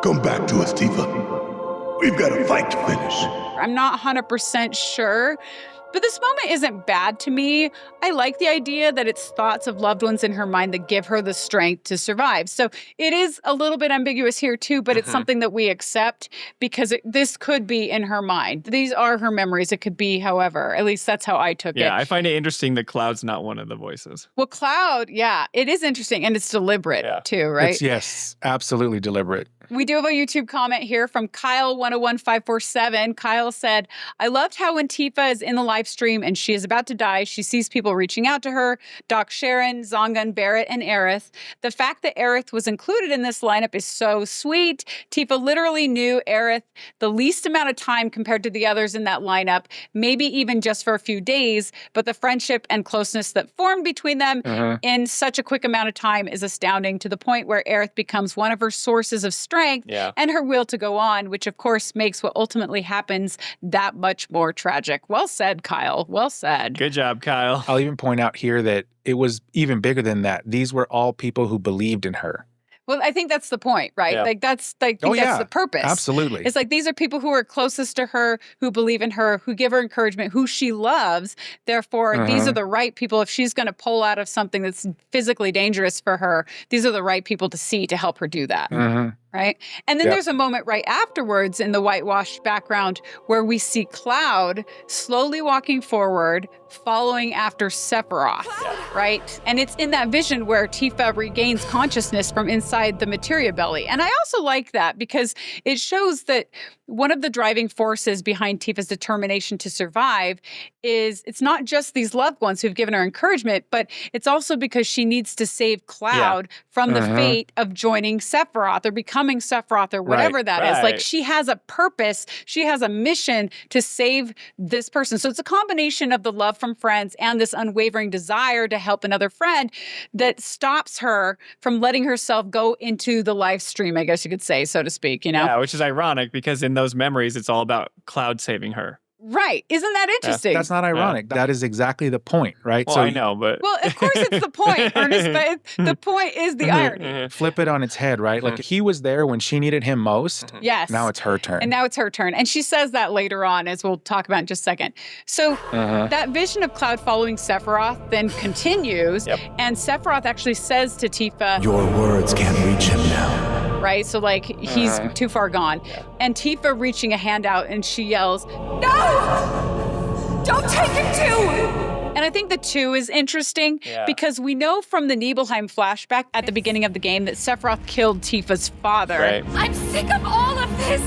S5: Come back to us, Tifa. We've got a fight to finish.
S3: I'm not 100% sure. But this moment isn't bad to me. I like the idea that it's thoughts of loved ones in her mind that give her the strength to survive. So it is a little bit ambiguous here too, but it's something that we accept because this could be in her mind. These are her memories. It could be, however, at least that's how I took it.
S4: Yeah, I find it interesting that Cloud's not one of the voices.
S3: Well, Cloud, it is interesting and it's deliberate too, right?
S2: It's, yes, absolutely deliberate.
S3: We do have a YouTube comment here from Kyle101547. Kyle said, I loved how when Tifa is in the live stream and she is about to die, she sees people reaching out to her, Doc Sharon, Zongan, Barrett, and Aerith. The fact that Aerith was included in this lineup is so sweet. Tifa literally knew Aerith the least amount of time compared to the others in that lineup, maybe even just for a few days, but the friendship and closeness that formed between them in such a quick amount of time is astounding, to the point where Aerith becomes one of her sources of strength and her will to go on, which of course makes what ultimately happens that much more tragic. Well said, Kyle. Well said.
S4: Good job, Kyle.
S2: I'll even point out here that it was even bigger than that. These were all people who believed in her.
S3: Well, I think that's the point, right?
S2: Yeah.
S3: Like that's the purpose.
S2: Absolutely.
S3: It's like these are people who are closest to her, who believe in her, who give her encouragement, who she loves. Therefore, these are the right people. If she's going to pull out of something that's physically dangerous for her, these are the right people to see to help her do that. Right? And then there's a moment right afterwards in the whitewashed background where we see Cloud slowly walking forward, following after Sephiroth, right? And it's in that vision where Tifa regains consciousness from inside the materia belly. And I also like that because it shows that one of the driving forces behind Tifa's determination to survive is it's not just these loved ones who've given her encouragement, but it's also because she needs to save Cloud from the fate of joining Sephiroth or becoming Sephiroth or whatever that is. Like she has a purpose, she has a mission to save this person. So it's a combination of the love from friends and this unwavering desire to help another friend that stops her from letting herself go into the live stream, I guess you could say, so to speak, you know?
S4: Yeah, which is ironic because in those memories, it's all about Cloud saving her.
S3: Right. Isn't that interesting?
S2: That's not ironic. That is exactly the point, right?
S4: Well, I know, but...
S3: Well, of course it's the point, Ernest, but the point is the irony.
S2: Flip it on its head, right? Like he was there when she needed him most.
S3: Yes.
S2: Now it's her turn.
S3: And now it's her turn. And she says that later on, as we'll talk about in just a second. So that vision of Cloud following Sephiroth then continues. And Sephiroth actually says to Tifa...
S14: Your words can't reach him now.
S3: Right? So like he's too far gone. And Tifa reaching a hand out and she yells, "No! Don't take it too!" And I think the 2 is interesting because we know from the Nibelheim flashback at the beginning of the game that Sephiroth killed Tifa's father.
S10: Right. I'm sick of all of this!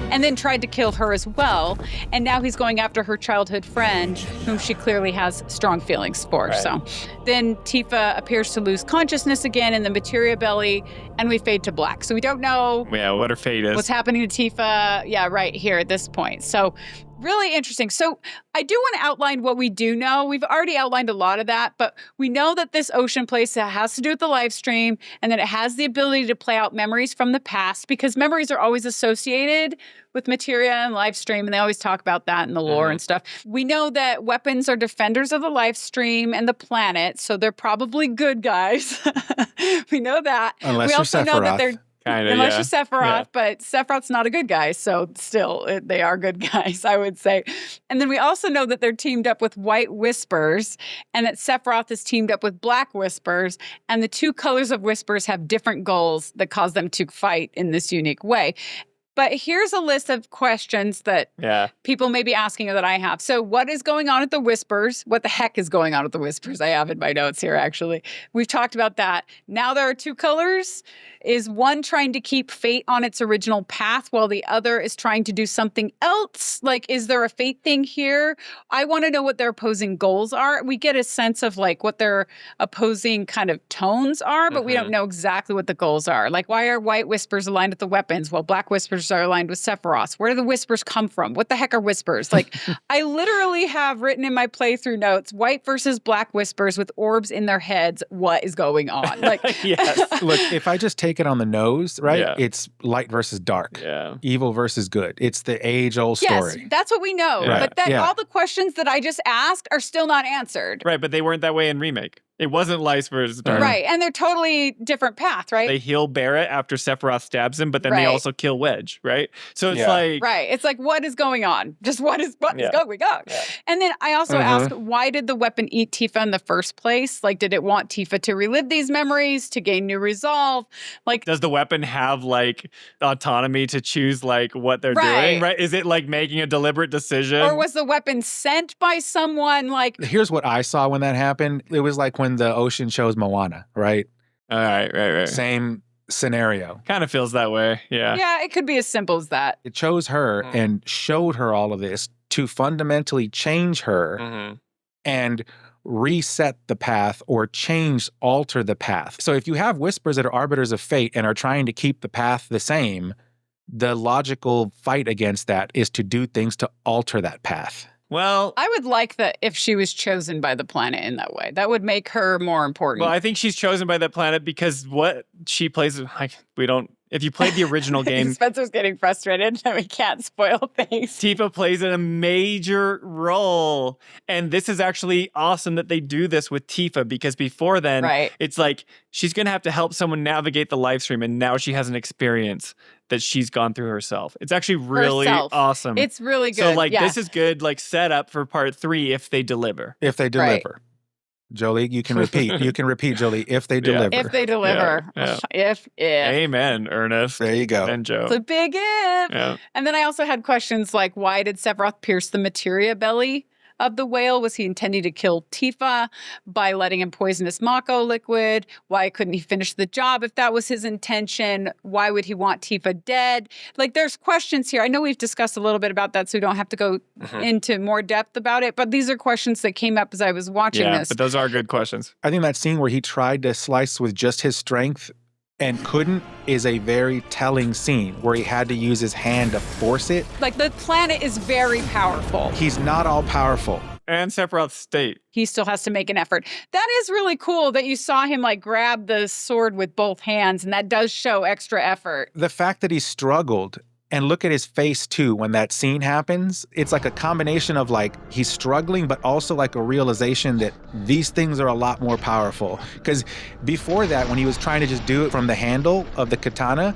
S3: And then tried to kill her as well. And now he's going after her childhood friend, whom she clearly has strong feelings for. So then Tifa appears to lose consciousness again in the materia belly, and we fade to black. So we don't know
S4: what her fate is.
S3: What's happening to Tifa, right here at this point. So Really interesting. So I do want to outline what we do know. We've already outlined a lot of that, but we know that this ocean place has to do with the Lifestream and that it has the ability to play out memories from the past because memories are always associated with materia and Lifestream, and they always talk about that in the lore and stuff. We know that weapons are defenders of the Lifestream and the planet, so they're probably good guys. We know that.
S2: Unless
S3: we
S2: you're
S3: also know that they're
S2: Sephiroth.
S3: Unless you're Sephiroth, but Sephiroth's not a good guy, so still, they are good guys, I would say. And then we also know that they're teamed up with White Whispers, and that Sephiroth is teamed up with Black Whispers, and the two colors of Whispers have different goals that cause them to fight in this unique way. But here's a list of questions that people may be asking or that I have. So what is going on at the Whispers? What the heck is going on at the Whispers? I have in my notes here, actually. We've talked about that. Now there are two colors. Is one trying to keep Fate on its original path while the other is trying to do something else? Like, is there a Fate thing here? I want to know what their opposing goals are. We get a sense of like what their opposing kind of tones are, but we don't know exactly what the goals are. Like, why are White Whispers aligned with the weapons while Black Whispers are aligned with Sephiroth? Where do the Whispers come from? What the heck are Whispers? Like, I literally have written in my playthrough notes, White versus Black Whispers with orbs in their heads. What is going on? Like,
S2: yes. Look, if I just take it on the nose, right? Yeah. It's light versus dark. Yeah. Evil versus good. It's the age-old story.
S3: Yes, that's what we know.
S2: Right.
S3: But then all the questions that I just asked are still not answered.
S4: Right, but they weren't that way in Remake. It wasn't light versus dark.
S3: Right, and they're totally different path, right?
S4: They heal Barrett after Sephiroth stabs him, but then they also kill Wedge, right? So it's like...
S3: Right, it's like, what is going on? Just what is going on? Yeah. And then I also asked, why did the weapon eat Tifa in the first place? Like, did it want Tifa to relive these memories, to gain new resolve? Like,
S4: does the weapon have, like, autonomy to choose, like, what they're doing, right? Is it, like, making a deliberate decision?
S3: Or was the weapon sent by someone, like...
S2: Here's what I saw when that happened. It was like when the ocean chose Moana, right?
S4: All right.
S2: Same scenario.
S4: Kind of feels that way, yeah.
S3: Yeah, it could be as simple as that.
S2: It chose her and showed her all of this to fundamentally change her and reset the path or alter the path. So if you have Whispers that are arbiters of fate and are trying to keep the path the same, the logical fight against that is to do things to alter that path.
S4: Well,
S3: I would like that if she was chosen by the planet in that way. That would make her more important.
S4: Well, I think she's chosen by that planet because what she plays, if you played the original game.
S3: Spencer's getting frustrated that we can't spoil things.
S4: Tifa plays a major role. And this is actually awesome that they do this with Tifa because before then, it's like she's going to have to help someone navigate the Lifestream. And now she has an experience that she's gone through herself. It's actually really awesome.
S3: It's really good.
S4: So this is good, like setup for part 3 if they deliver.
S2: If they deliver. Right. Jolie, you can repeat. You can repeat, Jolie, if they deliver.
S3: If they deliver.
S4: Yeah.
S3: If.
S4: Amen, Ernest.
S2: There you go.
S4: And Joe.
S3: It's a big if.
S4: Yeah.
S3: And then I also had questions like, why did Sephiroth pierce the materia belly of the whale? Was he intending to kill Tifa by letting him poisonous Mako liquid? Why couldn't he finish the job if that was his intention? Why would he want Tifa dead? Like, there's questions here. I know we've discussed a little bit about that, so we don't have to go into more depth about it, but these are questions that came up as I was watching this.
S4: But those are good questions.
S2: I think that scene where he tried to slice with just his strength and couldn't is a very telling scene where he had to use his hand to force it.
S3: Like, the planet is very powerful.
S2: He's not all powerful.
S4: And Sephiroth's state.
S3: He still has to make an effort. That is really cool that you saw him like grab the sword with both hands, and that does show extra effort.
S2: The fact that he struggled, and look at his face too when that scene happens, it's like a combination of like he's struggling, but also like a realization that these things are a lot more powerful. Because before that, when he was trying to just do it from the handle of the katana,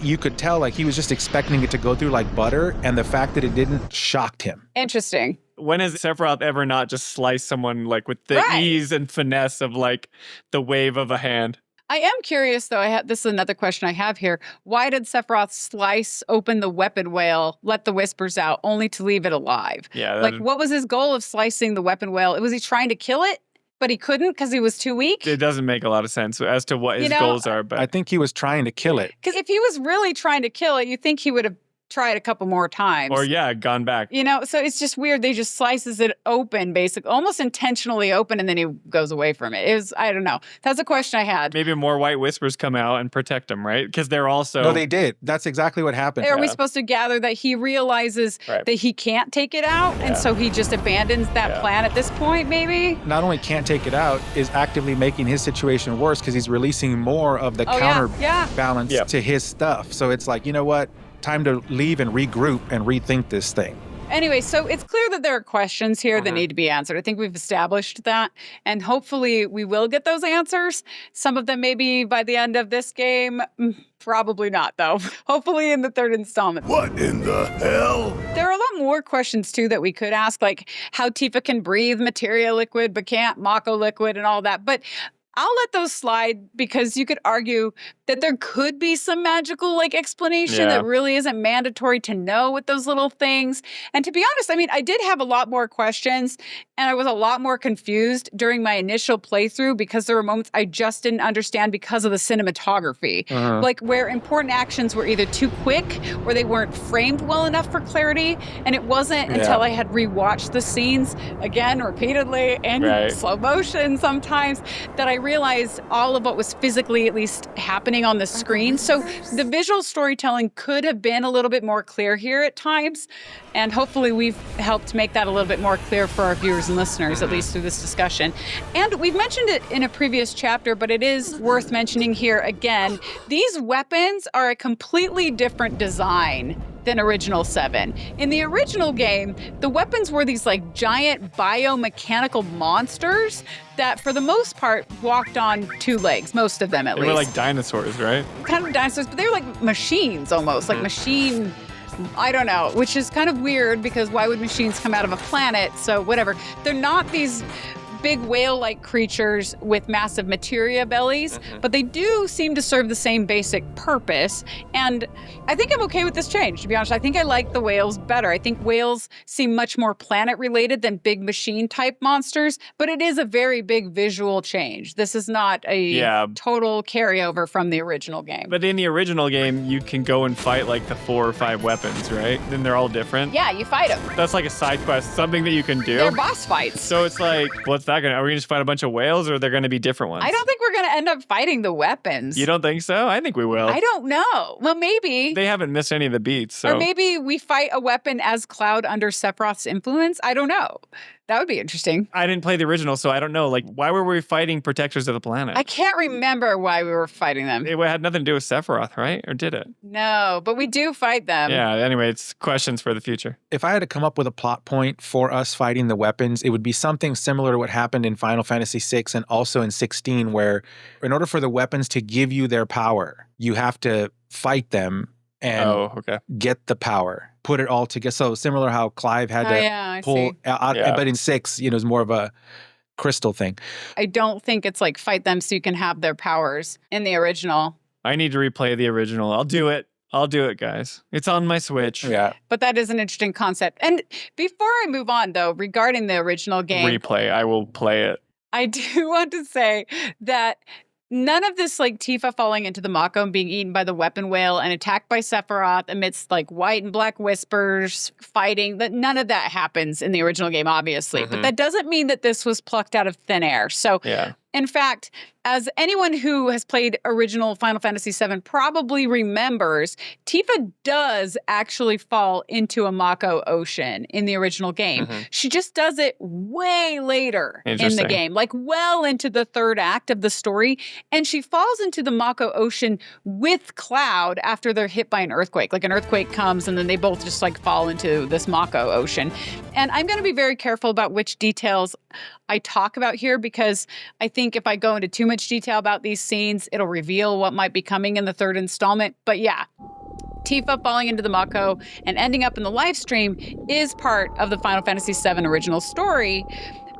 S2: you could tell like he was just expecting it to go through like butter, and the fact that it didn't shocked him.
S3: Interesting.
S4: When has Sephiroth ever not just sliced someone like with the ease and finesse of like the wave of a hand?
S3: I am curious, though. This is another question I have here. Why did Sephiroth slice open the weapon whale, let the Whispers out, only to leave it alive?
S4: Yeah.
S3: Like, what was his goal of slicing the weapon whale? Was he trying to kill it, but he couldn't because he was too weak?
S4: It doesn't make a lot of sense as to what his goals are. But
S2: I think he was trying to kill it.
S3: Because if he was really trying to kill it, you think he would have try it a couple more times.
S4: Or gone back.
S3: You know, so it's just weird. They just slices it open, basically, almost intentionally open, and then he goes away from it. It was, I don't know. That's a question I had.
S4: Maybe more White Whispers come out and protect him, right? Because they're also...
S2: No, they did. That's exactly what happened.
S3: Are we supposed to gather that he realizes that he can't take it out, and so he just abandons that plan at this point, maybe?
S2: Not only can't take it out, is actively making his situation worse because he's releasing more of the counterbalance to his stuff. So it's like, you know what? Time to leave and regroup and rethink this thing.
S3: Anyway, so it's clear that there are questions here that need to be answered. I think we've established that, and hopefully we will get those answers. Some of them maybe by the end of this game. Probably not, though. Hopefully in the third installment.
S5: What in the hell?
S3: There are a lot more questions, too, that we could ask, like how Tifa can breathe materia liquid but can't Mako liquid and all that. But I'll let those slide because you could argue that there could be some magical explanation that really isn't mandatory to know with those little things. And to be honest, I mean, I did have a lot more questions and I was a lot more confused during my initial playthrough because there were moments I just didn't understand because of the cinematography. Like where important actions were either too quick or they weren't framed well enough for clarity. And it wasn't until I had rewatched the scenes again repeatedly in slow motion sometimes that I realized all of what was physically at least happening on the screen. So the visual storytelling could have been a little bit more clear here at times. And hopefully we've helped make that a little bit more clear for our viewers and listeners, at least through this discussion. And we've mentioned it in a previous chapter, but it is worth mentioning here again. These weapons are a completely different design than original 7. In the original game, the weapons were these giant biomechanical monsters that for the most part walked on 2 legs, most of them at least.
S4: They were like dinosaurs, right?
S3: Kind of dinosaurs, but they were like machines almost, like machine, I don't know, which is kind of weird because why would machines come out of a planet? So whatever. They're not these big whale-like creatures with massive materia bellies, but they do seem to serve the same basic purpose. And I think I'm okay with this change, to be honest. I think I like the whales better. I think whales seem much more planet-related than big machine-type monsters, but it is a very big visual change. This is not a total carryover from the original game.
S4: But in the original game, you can go and fight the 4 or 5 weapons, right? Then they're all different.
S3: Yeah, you fight them.
S4: That's like a side quest, something that you can do.
S3: They're boss fights.
S4: So it's what's that gonna? Are we gonna just fight a bunch of whales, or are there gonna be different ones?
S3: I don't think we're gonna end up fighting the weapons.
S4: You don't think so? I think we will.
S3: I don't know. Well, maybe.
S4: They haven't missed any of the beats. So.
S3: Or maybe we fight a weapon as Cloud under Sephiroth's influence. I don't know. That would be interesting.
S4: I didn't play the original, so I don't know. Why were we fighting Protectors of the Planet?
S3: I can't remember why we were fighting them.
S4: It had nothing to do with Sephiroth, right? Or did it?
S3: No, but we do fight them.
S4: Yeah, anyway, it's questions for the future.
S2: If I had to come up with a plot point for us fighting the weapons, it would be something similar to what happened in Final Fantasy VI and also in 16, where in order for the weapons to give you their power, you have to fight them and get the power. Put it all together. So similar how Clive had to pull out, but in 6, it was more of a crystal thing.
S3: I don't think it's fight them so you can have their powers in the original.
S4: I need to replay the original. I'll do it. I'll do it, guys. It's on my Switch.
S2: Yeah.
S3: But that is an interesting concept. And before I move on, though, regarding the original game.
S4: Replay. I will play it.
S3: I do want to say that none of this Tifa falling into the Mako and being eaten by the weapon whale and attacked by Sephiroth amidst white and black whispers fighting, that none of that happens in the original game, obviously. But that doesn't mean that this was plucked out of thin air. So in fact, as anyone who has played original Final Fantasy VII probably remembers, Tifa does actually fall into a Mako ocean in the original game. She just does it way later in the game, well into the 3rd act of the story. And she falls into the Mako ocean with Cloud after they're hit by an earthquake. An earthquake comes and then they both just fall into this Mako ocean. And I'm going to be very careful about which details I talk about here because I think if I go into too much detail about these scenes, it'll reveal what might be coming in the 3rd installment. But yeah, Tifa falling into the Mako and ending up in the Lifestream is part of the Final Fantasy VII original story.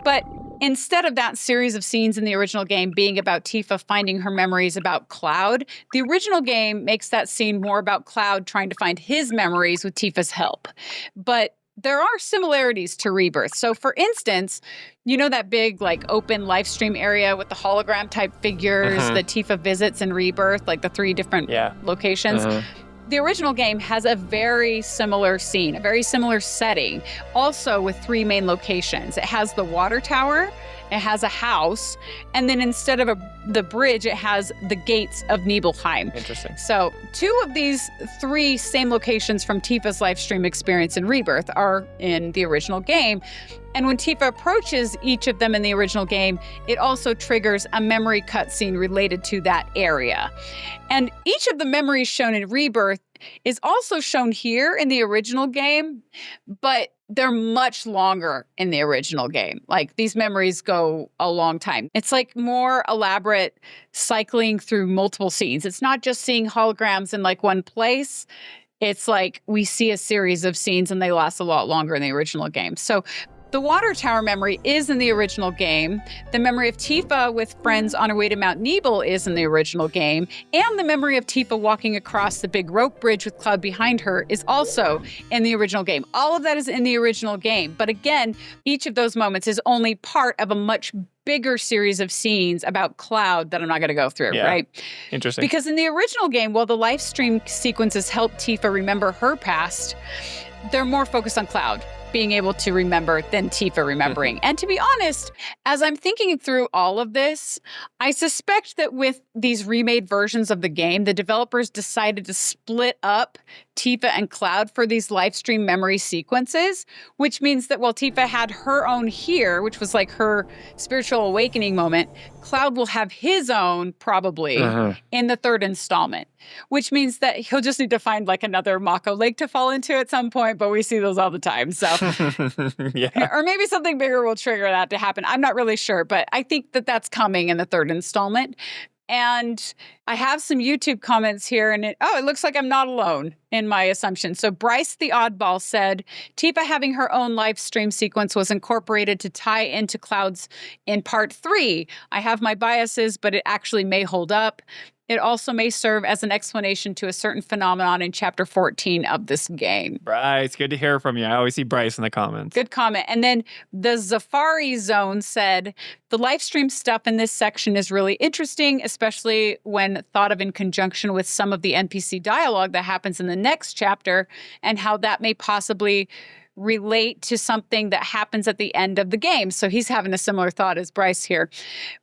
S3: But instead of that series of scenes in the original game being about Tifa finding her memories about Cloud, the original game makes that scene more about Cloud trying to find his memories with Tifa's help. But there are similarities to Rebirth. So for instance, that big open Lifestream area with the hologram type figures that Tifa visits in Rebirth, the 3 different locations. The original game has a very similar scene, a very similar setting, also with 3 main locations. It has the water tower, it has a house, and then instead of the bridge, it has the gates of Nibelheim.
S4: Interesting.
S3: So 2 of these 3 same locations from Tifa's Lifestream experience in Rebirth are in the original game. And when Tifa approaches each of them in the original game, it also triggers a memory cutscene related to that area. And each of the memories shown in Rebirth is also shown here in the original game, but they're much longer in the original game. Like, these memories go a long time. It's like more elaborate cycling through multiple scenes. It's not just seeing holograms in like one place. It's like we see a series of scenes and they last a lot longer in the original game. So the water tower memory is in the original game. The memory of Tifa with friends on her way to Mount Nibel is in the original game. And the memory of Tifa walking across the big rope bridge with Cloud behind her is also in the original game. All of that is in the original game. But again, each of those moments is only part of a much bigger series of scenes about Cloud that I'm not going to go through, right?
S4: Interesting.
S3: Because in the original game, while the Lifestream sequences help Tifa remember her past, they're more focused on Cloud being able to remember than Tifa remembering. And to be honest, as I'm thinking through all of this, I suspect that with these remade versions of the game, the developers decided to split up Tifa and Cloud for these Lifestream memory sequences, which means that while Tifa had her own here, which was like her spiritual awakening moment, Cloud will have his own probably in the 3rd installment, which means that he'll just need to find like another Mako lake to fall into at some point, but we see those all the time. So, or maybe something bigger will trigger that to happen. I'm not really sure, but I think that that's coming in the 3rd installment. And I have some YouTube comments here, and it looks like I'm not alone in my assumption. So Bryce the Oddball said, Tifa having her own live stream sequence was incorporated to tie into Cloud's in part 3. I have my biases, but it actually may hold up. It also may serve as an explanation to a certain phenomenon in chapter 14 of this game.
S4: Bryce, good to hear from you. I always see Bryce in the comments.
S3: Good comment. And then the Zafari Zone said, the live stream stuff in this section is really interesting, especially when thought of in conjunction with some of the NPC dialogue that happens in the next chapter and how that may possibly relate to something that happens at the end of the game. So he's having a similar thought as Bryce here.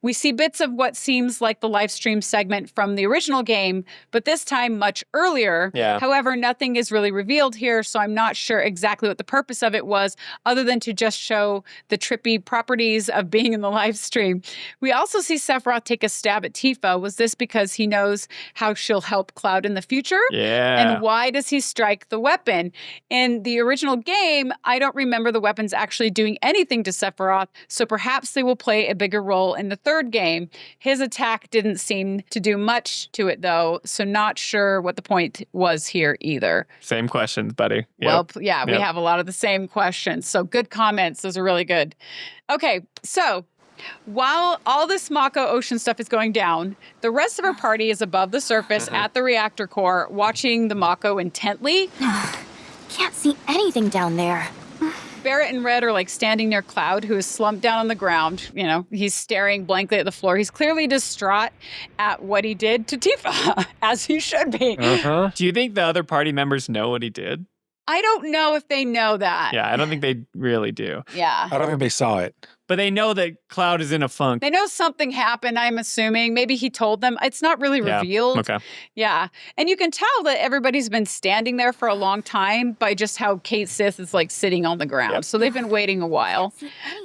S3: We see bits of what seems like the live stream segment from the original game, but this time much earlier.
S4: Yeah.
S3: However, nothing is really revealed here, so I'm not sure exactly what the purpose of it was, other than to just show the trippy properties of being in the live stream. We also see Sephiroth take a stab at Tifa. Was this because he knows how she'll help Cloud in the future?
S4: Yeah.
S3: And why does he strike the weapon? In the original game, I don't remember the weapons actually doing anything to Sephiroth, so perhaps they will play a bigger role in the 3rd game. His attack didn't seem to do much to it, though, so not sure what the point was here either.
S4: Same questions, buddy. Yep.
S3: Well, yeah, we have a lot of the same questions, so good comments. Those are really good. Okay, so while all this Mako Ocean stuff is going down, the rest of our party is above the surface at the reactor core, watching the Mako intently.
S10: Can't see anything down there.
S3: Barrett and Red are like standing near Cloud, who is slumped down on the ground. You know, he's staring blankly at the floor. He's clearly distraught at what he did to Tifa, as he should be.
S4: Do you think the other party members know what he did?
S3: I don't know if they know that.
S4: Yeah, I don't think they really do.
S3: Yeah.
S2: I don't think they saw it.
S4: But they know that Cloud is in a funk.
S3: They know something happened, I'm assuming. Maybe he told them. It's not really revealed.
S4: Okay.
S3: Yeah. And you can tell that everybody's been standing there for a long time by just how Kate Sith is like sitting on the ground.
S4: Yep.
S3: So they've been waiting a while.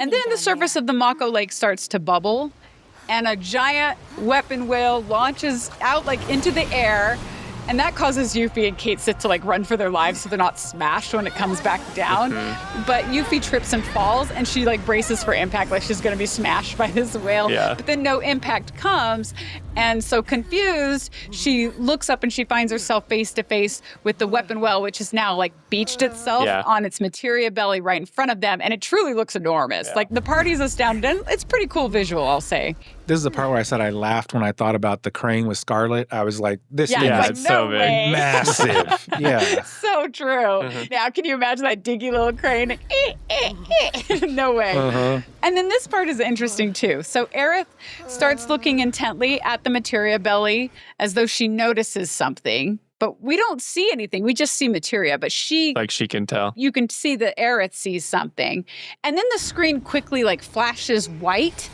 S3: And then the surface of the Mako Lake starts to bubble, and a giant weapon whale launches out like into the air. And that causes Yuffie and Kate Sith to like run for their lives so they're not smashed when it comes back down. But Yuffie trips and falls, and she like braces for impact, like she's gonna be smashed by this whale.
S4: Yeah.
S3: But then no impact comes. And so confused, she looks up and she finds herself face to face with the weapon whale, which is now like beached itself on its materia belly right in front of them. And it truly looks enormous. Like the party's astounded. And it's a pretty cool visual, I'll say.
S2: This is the part where I said I laughed when I thought about the crane with Scarlet. I was like, this thing
S3: it's
S2: is
S3: so big.
S2: Massive. Yeah.
S3: So true. Now, can you imagine that dinky little crane? No way. And then this part is interesting too. So Aerith starts looking intently at the materia belly as though she notices something. but we don't see anything. We just see materia, but she
S4: can tell.
S3: You can see that Aerith sees something. And then the screen quickly flashes white.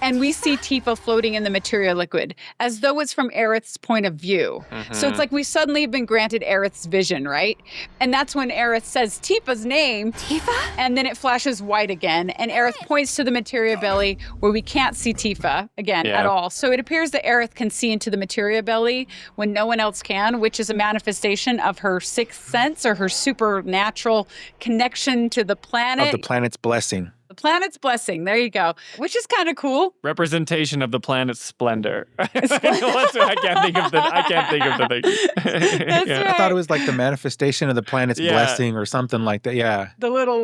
S3: And we see Tifa floating in the materia liquid as though it's from Aerith's point of view. So it's like we suddenly have been granted Aerith's vision, right? And that's when Aerith says Tifa's name.
S10: Tifa?
S3: And then it flashes white again. And Aerith points to the materia belly where we can't see Tifa again at all. So it appears that Aerith can see into the materia belly when no one else can, which is a manifestation of her sixth sense or her supernatural connection to the planet.
S2: Of the planet's blessing.
S3: The planet's blessing. There you go. Which is kind of cool.
S4: Representation of the planet's splendor. I can't think of the thing.
S3: That's right.
S2: I thought it was like the manifestation of the planet's blessing or something like that. Yeah.
S3: The little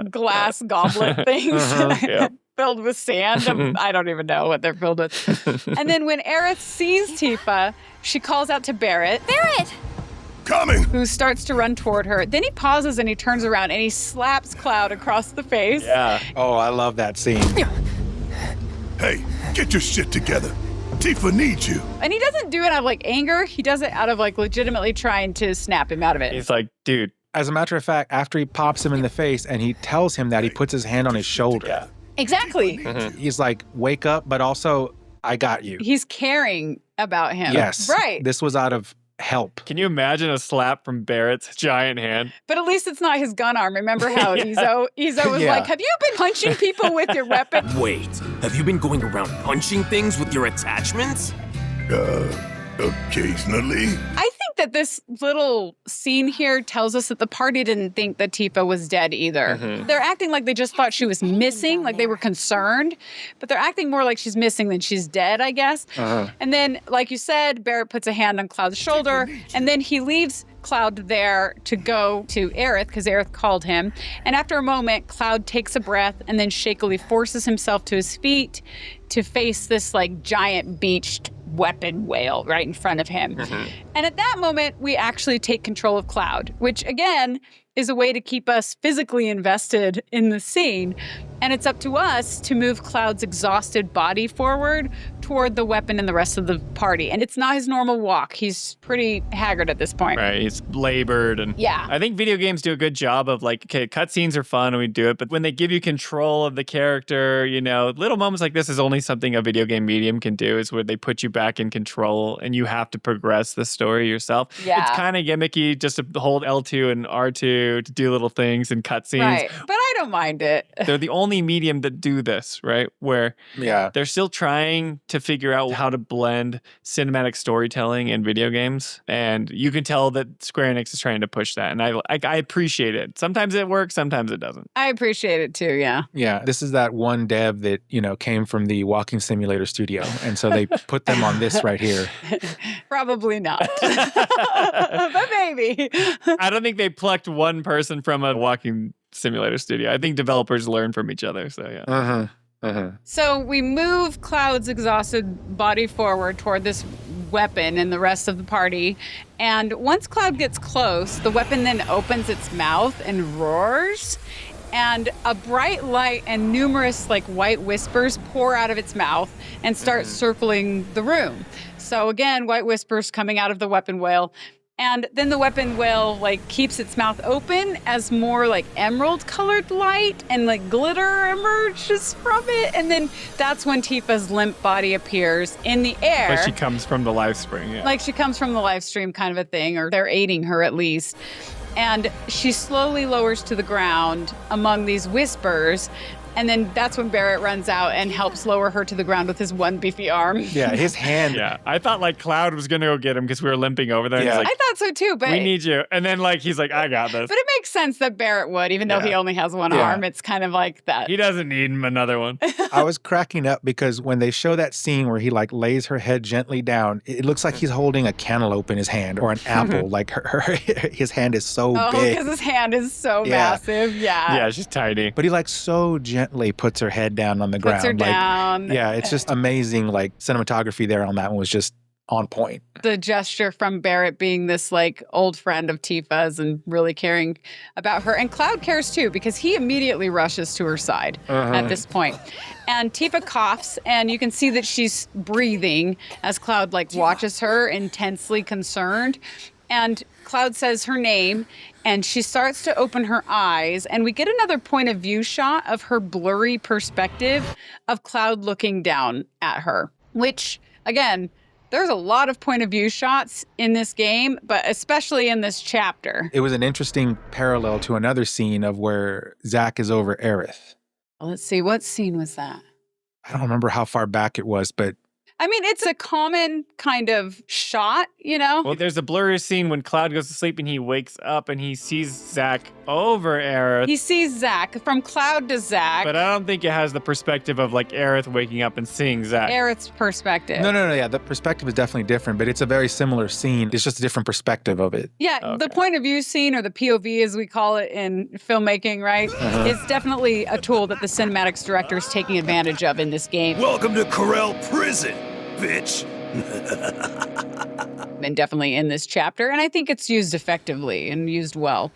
S3: glass goblet things filled with sand. I don't even know what they're filled with. And then when Aerith sees Tifa, she calls out to Barrett.
S10: Barrett!
S5: Coming!
S3: Who starts to run toward her. Then he pauses and he turns around and he slaps Cloud across the face.
S2: Yeah. Oh, I love that scene.
S5: Hey, get your shit together. Tifa needs you.
S3: And he doesn't do it out of anger. He does it out of legitimately trying to snap him out of it.
S4: He's like, dude.
S2: As a matter of fact, after he pops him in the face and he tells him that, he puts his hand on his shoulder. Yeah.
S3: Exactly.
S2: He's like, wake up, but also, I got you.
S3: He's caring about him.
S2: Yes.
S3: Right.
S2: This was out of help.
S4: Can you imagine a slap from Barrett's giant hand?
S3: But at least it's not his gun arm. Remember how Izo was like, have you been punching people with your weapon?
S16: Wait, have you been going around punching things with your attachments?
S5: Occasionally.
S3: I think that this little scene here tells us that the party didn't think that Tifa was dead either. They're acting like they just thought she was missing, like they were concerned, but they're acting more like she's missing than she's dead, I guess. And then, like you said, Barrett puts a hand on Cloud's shoulder, and then he leaves Cloud there to go to Aerith because Aerith called him. And after a moment, Cloud takes a breath and then shakily forces himself to his feet to face this giant beached weapon whale right in front of him. And at that moment, we actually take control of Cloud, which again is a way to keep us physically invested in the scene. And it's up to us to move Cloud's exhausted body forward toward the weapon and the rest of the party. And it's not his normal walk. He's pretty haggard at this point.
S4: Right, he's labored. And
S3: yeah.
S4: I think video games do a good job of okay, cutscenes are fun and we do it, but when they give you control of the character, little moments like this is only something a video game medium can do, is where they put you back in control and you have to progress the story yourself.
S3: Yeah.
S4: It's kind of gimmicky just to hold L2 and R2 to do little things and cutscenes.
S3: Right, but I don't mind it.
S4: They're the only medium that do this, right? Where they're still trying to figure out how to blend cinematic storytelling and video games. And you can tell that Square Enix is trying to push that. And I appreciate it. Sometimes it works, sometimes it doesn't.
S3: I appreciate it too, yeah.
S2: Yeah, this is that one dev that, came from the walking simulator studio. And so they put them on this right here.
S3: Probably not. But maybe.
S4: I don't think they plucked one person from a walking simulator studio. I think developers learn from each other, so yeah.
S3: So we move Cloud's exhausted body forward toward this weapon and the rest of the party. And once Cloud gets close, the weapon then opens its mouth and roars. And a bright light and numerous white whispers pour out of its mouth and start circling the room. So again, white whispers coming out of the weapon whale. And then the weapon whale keeps its mouth open as more emerald colored light and glitter emerges from it. And then that's when Tifa's limp body appears in the air.
S4: Like she comes from the live stream, yeah.
S3: Like she comes from the live stream kind of a thing, or they're aiding her at least. And she slowly lowers to the ground among these whispers. And then that's when Barrett runs out and helps lower her to the ground with his one beefy arm.
S2: Yeah, his hand.
S4: Yeah, I thought Cloud was going to go get him because we were limping over there.
S2: Yeah.
S4: And
S3: I thought so too, but
S4: we need you. And then he's like, I got this.
S3: But it makes sense that Barrett would, even though he only has one arm. It's kind of like that.
S4: He doesn't need another one.
S2: I was cracking up because when they show that scene where he lays her head gently down, it looks like he's holding a cantaloupe in his hand or an apple. His hand is so big.
S3: Oh, because his hand is so massive. Yeah.
S4: Yeah, she's tiny.
S2: But he so gently puts her head down on the ground.
S3: Puts her down.
S2: It's just amazing. Cinematography there on that one was just on point.
S3: The gesture from Barrett being this old friend of Tifa's and really caring about her. And Cloud cares too, because he immediately rushes to her side at this point. And Tifa coughs, and you can see that she's breathing as Cloud watches her, intensely concerned. And Cloud says her name, and she starts to open her eyes, and we get another point of view shot of her blurry perspective of Cloud looking down at her, which, again, there's a lot of point of view shots in this game, but especially in this chapter.
S2: It was an interesting parallel to another scene of where Zack is over Aerith.
S3: Let's see, what scene was that?
S2: I don't remember how far back it was, but
S3: I mean, it's a common kind of shot, you know?
S4: Well, there's a blurry scene when Cloud goes to sleep and he wakes up and he sees Zack over Aerith.
S3: He sees Zack, from Cloud to Zack.
S4: But I don't think it has the perspective of like Aerith waking up and seeing Zack.
S3: Aerith's perspective.
S2: No, yeah, the perspective is definitely different, but it's a very similar scene. It's just a different perspective of it.
S3: Yeah,
S4: Okay.
S3: The point of view scene, or the POV as we call it in filmmaking, right? It's definitely a tool that the cinematics director is taking advantage of in this game.
S16: Welcome to Corel Prison, bitch.
S3: And definitely in this chapter, and I think it's used effectively and used well.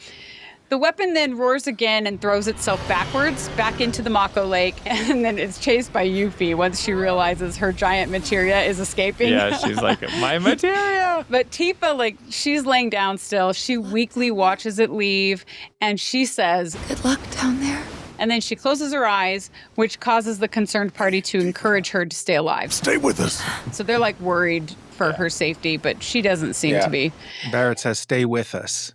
S3: The weapon then roars again and throws itself backwards, back into the Mako Lake, and then it's chased by Yuffie once she realizes her giant materia is escaping.
S4: Yeah, she's like, my materia!
S3: But Tifa, like, she's laying down still. She weakly watches it leave, and she says,
S10: "Good luck down there."
S3: And then she closes her eyes, which causes the concerned party to encourage her to stay alive.
S5: Stay with us.
S3: So they're like worried for her safety, but she doesn't seem to be.
S2: Barrett says, stay with us.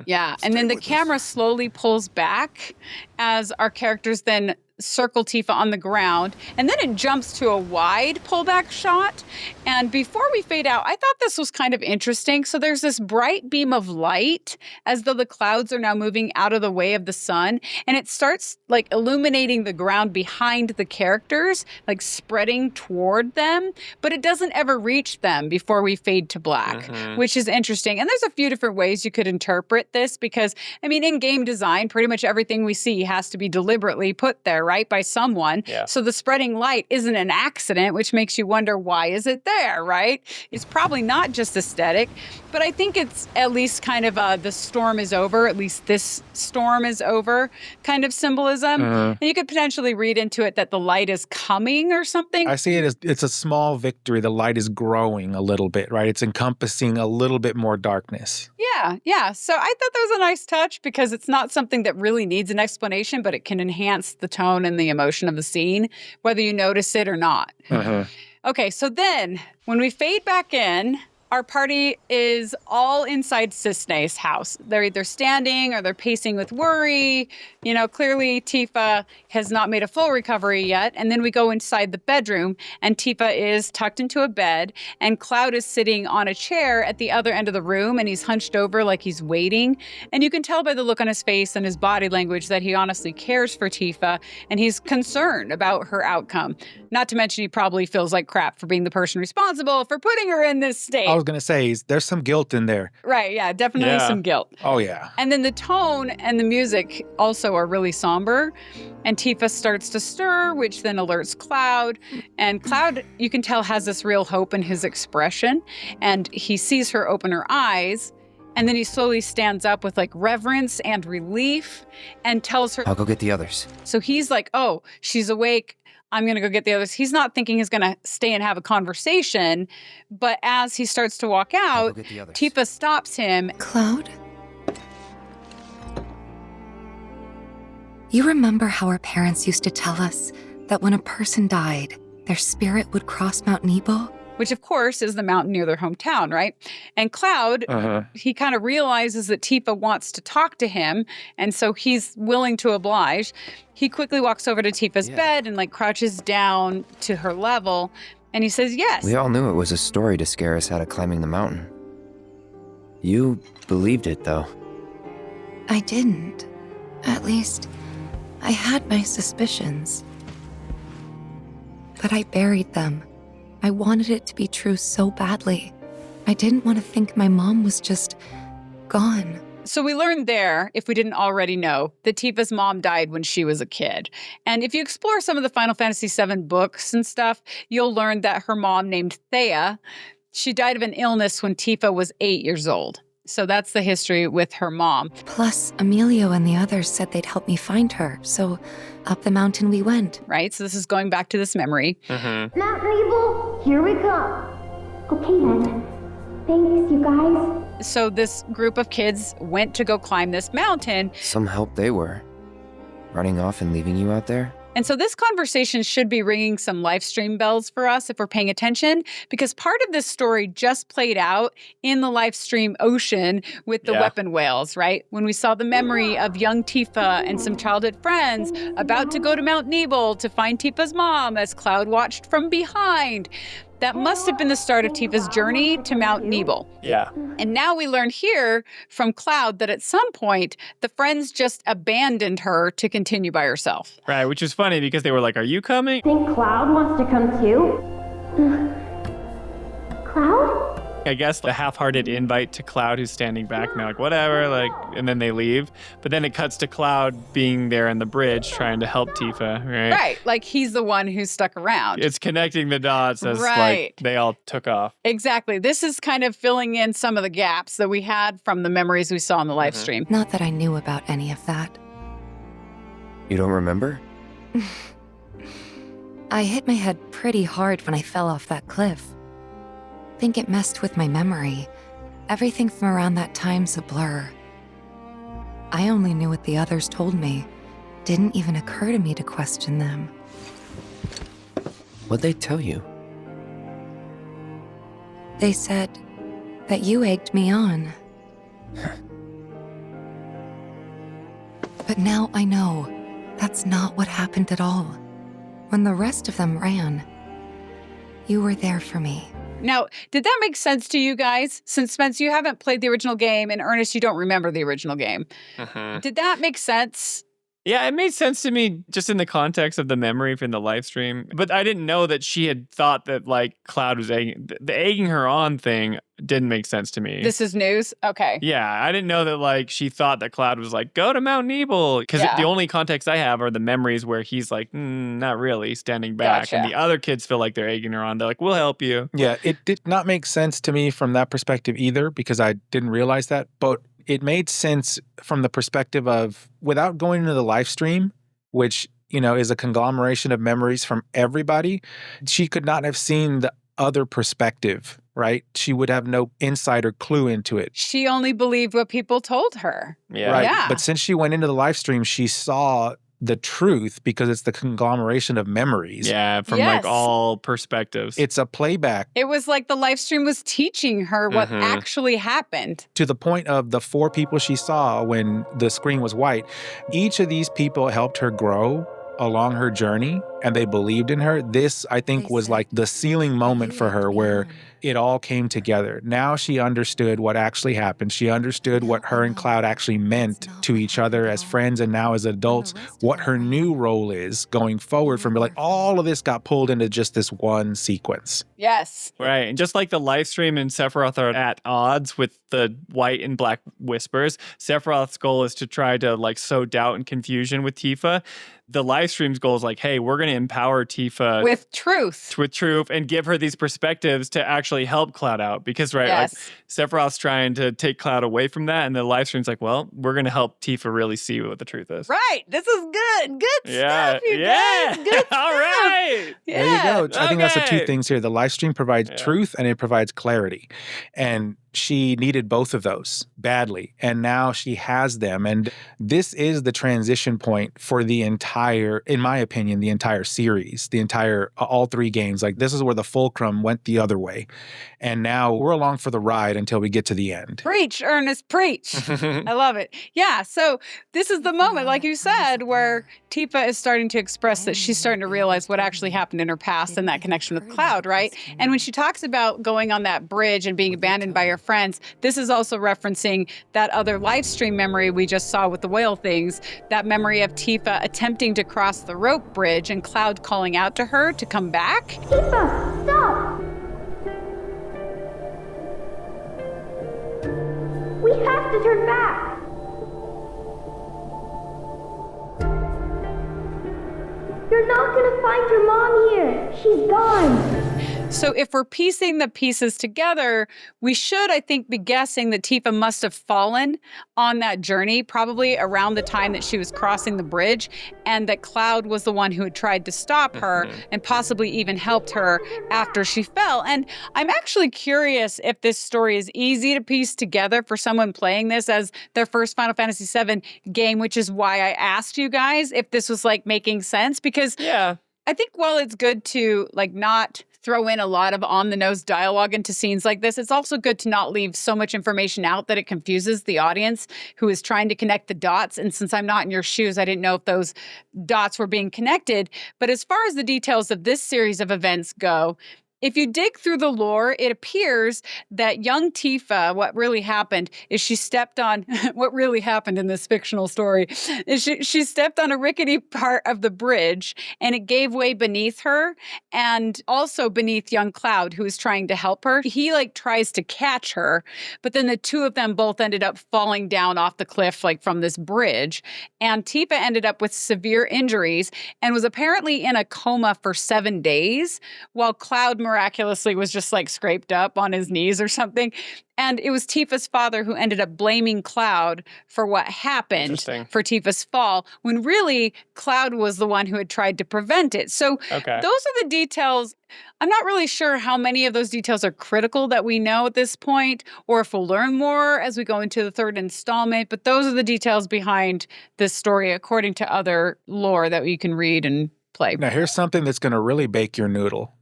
S3: Yeah, and then the camera slowly pulls back as our characters then circle Tifa on the ground, and then it jumps to a wide pullback shot. And before we fade out, I thought this was kind of interesting. So there's this bright beam of light as though the clouds are now moving out of the way of the sun, and it starts like illuminating the ground behind the characters, like spreading toward them, but it doesn't ever reach them before we fade to black, which is interesting. And there's a few different ways you could interpret this, because I mean, in game design, pretty much everything we see has to be deliberately put there, right, by someone.
S4: Yeah.
S3: So the spreading light isn't an accident, which makes you wonder, why is it there, right? It's probably not just aesthetic, but I think it's at least kind of the storm is over, at least this storm is over kind of symbolism. And you could potentially read into it that the light is coming or something.
S2: I see it as it's a small victory. The light is growing a little bit, right? It's encompassing a little bit more darkness.
S3: Yeah. So I thought that was a nice touch, because it's not something that really needs an explanation, but it can enhance the tone and the emotion of the scene, whether you notice it or not. Okay, so then when we fade back in, our party is all inside Cissnei's house. They're either standing or they're pacing with worry. You know, clearly Tifa has not made a full recovery yet. And then we go inside the bedroom, and Tifa is tucked into a bed, and Cloud is sitting on a chair at the other end of the room, and he's hunched over like he's waiting. And you can tell by the look on his face and his body language that he honestly cares for Tifa, and he's concerned about her outcome. Not to mention he probably feels like crap for being the person responsible for putting her in this state.
S2: I was going to say, there's some guilt in there.
S3: Right, yeah, definitely some guilt.
S2: Oh, yeah.
S3: And then the tone and the music also are really somber. And Tifa starts to stir, which then alerts Cloud. And Cloud, you can tell, has this real hope in his expression. And he sees her open her eyes. And then he slowly stands up with like reverence and relief and tells her,
S6: I'll go get the others.
S3: So he's like, oh, she's awake. I'm going to go get the others. He's not thinking he's going to stay and have a conversation. But as he starts to walk out, Tifa stops him.
S10: Cloud? You remember how our parents used to tell us that when a person died, their spirit would cross Mount Nibel?
S3: Which, of course, is the mountain near their hometown, right? And Cloud, he kind of realizes that Tifa wants to talk to him, and so he's willing to oblige. He quickly walks over to Tifa's bed and, like, crouches down to her level, and he says yes.
S6: We all knew it was a story to scare us out of climbing the mountain. You believed it, though.
S10: I didn't. At least, I had my suspicions. But I buried them. I wanted it to be true so badly. I didn't want to think my mom was just gone.
S3: So we learned there, if we didn't already know, that Tifa's mom died when she was a kid. And if you explore some of the Final Fantasy VII books and stuff, you'll learn that her mom, named Thea, she died of an illness when Tifa was 8 years old. So that's the history with her mom.
S10: Plus, Emilio and the others said they'd help me find her, so up the mountain we went.
S3: Right, so this is going back to this memory.
S7: Mount Nibel, here we come. Okay then. Thanks, you guys.
S3: So this group of kids went to go climb this mountain.
S6: Some help they were. Running off and leaving you out there?
S3: And so this conversation should be ringing some Lifestream bells for us if we're paying attention, because part of this story just played out in the Lifestream ocean with the weapon whales, right? When we saw the memory of young Tifa and some childhood friends about to go to Mount Nibel to find Tifa's mom as Cloud watched from behind. That must have been the start of Tifa's journey to Mount Nibel.
S4: Yeah.
S3: And now we learn here from Cloud that at some point, the friends just abandoned her to continue by herself.
S4: Right, which is funny because they were like, are you coming?
S7: Think Cloud wants to come too? Cloud?
S4: I guess the half-hearted invite to Cloud who's standing back and they're like, whatever, like, and then they leave. But then it cuts to Cloud being there on the bridge trying to help Tifa, right?
S3: Right, like he's the one who's stuck around.
S4: It's connecting the dots as like they all took off.
S3: Exactly. This is kind of filling in some of the gaps that we had from the memories we saw in the live stream.
S10: Not that I knew about any of that.
S6: You don't remember?
S10: I hit my head pretty hard when I fell off that cliff. Think it messed with my memory. Everything from around that time's a blur. I only knew what the others told me. Didn't even occur to me to question them.
S6: What'd they tell you?
S10: They said that you egged me on. But now I know that's not what happened at all. When the rest of them ran, you were there for me.
S3: Now, did that make sense to you guys? Since, Spence, you haven't played the original game, and Ernest, you don't remember the original game. Did that make sense?
S4: Yeah, it made sense to me just in the context of the memory from the live stream. But I didn't know that she had thought that, like, Cloud was egging. The egging her on thing didn't make sense to me.
S3: This is news? Okay.
S4: Yeah, I didn't know that, like, she thought that Cloud was like, go to Mount Nibel. Because the only context I have are the memories where he's like, not really, standing back.
S3: Gotcha.
S4: And the other kids feel like they're egging her on. They're like, we'll help you.
S2: Yeah, it did not make sense to me from that perspective either, because I didn't realize that. But it made sense from the perspective of, without going into the live stream, which, you know, is a conglomeration of memories from everybody, she could not have seen the other perspective, right? She would have no insight or clue into it.
S3: She only believed what people told her.
S4: Yeah.
S2: Right.
S3: Yeah.
S2: But since she went into the live stream, she saw the truth because it's the conglomeration of memories.
S4: Yeah, from like all perspectives.
S2: It's a playback.
S3: It was like the live stream was teaching her what actually happened.
S2: To the point of the 4 people she saw when the screen was white, each of these people helped her grow along her journey, and they believed in her. This, I think, was like the sealing moment for her where it all came together. Now she understood what actually happened. She understood what her and Cloud actually meant to each other as friends and now as adults, what her new role is going forward from, like, all of this got pulled into just this one sequence.
S3: Yes.
S4: Right. And just like the live stream and Sephiroth are at odds with the white and black whispers, Sephiroth's goal is to try to, like, sow doubt and confusion with Tifa. The live stream's goal is like, hey, we're going to empower Tifa
S3: with truth
S4: and give her these perspectives to actually help Cloud out. Because, right, like, Sephiroth's trying to take Cloud away from that. And the live stream's like, well, we're going to help Tifa really see what the truth is.
S3: Right. This is good. Good stuff, you guys. Good
S4: All right.
S3: Yeah.
S2: There you go. I think that's the 2 things here. The live stream provides truth and it provides clarity. And she needed both of those badly. And now she has them. And this is the transition point for the entire, in my opinion, the entire series, all 3 games. Like, this is where the fulcrum went the other way. And now we're along for the ride until we get to the end.
S3: Preach, Ernest, preach. I love it. Yeah, so this is the moment, like you said, where Tifa is starting to express that she's starting to realize what actually happened in her past and that connection with Cloud, right? And when she talks about going on that bridge and being abandoned by her friends, this is also referencing that other live stream memory we just saw with the whale things, that memory of Tifa attempting to cross the rope bridge and Cloud calling out to her to come back.
S7: Tifa, stop! We have to turn back! You're not gonna find your mom here. She's gone.
S3: So if we're piecing the pieces together, we should, I think, be guessing that Tifa must have fallen on that journey, probably around the time that she was crossing the bridge, and that Cloud was the one who had tried to stop her and possibly even helped her after she fell. And I'm actually curious if this story is easy to piece together for someone playing this as their first Final Fantasy VII game, which is why I asked you guys if this was like making sense, because I think while it's good to like not throw in a lot of on-the-nose dialogue into scenes like this, it's also good to not leave so much information out that it confuses the audience who is trying to connect the dots. And since I'm not in your shoes, I didn't know if those dots were being connected. But as far as the details of this series of events go, if you dig through the lore, it appears that young Tifa, what really happened is she stepped on, what really happened in this fictional story, is she stepped on a rickety part of the bridge and it gave way beneath her and also beneath young Cloud, who is trying to help her. He like tries to catch her, but then the two of them both ended up falling down off the cliff like from this bridge. And Tifa ended up with severe injuries and was apparently in a coma for 7 days, while Cloud miraculously was just like scraped up on his knees or something. And it was Tifa's father who ended up blaming Cloud for what happened for Tifa's fall, when really Cloud was the one who had tried to prevent it. So those are the details. I'm not really sure how many of those details are critical that we know at this point, or if we'll learn more as we go into the third installment. But those are the details behind this story, according to other lore that you can read and play.
S2: Now, here's something that's going to really bake your noodle.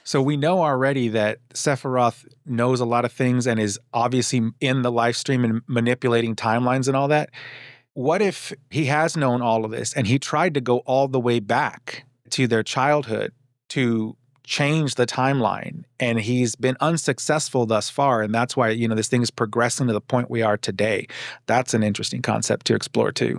S2: So we know already that Sephiroth knows a lot of things and is obviously in the live stream and manipulating timelines and all that. What if he has known all of this and he tried to go all the way back to their childhood to change the timeline, and he's been unsuccessful thus far, and that's why, you know, this thing is progressing to the point we are today? That's an interesting concept to explore too.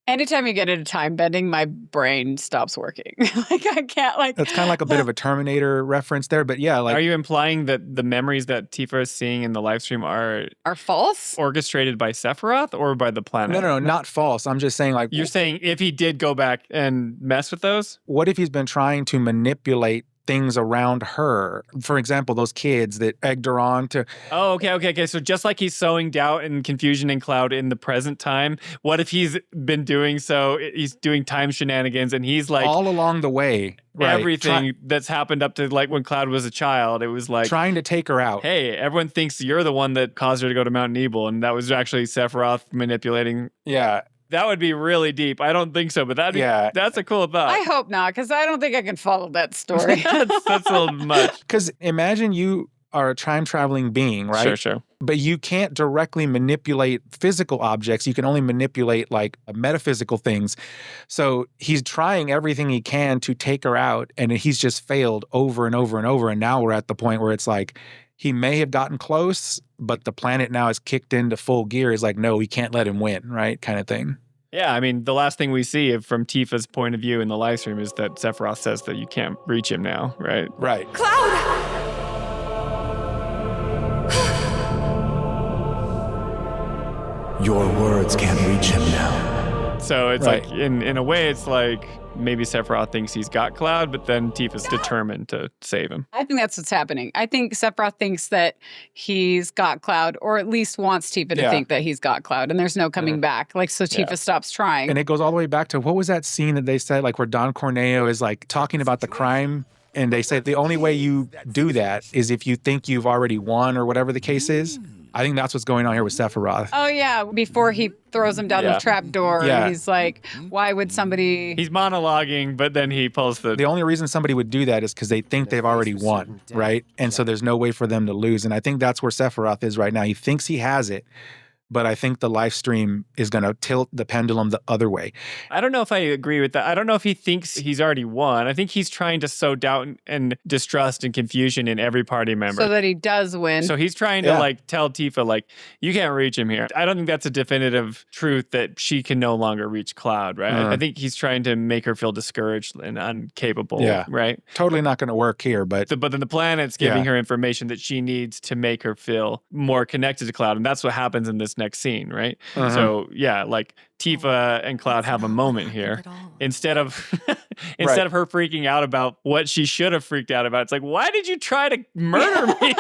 S3: Anytime you get into time bending, my brain stops working. Like I can't like.
S2: That's kind of like a bit of a Terminator reference there, but yeah. Like,
S4: are you implying that the memories that Tifa is seeing in the live stream are
S3: false,
S4: orchestrated by Sephiroth or by the planet?
S2: No, not false. I'm just saying, like,
S4: you're saying if he did go back and mess with those,
S2: what if he's been trying to manipulate things around her? For example, those kids that egged her on to...
S4: Oh, okay. So just like he's sowing doubt and confusion in Cloud in the present time, what if he's been doing so, he's doing time shenanigans and he's like...
S2: all along the way. Right.
S4: Everything that's happened up to like when Cloud was a child, it was like...
S2: trying to take her out.
S4: Hey, everyone thinks you're the one that caused her to go to Mount Nibel, and that was actually Sephiroth manipulating...
S2: Yeah.
S4: That would be really deep. I don't think so, but that's a cool thought.
S3: I hope not, because I don't think I can follow that story.
S4: that's a little much.
S2: Because imagine you are a time-traveling being, right?
S4: Sure.
S2: But you can't directly manipulate physical objects. You can only manipulate, like, metaphysical things. So he's trying everything he can to take her out, and he's just failed over and over and over. And now we're at the point where it's like, he may have gotten close, but the planet now is kicked into full gear. It's like, no, we can't let him win, right? Kind of thing.
S4: Yeah, I mean, the last thing we see from Tifa's point of view in the live stream is that Sephiroth says that you can't reach him now, right?
S2: Right.
S7: Cloud!
S14: Your words can't reach him now.
S4: So it's like, in a way, it's like maybe Sephiroth thinks he's got Cloud, but then Tifa's determined to save him.
S3: I think that's what's happening. I think Sephiroth thinks that he's got Cloud, or at least wants Tifa to think that he's got Cloud, and there's no coming back. Like, so Tifa stops trying.
S2: And it goes all the way back to, what was that scene that they said, like, where Don Corneo is like talking about the crime, and they say the only way you do that is if you think you've already won, or whatever the case is. I think that's what's going on here with Sephiroth.
S3: Oh, yeah. Before he throws him down the trap door, he's like, why would somebody...
S4: He's monologuing, but then he pulls the...
S2: The only reason somebody would do that is because they think they've already won, right? And so there's no way for them to lose. And I think that's where Sephiroth is right now. He thinks he has it, but I think the live stream is going to tilt the pendulum the other way.
S4: I don't know if I agree with that. I don't know if he thinks he's already won. I think he's trying to sow doubt and distrust and confusion in every party member.
S3: So that he does win.
S4: So he's trying to like tell Tifa, like, you can't reach him here. I don't think that's a definitive truth that she can no longer reach Cloud, right? I think he's trying to make her feel discouraged and incapable, right?
S2: Totally not going to work here, but...
S4: But then the planet's giving her information that she needs to make her feel more connected to Cloud. And that's what happens in this this next scene, right? So yeah, like Tifa and Cloud have a moment here. Instead of of her freaking out about what she should have freaked out about, it's like, why did you try to murder me?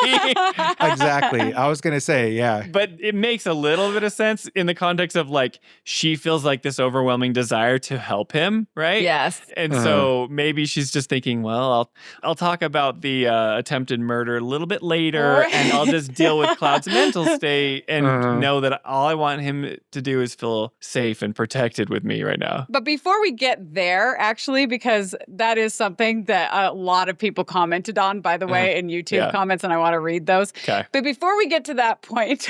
S2: Exactly. I was gonna say, yeah.
S4: But it makes a little bit of sense in the context of like she feels like this overwhelming desire to help him, right?
S3: Yes.
S4: And so maybe she's just thinking, well, I'll talk about the attempted murder a little bit later, and I'll just deal with Cloud's mental state and know that all I want him to do is feel safe and protected with me right now.
S3: But before we get there, actually, because that is something that a lot of people commented on, by the way, in YouTube comments, and I want to read those.
S4: Okay.
S3: But before we get to that point,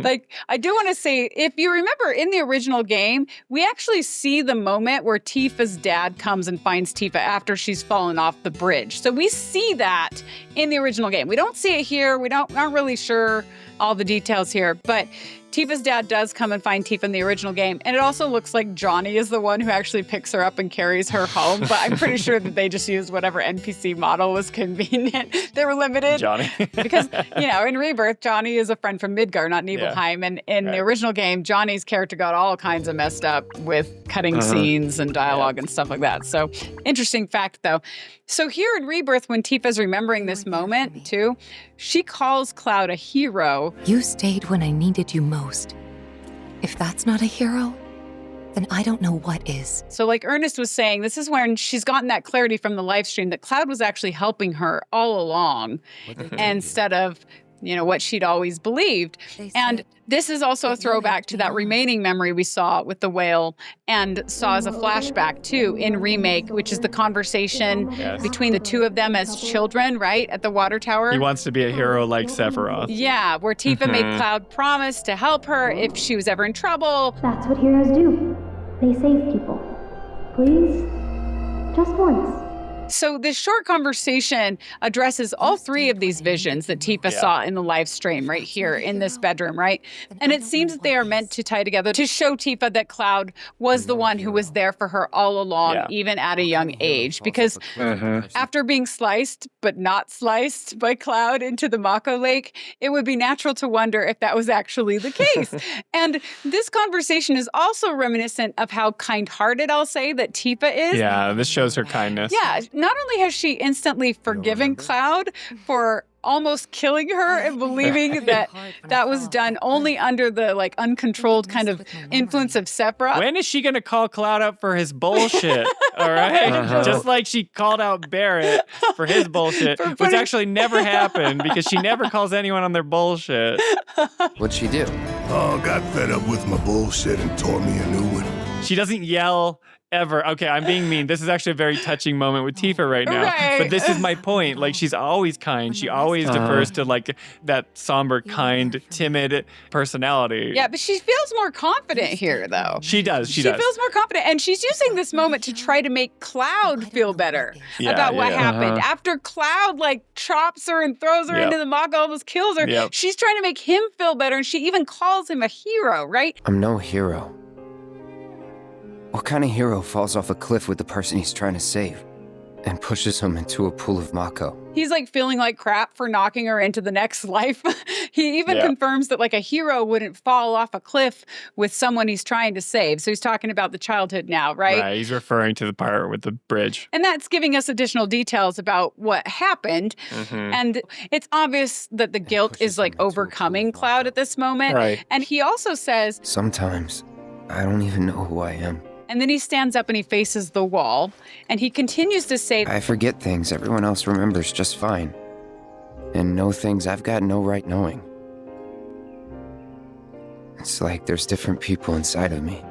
S3: like, I do want to say, if you remember in the original game, we actually see the moment where Tifa's dad comes and finds Tifa after she's fallen off the bridge. So we see that in the original game. We don't see it here. We aren't really sure all the details here, but Tifa's dad does come and find Tifa in the original game. And it also looks like Johnny is the one who actually picks her up and carries her home. But I'm pretty sure that they just used whatever NPC model was convenient. They were limited.
S4: Johnny.
S3: Because, in Rebirth, Johnny is a friend from Midgar, not Nibelheim. And in the original game, Johnny's character got all kinds of messed up with cutting scenes and dialogue and stuff like that. So interesting fact, though. So here in Rebirth, when Tifa's remembering this moment, too, she calls Cloud a hero.
S10: You stayed when I needed you most. If that's not a hero, then I don't know what is.
S3: So like Ernest was saying, this is when she's gotten that clarity from the live stream that Cloud was actually helping her all along instead of, what she'd always believed. And this is also a throwback to that remaining memory we saw with the whale and saw as a flashback too in Remake, which is the conversation between the two of them as children, right? At the water tower.
S4: He wants to be a hero like Sephiroth.
S3: Yeah, where Tifa made Cloud promise to help her if she was ever in trouble.
S7: That's what heroes do. They save people. Please? Just once.
S3: So this short conversation addresses all three of these visions that Tifa saw in the live stream right here in this bedroom, right? And it seems that they are meant to tie together to show Tifa that Cloud was the one who was there for her all along, even at a young age. Because after being sliced, but not sliced by Cloud into the Mako lake, it would be natural to wonder if that was actually the case. And this conversation is also reminiscent of how kind-hearted, I'll say, that Tifa is.
S4: Yeah, this shows her kindness.
S3: Yeah, not only has she instantly forgiven Cloud for almost killing her and believing that that was done only under the uncontrolled kind of influence of Sephiroth.
S4: When is she going to call Cloud out for his bullshit? All right? Just like she called out Barrett for his bullshit, which actually never happened because she never calls anyone on their bullshit.
S6: What'd she do?
S17: Oh, got fed up with my bullshit and tore me a new one.
S4: She doesn't yell ever. Okay, I'm being mean. This is actually a very touching moment with Tifa right now.
S3: Right.
S4: But this is my point. She's always kind. She always defers to that somber, kind, timid personality.
S3: Yeah, but she feels more confident here, though.
S4: She does.
S3: She feels more confident. And she's using this moment to try to make Cloud feel better about what happened. After Cloud, chops her and throws her into the Mako, almost kills her, she's trying to make him feel better. And she even calls him a hero, right?
S6: I'm no hero. What kind of hero falls off a cliff with the person he's trying to save and pushes him into a pool of Mako?
S3: He's feeling like crap for knocking her into the next life. He even confirms that a hero wouldn't fall off a cliff with someone he's trying to save. So he's talking about the childhood now, right?
S4: Right, he's referring to the part with the bridge.
S3: And that's giving us additional details about what happened. And it's obvious that the guilt is overcoming Cloud at this moment.
S6: Right.
S3: And he also says,
S6: sometimes I don't even know who I am.
S3: And then he stands up and he faces the wall. And he continues to say,
S6: I forget things everyone else remembers just fine. And know things I've got no right knowing. It's like there's different people inside of me.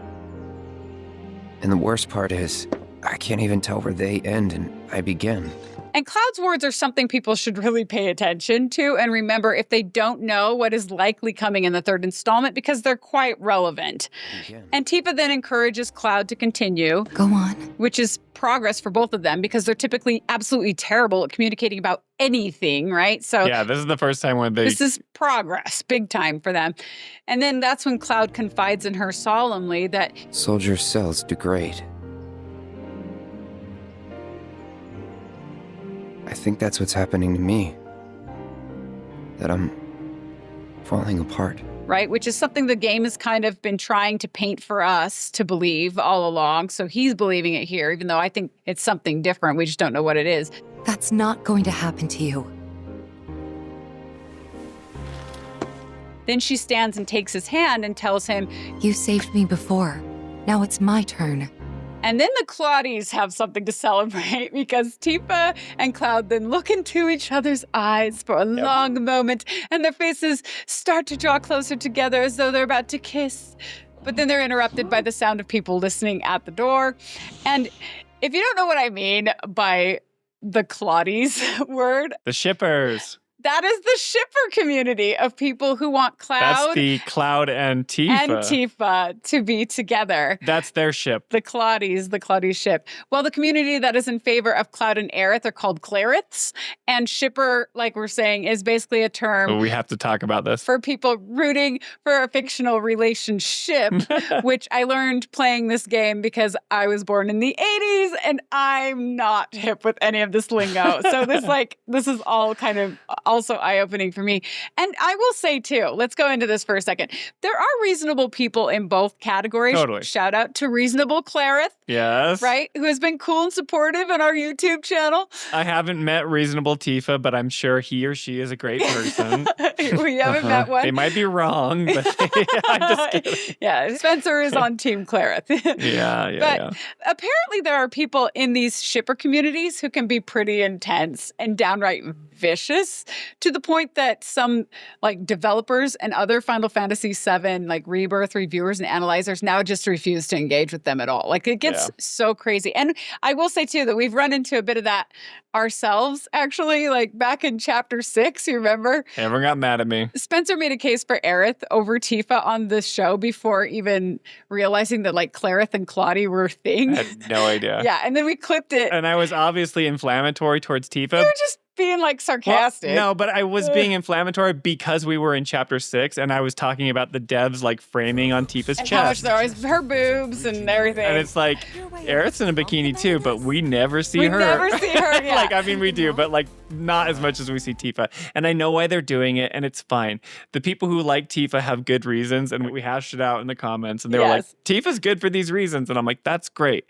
S6: And the worst part is, I can't even tell where they end and I begin.
S3: And Cloud's words are something people should really pay attention to and remember if they don't know what is likely coming in the third installment because they're quite relevant. And Tifa then encourages Cloud to continue.
S10: Go on.
S3: Which is progress for both of them because they're typically absolutely terrible at communicating about anything, right? So
S4: yeah, this is the first time when
S3: this is progress, big time for them. And then that's when Cloud confides in her solemnly that
S6: soldier cells degrade. I think that's what's happening to me. That I'm falling apart.
S3: right? Which is something the game has kind of been trying to paint for us to believe all along. So he's believing it here, even though I think it's something different. We just don't know what it is.
S10: That's not going to happen to you.
S3: Then she stands and takes his hand and tells him,
S10: You saved me before. Now it's my turn.
S3: And then the Claudies have something to celebrate because Tifa and Cloud then look into each other's eyes for a long moment and their faces start to draw closer together as though they're about to kiss. But then they're interrupted by the sound of people listening at the door. And if you don't know what I mean by the Claudies word,
S4: The shippers.
S3: that is the shipper community of people who want Cloud
S4: That's the Cloud and Tifa.
S3: To be together.
S4: That's their ship.
S3: The Claudies ship. Well, the community that is in favor of Cloud and Aerith are called Clariths. And shipper, like we're saying, is basically a term
S4: We have to talk about this.
S3: for people rooting for a fictional relationship, which I learned playing this game because I was born in the 80s and I'm not hip with any of this lingo. So this is all kind of also eye-opening for me. And I will say, too, let's go into this for a second. There are reasonable people in both categories.
S4: Totally.
S3: Shout out to Reasonable Clarith.
S4: Yes.
S3: Right? Who has been cool and supportive on our YouTube channel.
S4: I haven't met Reasonable Tifa, but I'm sure he or she is a great person.
S3: We haven't met one.
S4: They might be wrong, but I'm just kidding.
S3: Yeah, Spencer is on Team Clarith.
S4: But
S3: apparently there are people in these shipper communities who can be pretty intense and downright vicious to the point that some developers and other Final Fantasy VII Rebirth reviewers and analyzers now just refuse to engage with them at all. It gets so crazy. And I will say too that we've run into a bit of that ourselves, actually, back in chapter 6, you remember?
S4: Everyone got mad at me.
S3: Spencer made a case for Aerith over Tifa on this show before even realizing that Clarith and Claudie were a thing.
S4: I had no idea.
S3: Yeah, and then we clipped it.
S4: And I was obviously inflammatory towards Tifa.
S3: You were just being sarcastic.
S4: Well, no, but I was being inflammatory because we were in chapter 6 and I was talking about the devs framing on Tifa's
S3: and
S4: chest.
S3: How much there was her boobs and everything.
S4: And it's Aerith's in a bikini too, but we never see her.
S3: We never see her, yeah.
S4: We do, but not as much as we see Tifa. And I know why they're doing it and it's fine. The people who like Tifa have good reasons and we hashed it out in the comments and they were like, Tifa's good for these reasons. And I'm like, that's great.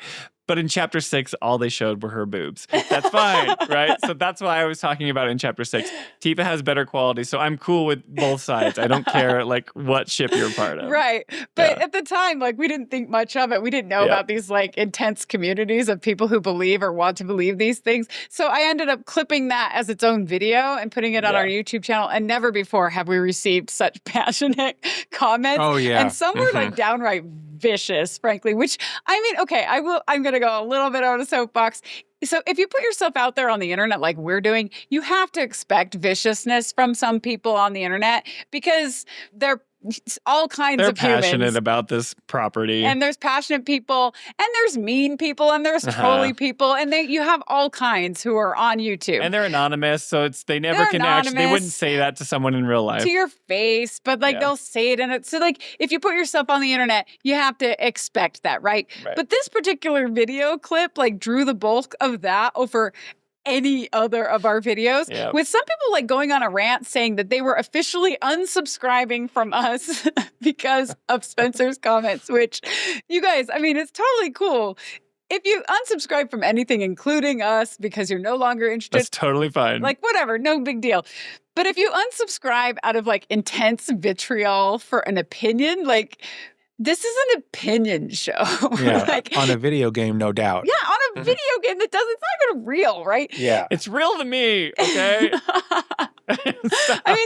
S4: But in chapter 6, all they showed were her boobs. That's fine, right? So that's why I was talking about it in chapter 6. Tifa has better quality, so I'm cool with both sides. I don't care what ship you're a part of.
S3: Right. But at the time, we didn't think much of it. We didn't know about these intense communities of people who believe or want to believe these things. So I ended up clipping that as its own video and putting it on our YouTube channel. And never before have we received such passionate comments.
S2: Oh, yeah.
S3: And some were downright vicious, frankly, which I'm going to go a little bit on a soapbox. So if you put yourself out there on the internet like we're doing, you have to expect viciousness from some people on the internet because they're all kinds of humans.
S4: They're passionate about this property.
S3: And there's passionate people, and there's mean people, and there's trolly people, and you have all kinds who are on YouTube.
S4: And they're anonymous, so they never can actually, they wouldn't say that to someone in real life.
S3: To your face, but they'll say it, and it's so if you put yourself on the internet, you have to expect that, right? But this particular video clip drew the bulk of that over any other of our videos, with some people going on a rant saying that they were officially unsubscribing from us because of Spencer's comments, which you guys, it's totally cool. If you unsubscribe from anything, including us, because you're no longer interested,
S4: that's totally fine.
S3: Whatever, no big deal. But if you unsubscribe out of intense vitriol for an opinion, this is an opinion show.
S2: Yeah, on a video game, no doubt.
S3: Yeah, on a video game it's not even real, right?
S2: Yeah.
S4: It's real to me, okay?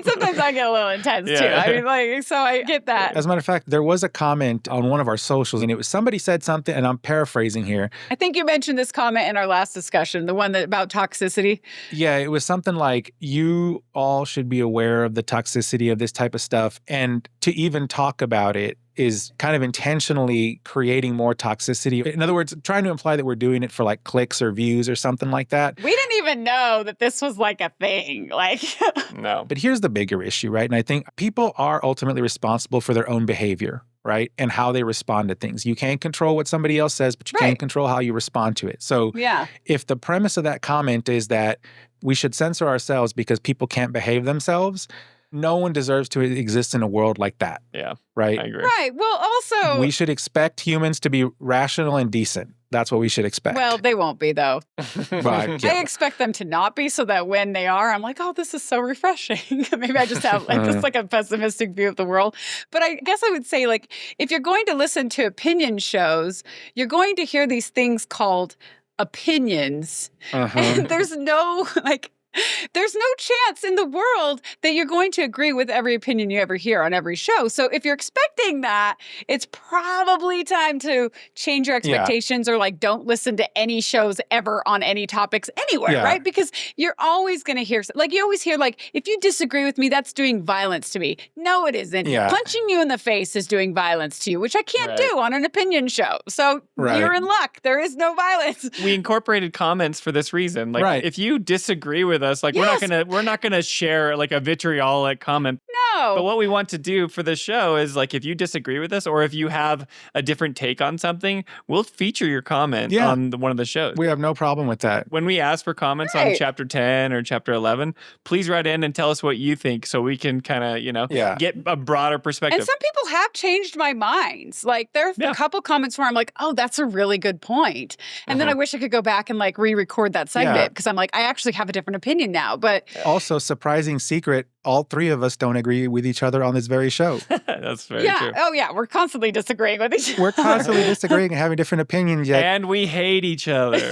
S3: Sometimes I get a little intense too. So I get that.
S2: As a matter of fact, there was a comment on one of our socials, and it was somebody said something, and I'm paraphrasing here.
S3: I think you mentioned this comment in our last discussion, the one about toxicity.
S2: Yeah, it was something like, you all should be aware of the toxicity of this type of stuff, and to even talk about it is kind of intentionally creating more toxicity. In other words, trying to imply that we're doing it for clicks or views or something like that.
S3: We didn't even know that this was a thing.
S4: No.
S2: But here's the bigger issue, right? And I think people are ultimately responsible for their own behavior, right? And how they respond to things. You can't control what somebody else says, but you can control how you respond to it. So if the premise of that comment is that we should censor ourselves because people can't behave themselves, no one deserves to exist in a world like that.
S4: Yeah.
S2: Right?
S4: I agree.
S3: Right. Well, also...
S2: we should expect humans to be rational and decent. That's what we should expect.
S3: Well, they won't be, though.
S2: Right, yeah.
S3: I expect them to not be, so that when they are, I'm like, oh, this is so refreshing. Maybe I just have just like a pessimistic view of the world. But I guess I would say, like, if you're going to listen to opinion shows, you're going to hear these things called opinions. And there's no, like... there's no chance in the world that you're going to agree with every opinion you ever hear on every show. So if you're expecting that, it's probably time to change your expectations or like don't listen to any shows ever on any topics anywhere, right? Because you're always going to hear, like you always hear like, if you disagree with me, that's doing violence to me. No, it isn't. Punching you in the face is doing violence to you, which I can't do on an opinion show. So you're in luck. There is no violence.
S4: We incorporated comments for this reason. Like if you disagree with us, like we're not gonna share like a vitriolic comment.
S3: No.
S4: But what we want to do for the show is like if you disagree with us or if you have a different take on something, we'll feature your comment on one of the shows.
S2: We have no problem with that.
S4: When we ask for comments on chapter 10 or chapter 11, please write in and tell us what you think so we can kind of, get a broader perspective.
S3: And some people have changed my minds. Like there are a couple comments where I'm like, oh, that's a really good point. And then I wish I could go back and like re-record that segment because I'm like, I actually have a different opinion now. But
S2: also, surprising secret, all three of us don't agree with each other on this very show.
S4: That's very true.
S3: Oh, yeah. We're constantly disagreeing with each other.
S2: We're constantly disagreeing and having different opinions. Yet.
S4: And we hate each other.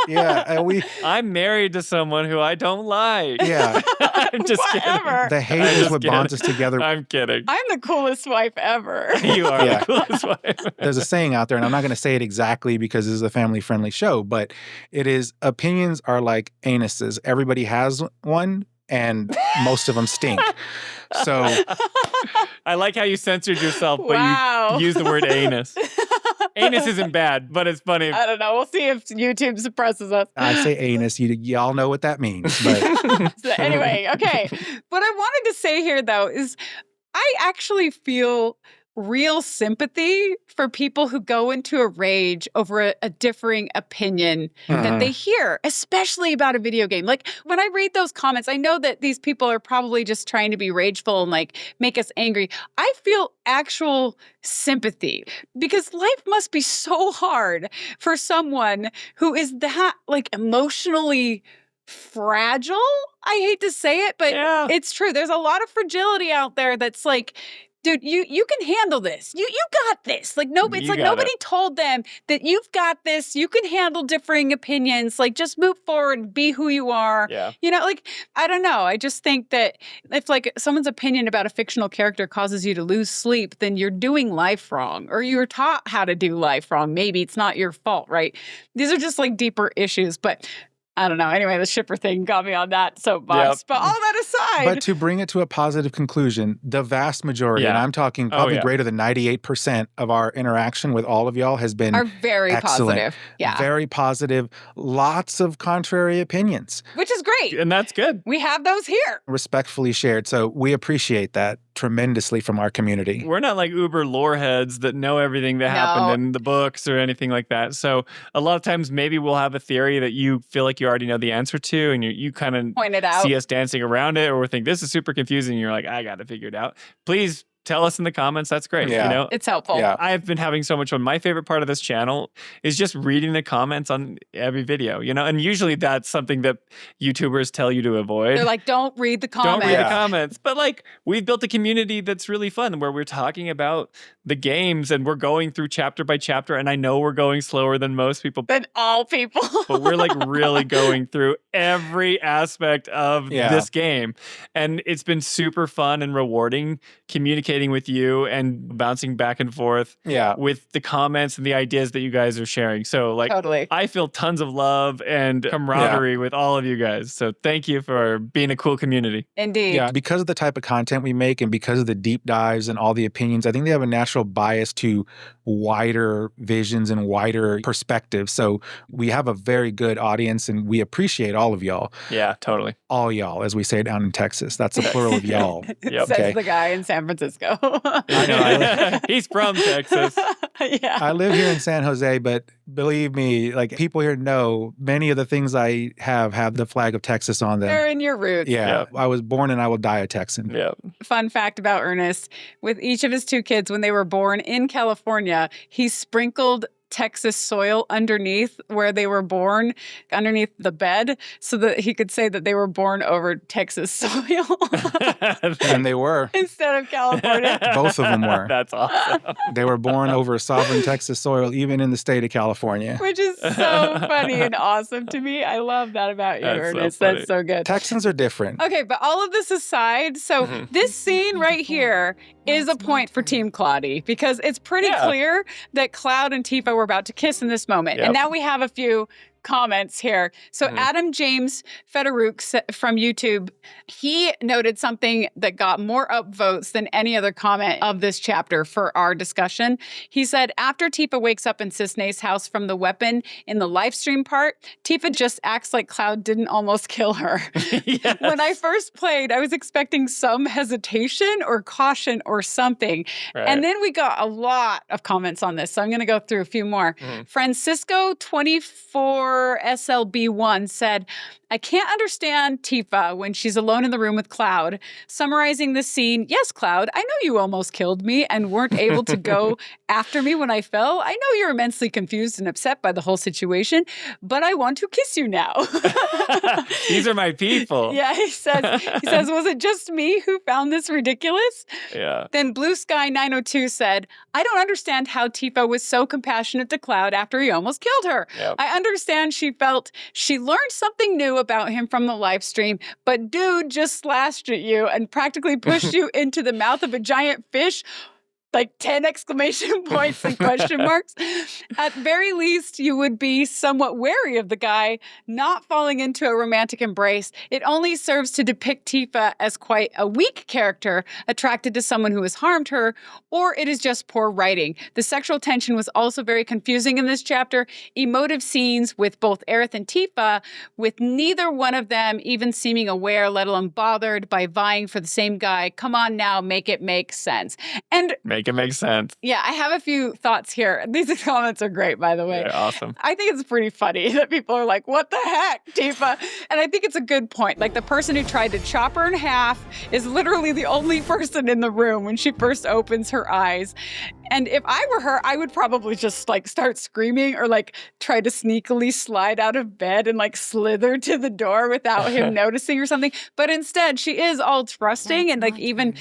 S2: And
S4: I'm married to someone who I don't like.
S2: Yeah.
S4: I'm just kidding.
S2: The hate is what bonds us together.
S4: I'm kidding.
S3: I'm the coolest wife ever.
S4: You are the coolest wife.
S2: There's a saying out there, and I'm not going to say it exactly because this is a family-friendly show, but it is opinions are like anuses. Everybody has one, and most of them stink. So
S4: I like how you censored yourself, but you used the word anus. Anus isn't bad, but it's funny.
S3: I don't know. We'll see if YouTube suppresses us.
S2: I say anus. Y'all know what that means. But.
S3: So anyway, okay. What I wanted to say here, though, is I actually feel real sympathy for people who go into a rage over a differing opinion that they hear, especially about a video game. Like when I read those comments, I know that these people are probably just trying to be rageful and like make us angry. I feel actual sympathy because life must be so hard for someone who is that like emotionally fragile. I hate to say it, but it's true. There's a lot of fragility out there that's like, dude, you can handle this. You got this. Like it's like nobody told them that you've got this. You can handle differing opinions. Like just move forward, be who you are.
S4: Yeah.
S3: Like I don't know. I just think that if like someone's opinion about a fictional character causes you to lose sleep, then you're doing life wrong, or you were taught how to do life wrong. Maybe it's not your fault, right? These are just like deeper issues, but. I don't know. Anyway, the shipper thing got me on that soapbox. But all that aside.
S2: But to bring it to a positive conclusion, the vast majority, and I'm talking probably greater than 98% of our interaction with all of y'all has been
S3: are very
S2: excellent.
S3: Positive. Yeah.
S2: Very positive. Lots of contrary opinions.
S3: Which is great.
S4: And that's good.
S3: We have those here.
S2: Respectfully shared. So we appreciate that tremendously from our community.
S4: We're not like uber lore heads that know everything that happened in the books or anything like that. So a lot of times maybe we'll have a theory that you feel like you already know the answer to and you kind of
S3: point it out.
S4: See us dancing around it or we think this is super confusing and you're like, I got to figure it out. Please tell us in the comments. That's great.
S2: Yeah.
S3: It's helpful.
S2: Yeah.
S4: I've been having so much fun. My favorite part of this channel is just reading the comments on every video, and usually that's something that YouTubers tell you to avoid.
S3: They're like, don't read the comments.
S4: Don't read the comments. But like, we've built a community that's really fun where we're talking about the games and we're going through chapter by chapter. And I know we're going slower than most people.
S3: Than all people.
S4: But we're like really going through every aspect of this game. And it's been super fun and rewarding communicating with you and bouncing back and forth with the comments and the ideas that you guys are sharing. So like, I feel tons of love and camaraderie with all of you guys. So thank you for being a cool community.
S3: Indeed.
S2: Yeah, because of the type of content we make and because of the deep dives and all the opinions, I think they have a natural bias to wider visions and wider perspectives. So we have a very good audience and we appreciate all of y'all.
S4: Yeah, totally.
S2: All y'all, as we say down in Texas. That's a plural of y'all.
S3: Says the guy in San Francisco.
S2: I know.
S4: He's from Texas.
S3: Yeah.
S2: I live here in San Jose, but believe me, like people here know many of the things I have the flag of Texas on them.
S3: They're in your roots.
S2: Yeah, I was born and I will die a Texan.
S4: Yeah.
S3: Fun fact about Ernest, with each of his two kids, when they were born in California, he sprinkled Texas soil underneath where they were born, underneath the bed, so that he could say that they were born over Texas soil.
S2: And they were.
S3: Instead of California.
S2: Both of them were.
S4: That's awesome.
S2: They were born over sovereign Texas soil, even in the state of California.
S3: Which is so funny and awesome to me. I love that about you, Ernest.
S4: So
S3: That's so good.
S2: Texans are different.
S3: Okay, but all of this aside, so this scene right here is a point for Team Cloudy, because it's pretty clear that Cloud and Tifa were about to kiss in this moment. And now we have a few comments here. So Adam James Federuk from YouTube, he noted something that got more upvotes than any other comment of this chapter for our discussion. He said, after Tifa wakes up in Cissnei's house from the weapon in the Lifestream part, Tifa just acts like Cloud didn't almost kill her.
S4: Yes.
S3: When I first played, I was expecting some hesitation or caution or something.
S4: Right.
S3: And then we got a lot of comments on this. So I'm going to go through a few more. Francisco 24 SLB1 said, I can't understand Tifa when she's alone in the room with Cloud. Summarizing the scene, yes, Cloud, I know you almost killed me and weren't able to go after me when I fell. I know you're immensely confused and upset by the whole situation, but I want to kiss you now.
S4: These are my people.
S3: Yeah, he says, was it just me who found this ridiculous?
S4: Yeah.
S3: Then Blue Sky 902 said, I don't understand how Tifa was so compassionate to Cloud after he almost killed her.
S4: Yep.
S3: I understand she felt she learned something new about him from the live stream, but dude just slashed at you and practically pushed you into the mouth of a giant fish. Like 10 exclamation points and question marks. At very least, you would be somewhat wary of the guy not falling into a romantic embrace. It only serves to depict Tifa as quite a weak character, attracted to someone who has harmed her, or it is just poor writing. The sexual tension was also very confusing in this chapter. Emotive scenes with both Aerith and Tifa, with neither one of them even seeming aware, let alone bothered by vying for the same guy. Come on now, make it make sense. And
S4: make it make sense.
S3: Yeah, I have a few thoughts here. These comments are great, by the way.
S4: Yeah, awesome.
S3: I think it's pretty funny that people are like, what the heck, Tifa? And I think it's a good point. Like, the person who tried to chop her in half is literally the only person in the room when she first opens her eyes. And if I were her, I would probably just like start screaming or like try to sneakily slide out of bed and like slither to the door without him noticing or something. But instead, she is all trusting and like even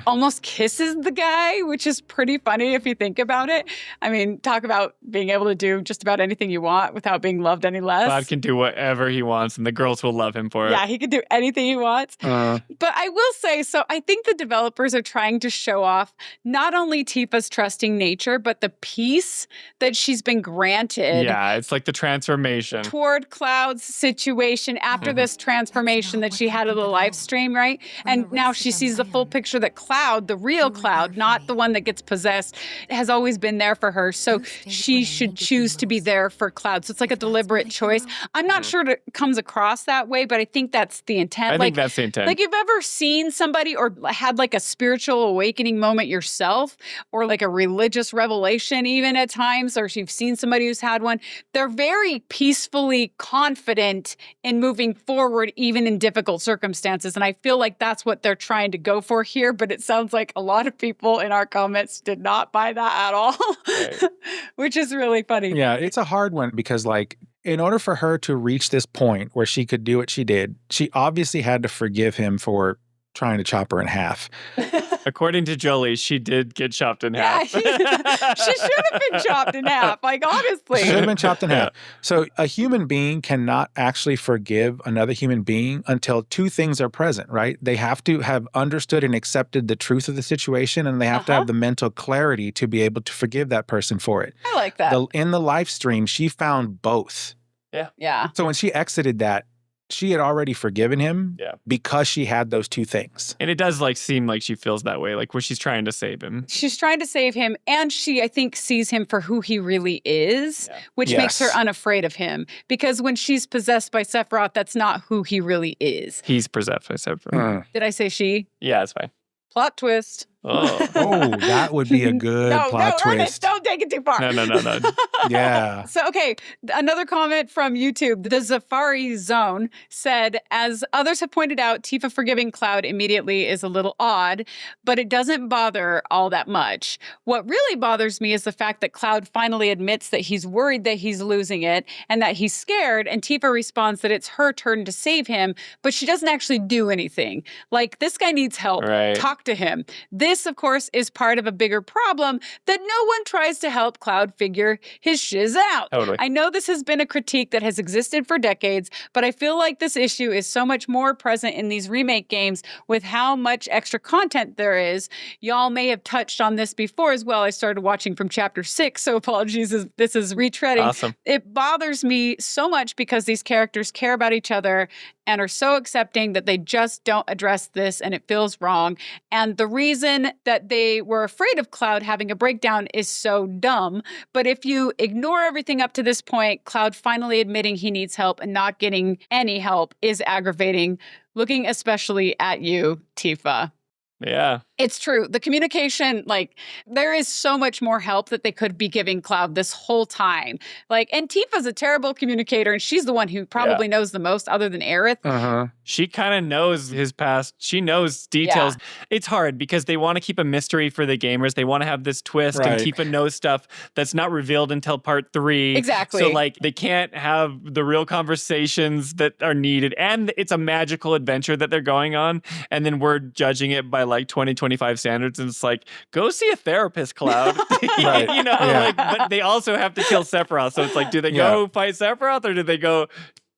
S3: almost kisses the guy, which is pretty funny if you think about it. I mean, talk about being able to do just about anything you want without being loved any less.
S4: Cloud can do whatever he wants and the girls will love him for it.
S3: Yeah, he can do anything he wants. But I will say, so I think the developers are trying to show off not only Tifa's trusting nature, but the peace that she's been granted.
S4: Yeah, it's like the transformation.
S3: Toward Cloud's situation after this transformation that she had of the live stream, right? And now she sees the full picture that Cloud, the real Cloud, not the one that gets possessed, has always been there for her. So she should choose to be there for Cloud. So it's like a deliberate choice. I'm not sure it comes across that way, but I think that's the intent.
S4: I think that's the intent.
S3: Like, you've ever seen somebody or had like a spiritual awakening moment yourself, or like a religious revelation even at times, or you've seen somebody who's had one, they're very peacefully confident in moving forward even in difficult circumstances. And I feel like that's what they're trying to go for here, but it sounds like a lot of people in our comments did not buy that at all, right. Which is really funny.
S2: Yeah, it's a hard one because like in order for her to reach this point where she could do what she did, she obviously had to forgive him for trying to chop her in half.
S4: According to Jolie, she did get chopped in half.
S3: She should have been chopped in half, like honestly.
S2: She should have been chopped in half. So a human being cannot actually forgive another human being until two things are present, right? They have to have understood and accepted the truth of the situation, and they have to have the mental clarity to be able to forgive that person for it.
S3: I like that.
S2: In the live stream, she found both.
S3: Yeah.
S2: So when she exited that, she had already forgiven him because she had those two things.
S4: And it does like seem like she feels that way, like where she's trying to save him.
S3: She's trying to save him, and she, I think, sees him for who he really is, which makes her unafraid of him. Because when she's possessed by Sephiroth, that's not who he really is.
S4: He's possessed by Sephiroth.
S3: Did I say she?
S4: Yeah, that's fine.
S3: Plot twist.
S2: Oh, that would be a good plot twist.
S3: Ernest, don't take it too far.
S4: No.
S2: Yeah.
S3: So, okay, another comment from YouTube. The Zafari Zone said, as others have pointed out, Tifa forgiving Cloud immediately is a little odd, but it doesn't bother all that much. What really bothers me is the fact that Cloud finally admits that he's worried that he's losing it and that he's scared, and Tifa responds that it's her turn to save him, but she doesn't actually do anything. Like, this guy needs help.
S4: Right.
S3: Talk to him. This, of course, is part of a bigger problem that no one tries to help Cloud figure his shiz out.
S4: Totally.
S3: I know this has been a critique that has existed for decades, but I feel like this issue is so much more present in these remake games with how much extra content there is. Y'all may have touched on this before as well. I started watching from chapter 6, so apologies if this is retreading.
S4: Awesome.
S3: It bothers me so much because these characters care about each other and are so accepting that they just don't address this, and it feels wrong. And the reason that they were afraid of Cloud having a breakdown is so dumb. But if you ignore everything up to this point, Cloud finally admitting he needs help and not getting any help is aggravating, looking especially at you, Tifa.
S4: Yeah.
S3: It's true. The communication, like, there is so much more help that they could be giving Cloud this whole time. Like, and Tifa's a terrible communicator, and she's the one who probably knows the most other than Aerith.
S4: She kind of knows his past. She knows details.
S3: Yeah.
S4: It's hard because they want to keep a mystery for the gamers. They want to have this twist, and Tifa knows stuff that's not revealed until part 3.
S3: Exactly.
S4: So, like, they can't have the real conversations that are needed. And it's a magical adventure that they're going on. And then we're judging it by, like, 2025 standards, and it's like, go see a therapist, Cloud. You know, like, but they also have to kill Sephiroth. So it's like, do they go fight Sephiroth, or do they go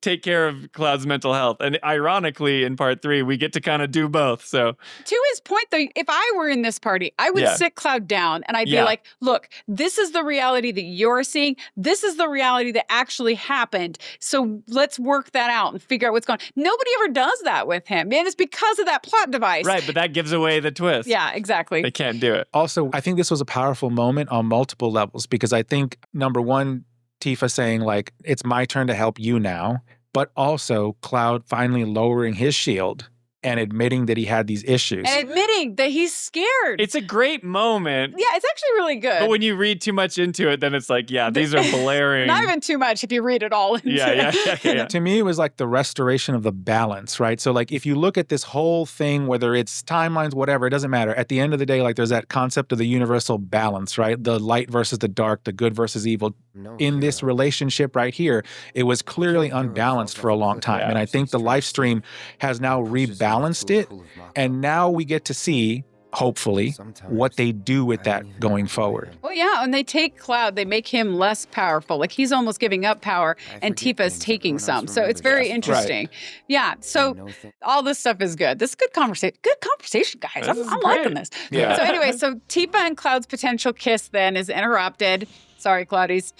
S4: take care of Cloud's mental health? And ironically, in part 3, we get to kind of do both. So
S3: to his point, though, if I were in this party, I would sit Cloud down and I'd be like, look, this is the reality that you're seeing. This is the reality that actually happened. So let's work that out and figure out what's going on. Nobody ever does that with him. And it's because of that plot device.
S4: Right, but that gives away the twist.
S3: Yeah, exactly.
S4: They can't do it.
S2: Also, I think this was a powerful moment on multiple levels, because I think, number one, Tifa saying, like, it's my turn to help you now, but also Cloud finally lowering his shield and admitting that he had these issues.
S3: And admitting that he's scared.
S4: It's a great moment.
S3: Yeah, it's actually really good.
S4: But when you read too much into it, then it's like, yeah, these are blaring.
S3: Not even too much if you read it all into it.
S2: To me, it was like the restoration of the balance, right? So, like, if you look at this whole thing, whether it's timelines, whatever, it doesn't matter. At the end of the day, like, there's that concept of the universal balance, right? The light versus the dark, the good versus evil. In this relationship right here, it was clearly unbalanced for a long time. And I think the Lifestream has now rebalanced it. And now we get to see, hopefully, what they do with that going forward.
S3: Well, yeah, and they take Cloud, they make him less powerful. Like, he's almost giving up power, and Tifa's taking some. So it's very interesting. Yeah, so all this stuff is good. This is good conversation. Good conversation, guys. I'm liking this.
S2: Yeah.
S3: So anyway, so Tifa and Cloud's potential kiss then is interrupted. Sorry, Cloudies.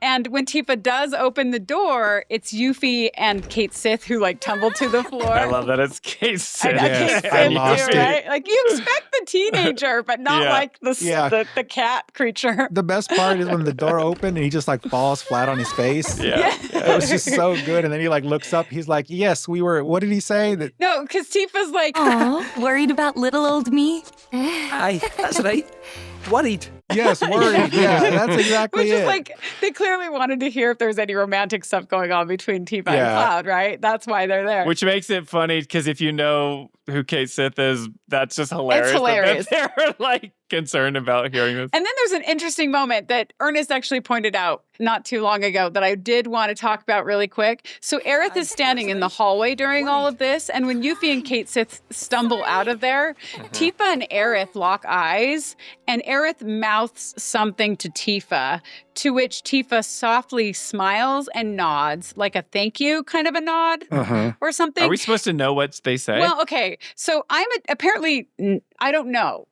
S3: And when Tifa does open the door, it's Yuffie and Kate Sith who, like, tumble to the floor.
S4: I love that it's Kate Sith.
S2: I lost it.
S3: Right? Like, you expect the teenager, but not like the cat creature.
S2: The best part is when the door opened and he just, like, falls flat on his face. It was just so good. And then he, like, looks up. He's like, yes, we were, what did he say?
S3: No, because Tifa's like,
S10: aw, worried about little old me?
S9: Aye, that's right. Worried.
S2: Yes, worried. Yeah, that's exactly
S3: Which
S2: it.
S3: is like, they clearly wanted to hear if there's any romantic stuff going on between Tifa and Cloud, right? That's why they're there.
S4: Which makes it funny, because if you know who Kate Sith is, that's just hilarious.
S3: It's hilarious.
S4: That they're, like, concerned about hearing this.
S3: And then there's an interesting moment that Ernest actually pointed out not too long ago that I did want to talk about really quick. So Aerith is standing in the hallway during all of this, and when Yuffie and Kate Sith stumble out of there, Tifa and Aerith lock eyes, and Aerith mouths something to Tifa, to which Tifa softly smiles and nods, like a thank you kind of a nod or something.
S4: Are we supposed to know what they say?
S3: Well, okay. So apparently, I don't know.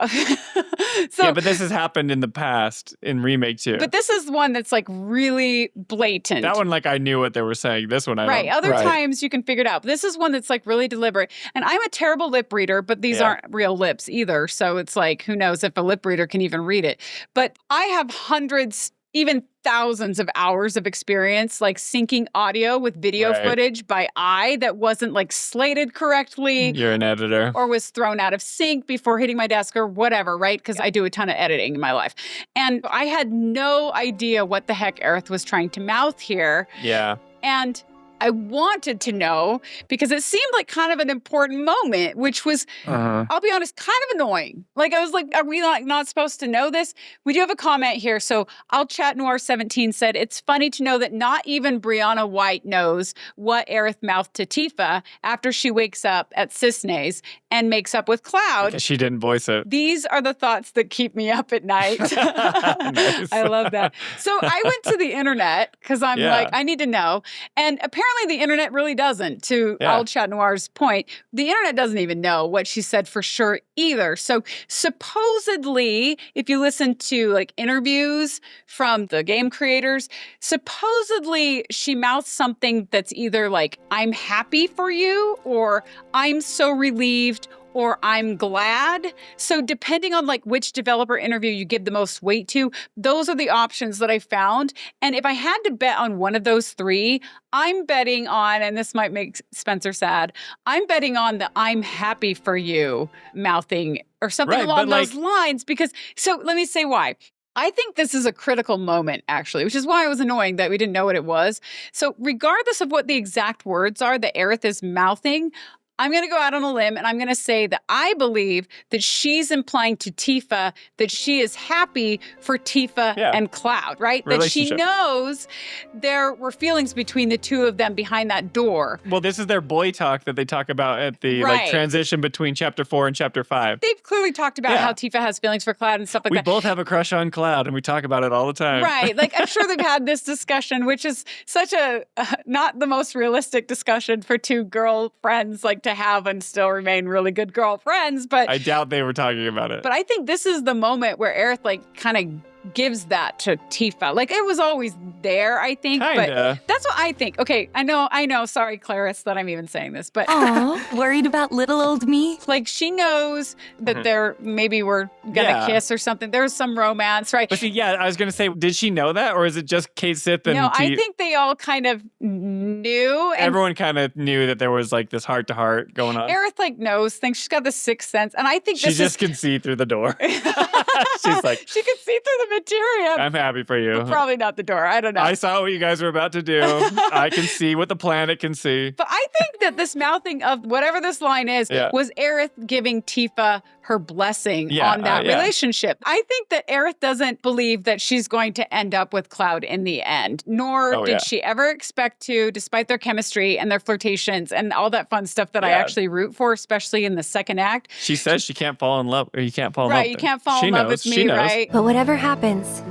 S4: Yeah, but this has happened in the past in Remake too.
S3: But this is one that's, like, really blatant.
S4: That one, like, I knew what they were saying. This one, I don't.
S3: Other times you can figure it out. This is one that's, like, really deliberate. And I'm a terrible lip reader, but these aren't real lips either. So it's like, who knows if a lip reader can even read it. But I have hundreds even thousands of hours of experience, like syncing audio with video footage by eye that wasn't like slated correctly.
S4: You're an editor.
S3: Or was thrown out of sync before hitting my desk or whatever, right? Because I do a ton of editing in my life. And I had no idea what the heck Aerith was trying to mouth here.
S4: Yeah.
S3: And I wanted to know because it seemed like kind of an important moment, which was, I'll be honest, kind of annoying. Like, I was like, are we not supposed to know this? We do have a comment here. So I'll Chat Noir 17 said, it's funny to know that not even Brianna White knows what Aerith mouthed to Tifa after she wakes up at Cissnei's and makes up with Cloud.
S4: Because she didn't voice it.
S3: These are the thoughts that keep me up at night.
S4: Nice.
S3: I love that. So I went to the internet because I'm like, I need to know. And apparently the internet really doesn't, to Al Chat Noir's point. The internet doesn't even know what she said for sure either. So supposedly, if you listen to like interviews from the game creators, supposedly she mouthed something that's either like, I'm happy for you, or I'm so relieved, or I'm glad. So depending on like which developer interview you give the most weight to, those are the options that I found. And if I had to bet on one of those three, I'm betting on, and this might make Spencer sad, I'm betting on the I'm happy for you mouthing or something along those lines. Because, so let me say why. I think this is a critical moment, actually, which is why it was annoying that we didn't know what it was. So regardless of what the exact words are that Aerith is mouthing, I'm going to go out on a limb and I'm going to say that I believe that she's implying to Tifa that she is happy for Tifa and Cloud, right? That she knows there were feelings between the two of them behind that door.
S4: Well, this is their boy talk that they talk about at the like transition between chapter 4 and chapter 5.
S3: They've clearly talked about how Tifa has feelings for Cloud and stuff like that.
S4: We both have a crush on Cloud and we talk about it all the time.
S3: Right. Like, I'm sure they've had this discussion, which is such a not the most realistic discussion for two girlfriends like to have and still remain really good girlfriends. But
S4: I doubt they were talking about it.
S3: But I think this is the moment where Aerith like kind of gives that to Tifa. Like, it was always there, I think.
S4: Kinda.
S3: But that's what I think. Okay, I know. Sorry, Clarice, that I'm even saying this, but
S10: Aw, worried about little old me?
S3: Like, she knows that they're maybe we're gonna kiss or something. There's some romance, right?
S4: But see, I was gonna say, did she know that, or is it just Kate Sith and
S3: No, I think they all kind of knew. And
S4: everyone kind of knew that there was like this heart to heart going on.
S3: Aerith like knows things. She's got the sixth sense, and I think
S4: she just can see through the door. She's like,
S3: she can see through the materia.
S4: I'm happy for you.
S3: But probably not the door. I don't know.
S4: I saw what you guys were about to do. I can see what the planet can see.
S3: But I think that this mouthing of whatever this line is was Aerith giving Tifa her blessing on that relationship. I think that Aerith doesn't believe that she's going to end up with Cloud in the end, nor did she ever expect to, despite their chemistry and their flirtations and all that fun stuff that I actually root for, especially in the second act.
S4: She says she can't fall in love, or you can't fall in love.
S3: Right, you can't fall in love with me, right?
S13: But whatever happens,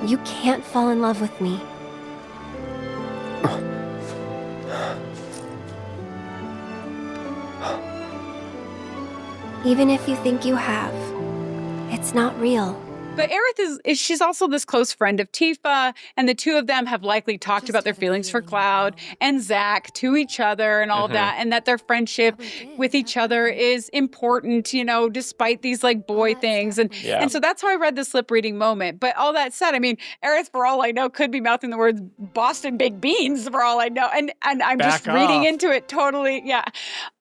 S13: you can't fall in love with me. Even if you think you have, it's not real.
S3: But Aerith she's also this close friend of Tifa, and the two of them have likely talked about their feelings for Cloud and Zack to each other and all that, and that their friendship with each other is important, you know, despite these like boy things. And so that's how I read this lip reading moment. But all that said, I mean, Aerith, for all I know, could be mouthing the words Boston baked beans for all I know. And I'm just reading into it totally. Yeah.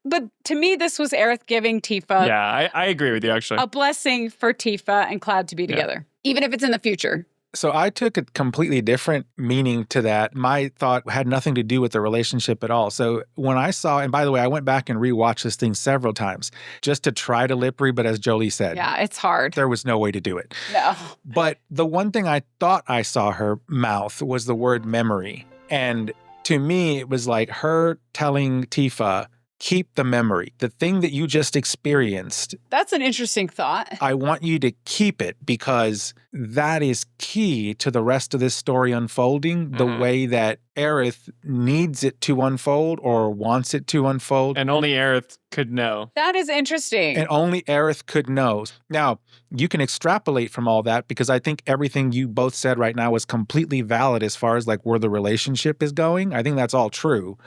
S3: But to me, this was Aerith giving Tifa.
S4: Yeah, I agree with you, actually.
S3: A blessing for Tifa and Cloud to be together, even if it's in the future.
S2: So I took a completely different meaning to that. My thought had nothing to do with the relationship at all. So when I saw, and by the way, I went back and rewatched this thing several times just to try to lip read, but as Jolie said,
S3: yeah, it's hard.
S2: There was no way to do it.
S3: No.
S2: But the one thing I thought I saw her mouth was the word memory. And to me, it was like her telling Tifa, keep the memory. The thing that you just experienced.
S3: That's an interesting thought.
S2: I want you to keep it because that is key to the rest of this story unfolding the way that Aerith needs it to unfold or wants it to unfold.
S4: And only Aerith could know.
S3: That is interesting.
S2: And only Aerith could know. Now, you can extrapolate from all that because I think everything you both said right now was completely valid as far as like where the relationship is going. I think that's all true.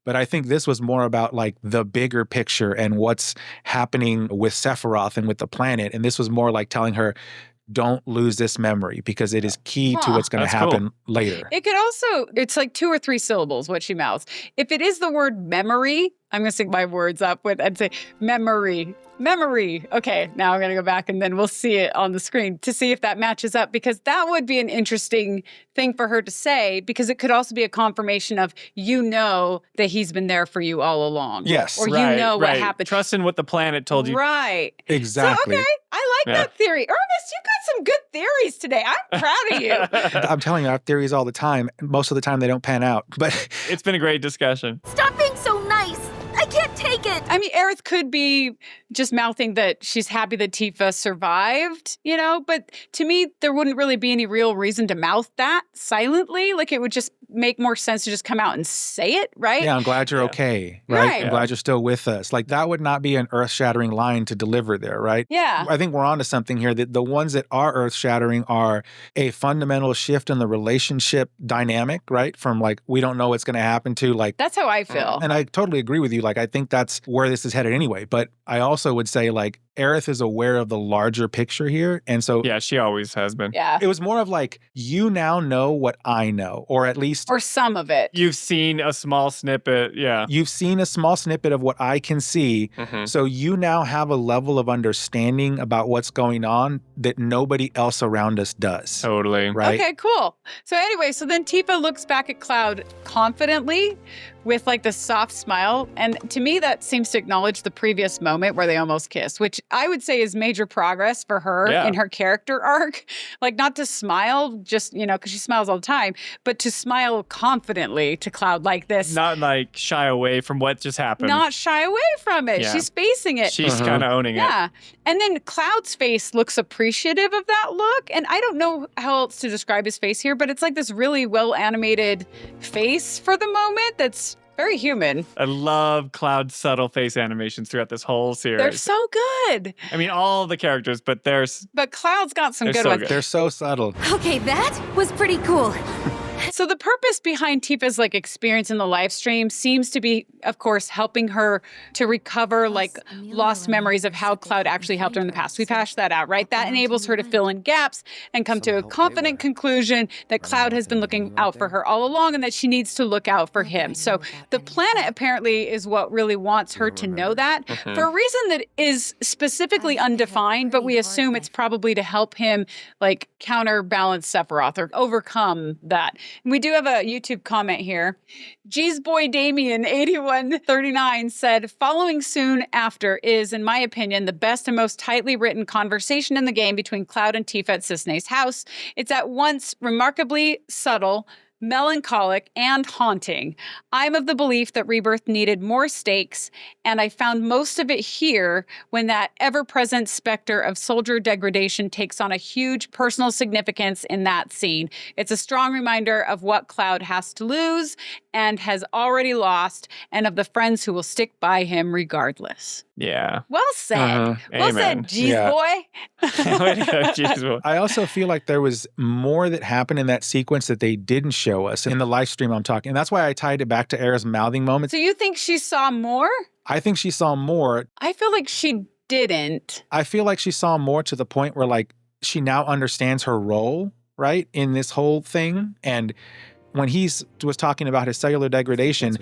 S2: But I think this was more about like the bigger picture and what's happening with Sephiroth and with the planet. And this was more like telling her, don't lose this memory because it is key to what's going to happen later.
S3: It could also, it's like 2 or 3 syllables, what she mouths. If it is the word memory, I'm going to sync my words up with, I'd say memory. Memory. Okay, now I'm going to go back and then we'll see it on the screen to see if that matches up, because that would be an interesting thing for her to say, because it could also be a confirmation of, that he's been there for you all along.
S2: Yes.
S3: Or what happened.
S4: Trust in what the planet told you.
S3: Right.
S2: Exactly.
S3: So, okay, I like that theory. Ernest, you got some good theories today. I'm proud of you.
S2: I'm telling you, I have theories all the time. Most of the time, they don't pan out. But
S4: it's been a great discussion.
S7: Stop being so nice. I can't take it.
S3: I mean, Aerith could be just mouthing that she's happy that Tifa survived, but to me, there wouldn't really be any real reason to mouth that silently. Like, it would just make more sense to just come out and say it, right?
S2: Yeah, I'm glad you're okay, right? I'm glad you're still with us. Like, that would not be an earth-shattering line to deliver there, right?
S3: Yeah.
S2: I think we're onto something here. That the ones that are earth-shattering are a fundamental shift in the relationship dynamic, right? From like, we don't know what's going to happen to like...
S3: That's how I feel.
S2: And I totally agree with you. Like, I think that's where this is headed anyway. But I also would say, like, Aerith is aware of the larger picture here. And so...
S4: Yeah, she always has been.
S3: Yeah.
S2: It was more of like, you now know what I know, or at least...
S3: Or some of it.
S4: You've seen a small snippet, yeah.
S2: You've seen a small snippet of what I can see.
S4: Mm-hmm.
S2: So you now have a level of understanding about what's going on that nobody else around us does.
S4: Totally.
S2: Right?
S3: Okay, cool. So anyway, so then Tifa looks back at Cloud confidently with like the soft smile. And to me, that seems to acknowledge the previous moment where they almost kissed, which I would say is major progress for her in her character arc. Like, not to smile just, because she smiles all the time, but to smile confidently to Cloud like this.
S4: Not like shy away from what just happened.
S3: Not shy away from it.
S4: Yeah.
S3: She's facing it.
S4: She's kind of owning it.
S3: Yeah. And then Cloud's face looks appreciative of that look. And I don't know how else to describe his face here, but it's like this really well animated face for the moment that's very human.
S4: I love Cloud's subtle face animations throughout this whole series.
S3: They're so good.
S4: I mean, all the characters, but
S3: But Cloud's got some good
S4: so
S3: ones.
S4: good.
S2: They're so subtle.
S7: Okay, that was pretty cool.
S3: So the purpose behind Tifa's like experience in the live stream seems to be, of course, helping her to recover like lost memories of how Cloud actually helped her in the past. We've hashed that out, right? That enables her to fill in gaps and come to a confident conclusion that Cloud has been looking out for her all along and that she needs to look out for him. So the planet apparently is what really wants her to know that for a reason that is specifically undefined, but we assume it's probably to help him like counterbalance Sephiroth or overcome that. And we do have a YouTube comment here. G's boy Damien 8139 said, following soon after is, in my opinion, the best and most tightly written conversation in the game between Cloud and Tifa at Cissnei's house. It's at once remarkably subtle, melancholic, and haunting. I'm of the belief that Rebirth needed more stakes, and I found most of it here when that ever-present specter of soldier degradation takes on a huge personal significance in that scene. It's a strong reminder of what Cloud has to lose and has already lost, and of the friends who will stick by him regardless.
S4: Yeah.
S3: Well said. Well said, G's boy.
S4: Way to go, G's boy.
S2: I also feel like there was more that happened in that sequence that they didn't show us in the live stream I'm talking. And that's why I tied it back to Aerith's mouthing moment.
S3: So you think she saw more?
S2: I think she saw more.
S3: I feel like she didn't.
S2: I feel like she saw more to the point where like she now understands her role, right, in this whole thing. And when he was talking about his cellular degradation,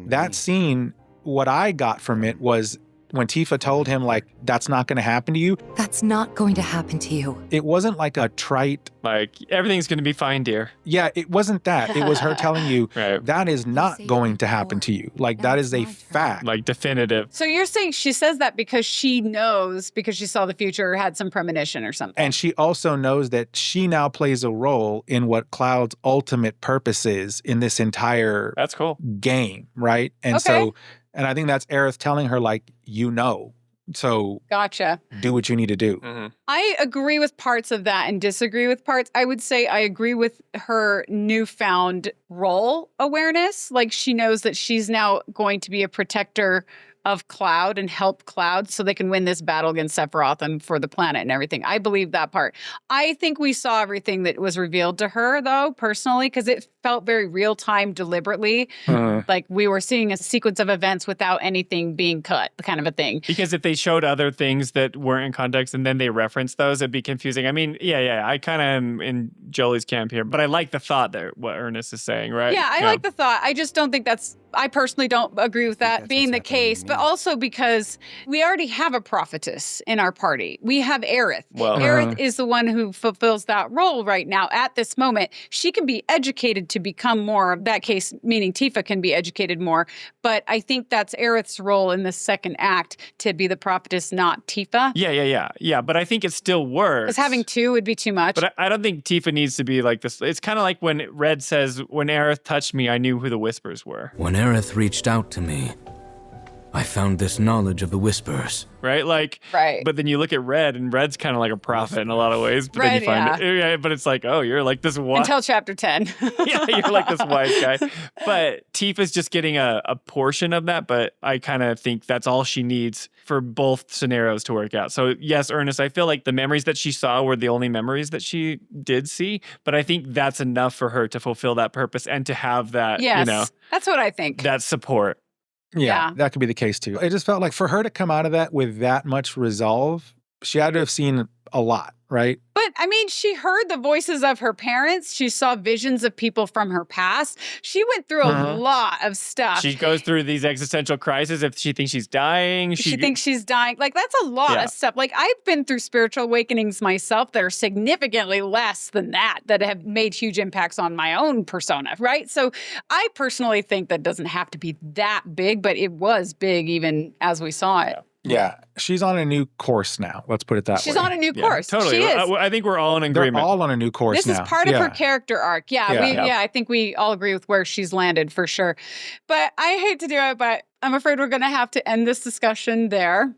S2: that scene, what I got from it was when Tifa told him, like, that's not going to happen to you.
S10: That's not going to happen to you.
S2: It wasn't like a trite...
S4: Like, everything's going to be fine, dear.
S2: Yeah, it wasn't that. It was her telling you, that is not going to happen to you. Like, that is a fact.
S4: Like, definitive.
S3: So you're saying she says that because she knows, because she saw the future or had some premonition or something.
S2: And she also knows that she now plays a role in what Cloud's ultimate purpose is in this entire
S4: That's cool.
S2: game, right? And so... And I think that's Aerith telling her, like, so
S3: gotcha.
S2: Do what you need to do.
S3: I agree with parts of that and disagree with parts. I would say I agree with her newfound role awareness. Like, she knows that she's now going to be a protector of Cloud and help Cloud so they can win this battle against Sephiroth and for the planet and everything. I believe that part. I think we saw everything that was revealed to her, though, personally, because it felt very real time deliberately. Like we were seeing a sequence of events without anything being cut, kind of a thing.
S4: Because if they showed other things that weren't in context and then they referenced those, it'd be confusing. I mean, I kind of am in Jolie's camp here, but I like the thought there, what Ernest is saying, right?
S3: Yeah, I like the thought. I just don't think I personally don't agree with that being the case, but also because we already have a prophetess in our party. We have Aerith.
S4: Well,
S3: Aerith is the one who fulfills that role right now at this moment. She can be educated to become more, that case meaning Tifa can be educated more, but I think that's Aerith's role in the second act to be the prophetess, not Tifa.
S4: Yeah, but I think it still works.
S3: Because having two would be too much.
S4: But I don't think Tifa needs to be like this. It's kind of like when Red says, when Aerith touched me, I knew who the Whispers were.
S11: When Aerith reached out to me, I found this knowledge of the Whispers.
S4: Right? But then you look at Red, and Red's kind of like a prophet in a lot of ways. But then you find but it's like, oh, you're like this wise.
S3: Until chapter 10.
S4: Yeah, you're like this wise guy. But Tifa's just getting a portion of that, but I kind of think that's all she needs for both scenarios to work out. So yes, Ernest, I feel like the memories that she saw were the only memories that she did see, but I think that's enough for her to fulfill that purpose and to have that,
S3: that's what I think.
S4: That support.
S2: Yeah, that could be the case too. It just felt like for her to come out of that with that much resolve, she had to have seen a lot, right?
S3: But I mean, she heard the voices of her parents. She saw visions of people from her past. She went through a lot of stuff.
S4: She goes through these existential crises. If she thinks she's dying,
S3: she thinks she's dying. Like, that's a lot of stuff. Like, I've been through spiritual awakenings myself that are significantly less than that have made huge impacts on my own persona, right? So I personally think that doesn't have to be that big, but it was big even as we saw it.
S2: Yeah, she's on a new course now. Let's put it that way.
S3: She's on a new course.
S4: Totally.
S3: She is.
S4: I think we're all in agreement.
S2: They're all on a new course
S3: now. This is part of her character arc. I think we all agree with where she's landed for sure. But I hate to do it, but I'm afraid we're going to have to end this discussion there.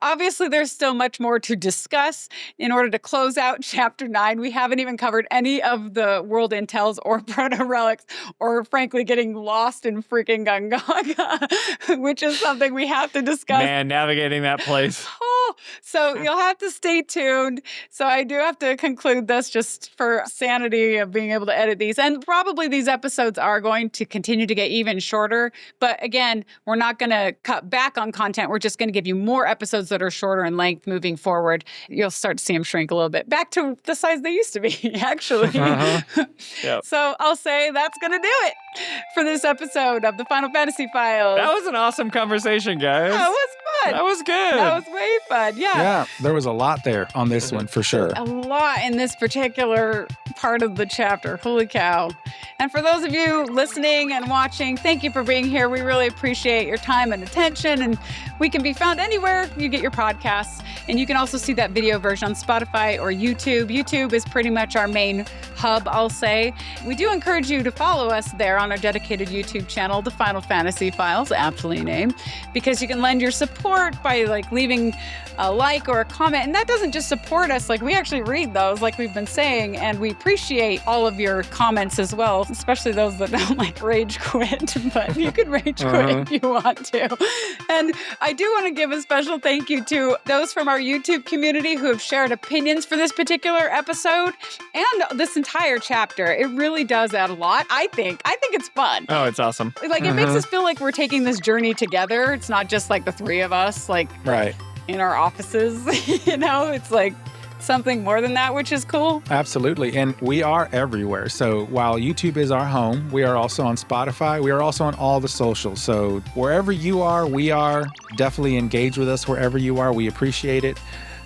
S3: Obviously, there's still much more to discuss. In order to close out Chapter 9, we haven't even covered any of the world intels or proto-relics or, frankly, getting lost in freaking Gongaga, which is something we have to discuss.
S4: Man, navigating that place.
S3: So you'll have to stay tuned. So I do have to conclude this just for sanity of being able to edit these. And probably these episodes are going to continue to get even shorter. But again, we're not going to cut back on content. We're just going to give you more episodes that are shorter in length moving forward. You'll start to see them shrink a little bit. Back to the size they used to be, actually. So I'll say that's going to do it for this episode of the Final Fantasy Files.
S4: That was an awesome conversation, guys.
S3: That was fun.
S4: That was good.
S3: That was way fun.
S2: Yeah, there was a lot there on this one for sure.
S3: A lot in this particular part of the chapter. Holy cow. And for those of you listening and watching, thank you for being here. We really appreciate your time and attention. And we can be found anywhere you get your podcasts. And you can also see that video version on Spotify or YouTube. YouTube is pretty much our main hub, I'll say. We do encourage you to follow us there on our dedicated YouTube channel, The Final Fantasy Files, aptly named, because you can lend your support by leaving a like or a comment. And that doesn't just support us, we actually read those, like we've been saying, and we appreciate all of your comments as well, especially those that don't rage quit, but you could rage quit if you want to. And I do want to give a special thank you to those from our YouTube community who have shared opinions for this particular episode and this entire chapter. It really does add a lot, I think. I think it's fun.
S4: Oh, it's awesome.
S3: It makes us feel like we're taking this journey together. It's not just the three of us,
S2: right
S3: in our offices, it's something more than that, which is cool.
S2: Absolutely. And we are everywhere. So while YouTube is our home, we are also on Spotify. We are also on all the socials. So wherever you are, we are. Definitely engage with us wherever you are. We appreciate it.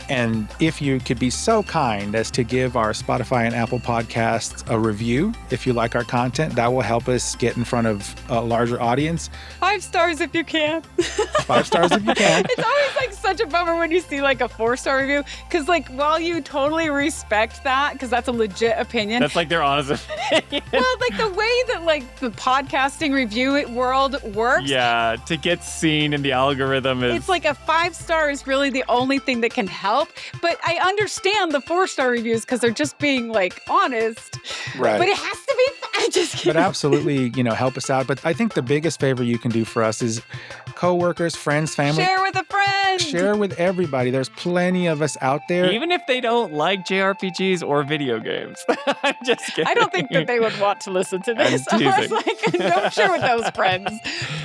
S2: And if you could be so kind as to give our Spotify and Apple podcasts a review, if you like our content, that will help us get in front of a larger audience.
S3: 5 stars if you can.
S2: 5 stars if you can.
S3: It's always such a bummer when you see a 4-star review, because while you totally respect that, because that's a legit opinion.
S4: That's their honest opinion.
S3: Well, the way that the podcasting review world works.
S4: Yeah, to get seen in the algorithm is.
S3: It's a 5-star is really the only thing that can help. But I understand the 4-star reviews because they're just being honest.
S2: Right.
S3: But it has to be. I'm just kidding.
S2: But absolutely, help us out. But I think the biggest favor you can do for us is coworkers, friends, family.
S3: Share with a friend.
S2: Share with everybody. There's plenty of us out there.
S4: Even if they don't like JRPGs or video games. I'm just kidding.
S3: I don't think that they would want to listen to this.
S4: I'm
S3: I was like, don't share with those friends.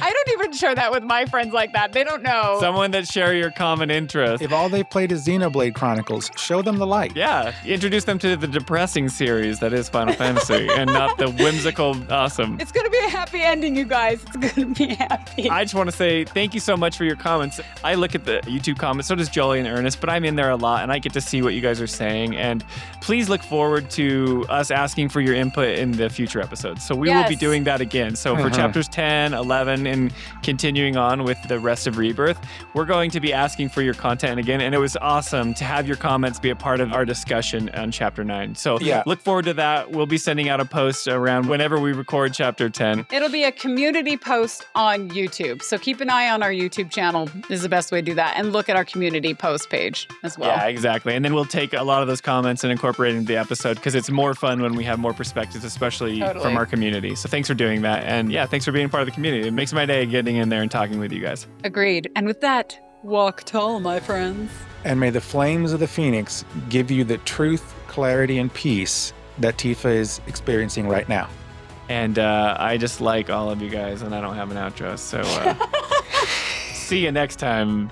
S3: I don't even share that with my friends like that. They don't know.
S4: Someone that share your common interest.
S2: If all they played is Xenoblade Chronicles, show them the light.
S4: Yeah, introduce them to the depressing series that is Final Fantasy and not the whimsical awesome.
S3: It's going to be a happy ending, you guys. It's going to be happy.
S4: I just want to say thank you so much for your comments. I look at the YouTube comments, so does Jolie and Ernest, but I'm in there a lot and I get to see what you guys are saying. And please look forward to us asking for your input in the future episodes. So we will be doing that again. So for chapters 10, 11, and continuing on with the rest of Rebirth, we're going to be asking for your content again. And it was awesome to have your comments be a part of our discussion on chapter 9. So look forward to that. We'll be sending out a post around whenever we record chapter 10.
S3: It'll be a community post on YouTube. So keep an eye on our YouTube channel is the best way to do that. And look at our community post page as well.
S4: Yeah, exactly. And then we'll take a lot of those comments and incorporate into the episode because it's more fun when we have more perspectives, especially from our community. So thanks for doing that. And yeah, thanks for being part of the community. It makes my day getting in there and talking with you guys.
S3: Agreed. And with that, walk tall, my friends.
S2: And may the flames of the Phoenix give you the truth, clarity, and peace that Tifa is experiencing right now.
S4: And I just like all of you guys, and I don't have an outro, so see you next time.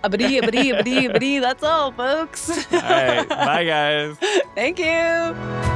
S3: That's all, folks.
S4: All right, bye, guys.
S3: Thank you.